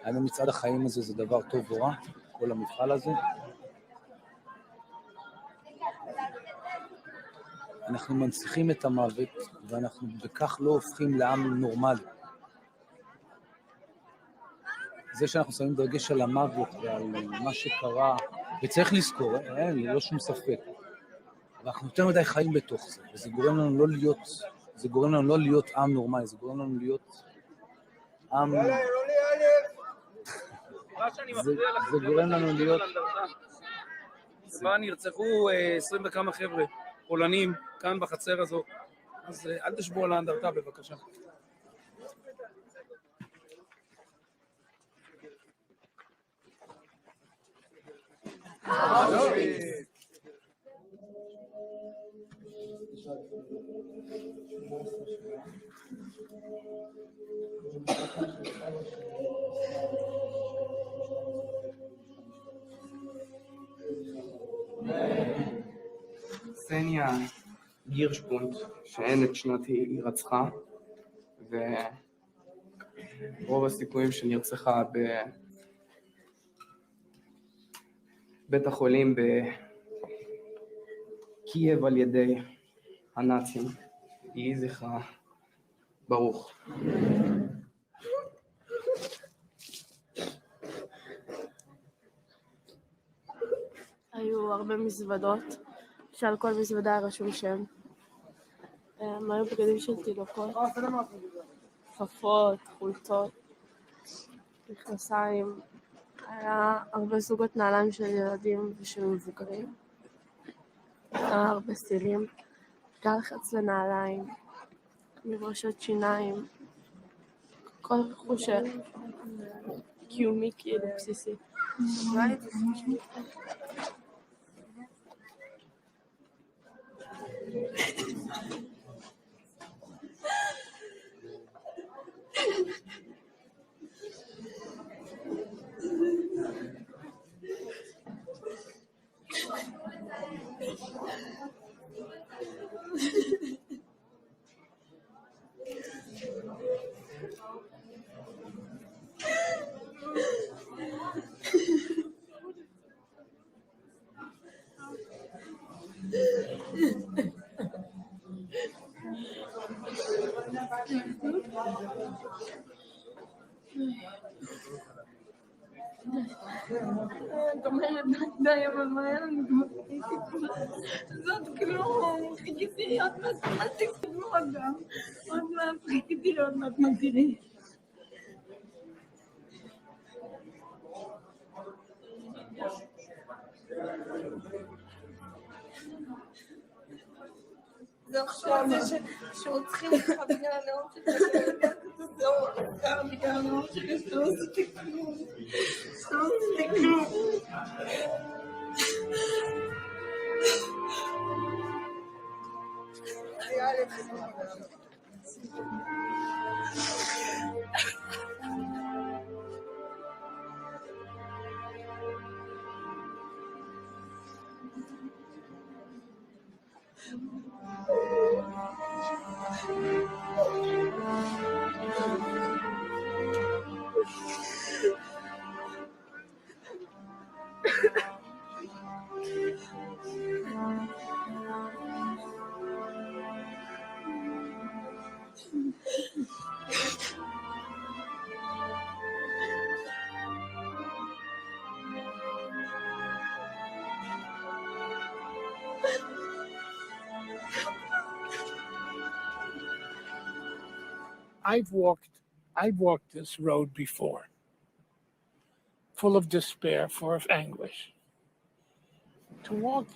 האם מצעד החיים הזה זה דבר טוב או רע, כל המפעל הזה. אנחנו מנציחים את המוות, ואנחנו בכך לא הופכים לעם נורמלי. זה שאנחנו שמים דגש על המוות ועל מה שקרה, וצריך לזכור, לא שום ספק. אנחנו יותר מדי חיים בתוך זה, וזה גורם לנו לא להיות עם נורמלי, זה גורם לנו להיות עם... זה גורם לנו להיות... שבה נרצחו 20 וכמה חבר'ה פולנים כאן בחצר הזו, אז אל תשבו על האנדרטה בבקשה. קסניה גירשפונט, שאין את שנת היא רצחה, ורוב הסיכויים שנרצחה בבית החולים בקייב על ידי הנאצים. יהי זכרה ברוך. היו הרבה מזוודות, שעל כל מזוודה היה רשום שם. היו בגדים של תינוקות, כפפות, חולצות, מכנסיים. היה הרבה סוגות נעליים של ילדים ושל מבוגרים. היה הרבה סטילים, גל חץ לנעליים, מברשות שיניים, כל רכוש קיומי כאילו בסיסי. את אומרת די, אבל מה היה לנו כבר? זאת כלום, חיכיתי עוד מעט, אל תכתבו אדם, עוד מעט חיכיתי עוד מעט תראי. זה עכשיו זה שרוצחים אותך בגלל הנאום שלך, זהו, גם בגלל הנאום שלך, שלא עשיתי כלום. שלא עשיתי כלום. I've walked this road before, full of despair, full of anguish. To walk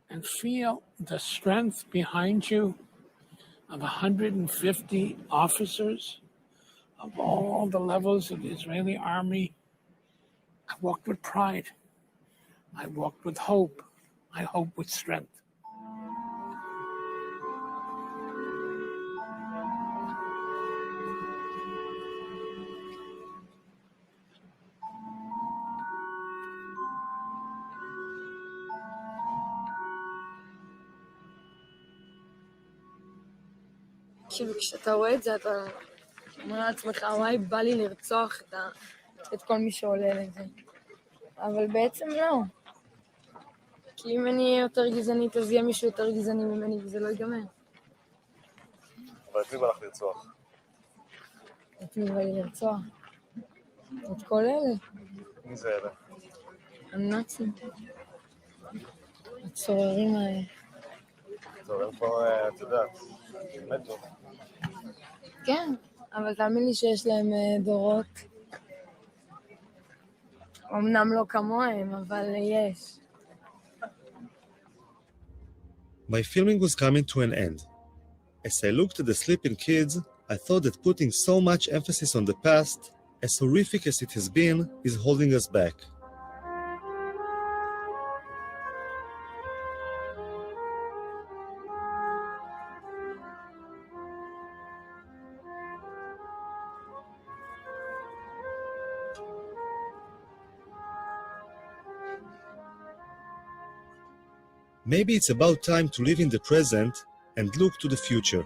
and feel the strength behind you of 150 officers of all the levels of the Israeli army. I walked with pride. I walked with hope. I hope with strength. כאילו כשאתה רואה את זה אתה אומר לעצמך וואי בא לי לרצוח את כל מי שעולה לזה, אבל בעצם לא, כי אם אני אהיה יותר גזענית אז יהיה מישהו יותר גזעני ממני וזה לא ייגמר. אבל את מי בא לך לרצוח? את מי בא לי לרצוח? את כל אלה. מי זה אלה? הנאצים, הצוררים האלה. טוב, הם כבר, את יודעת, מתו. כן, אבל תאמין לי שיש להם דורות. אמנם לא כמוהם, אבל יש. My filming was coming to an end. As I looked at the sleeping kids, I thought that putting so much emphasis on the past, as horrific as it has been, is holding us back. Maybe it's about time to live in the present and look to the future.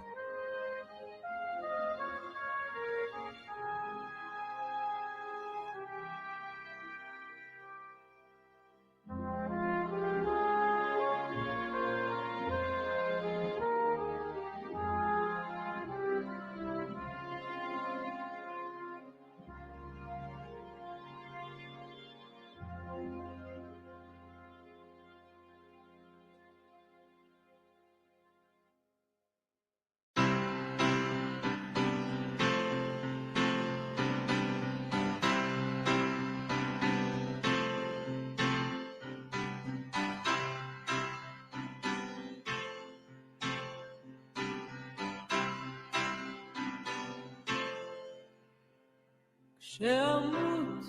שאמות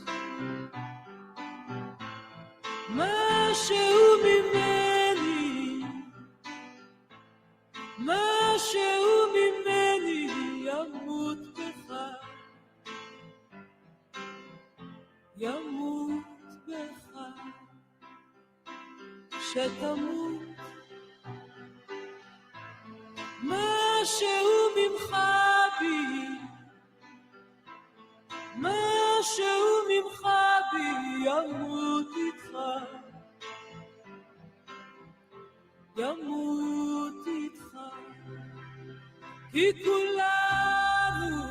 משהו ממני, משהו ממני ימות בך, ימות בך, שתמות משהו ממך בי, משהו ממך בי ימות איתך, ימות איתך, כי כולנו,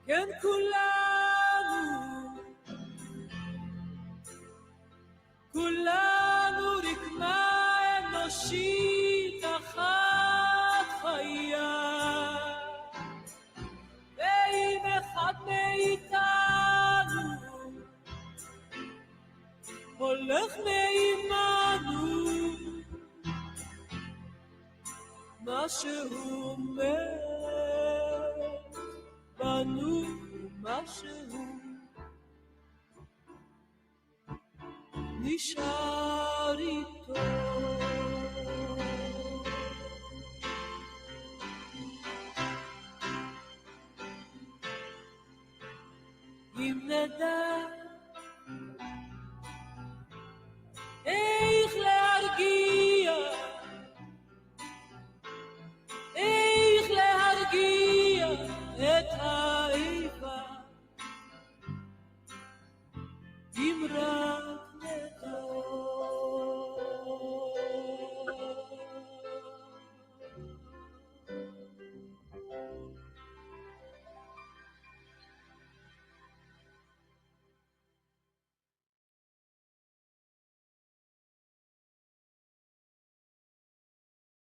כן כולנו, כולנו רקמה אנושית אחת חיה, ואם אחד מאיתנו הולך מעימנו, משהו מת בנו, משהו נשאר איתו.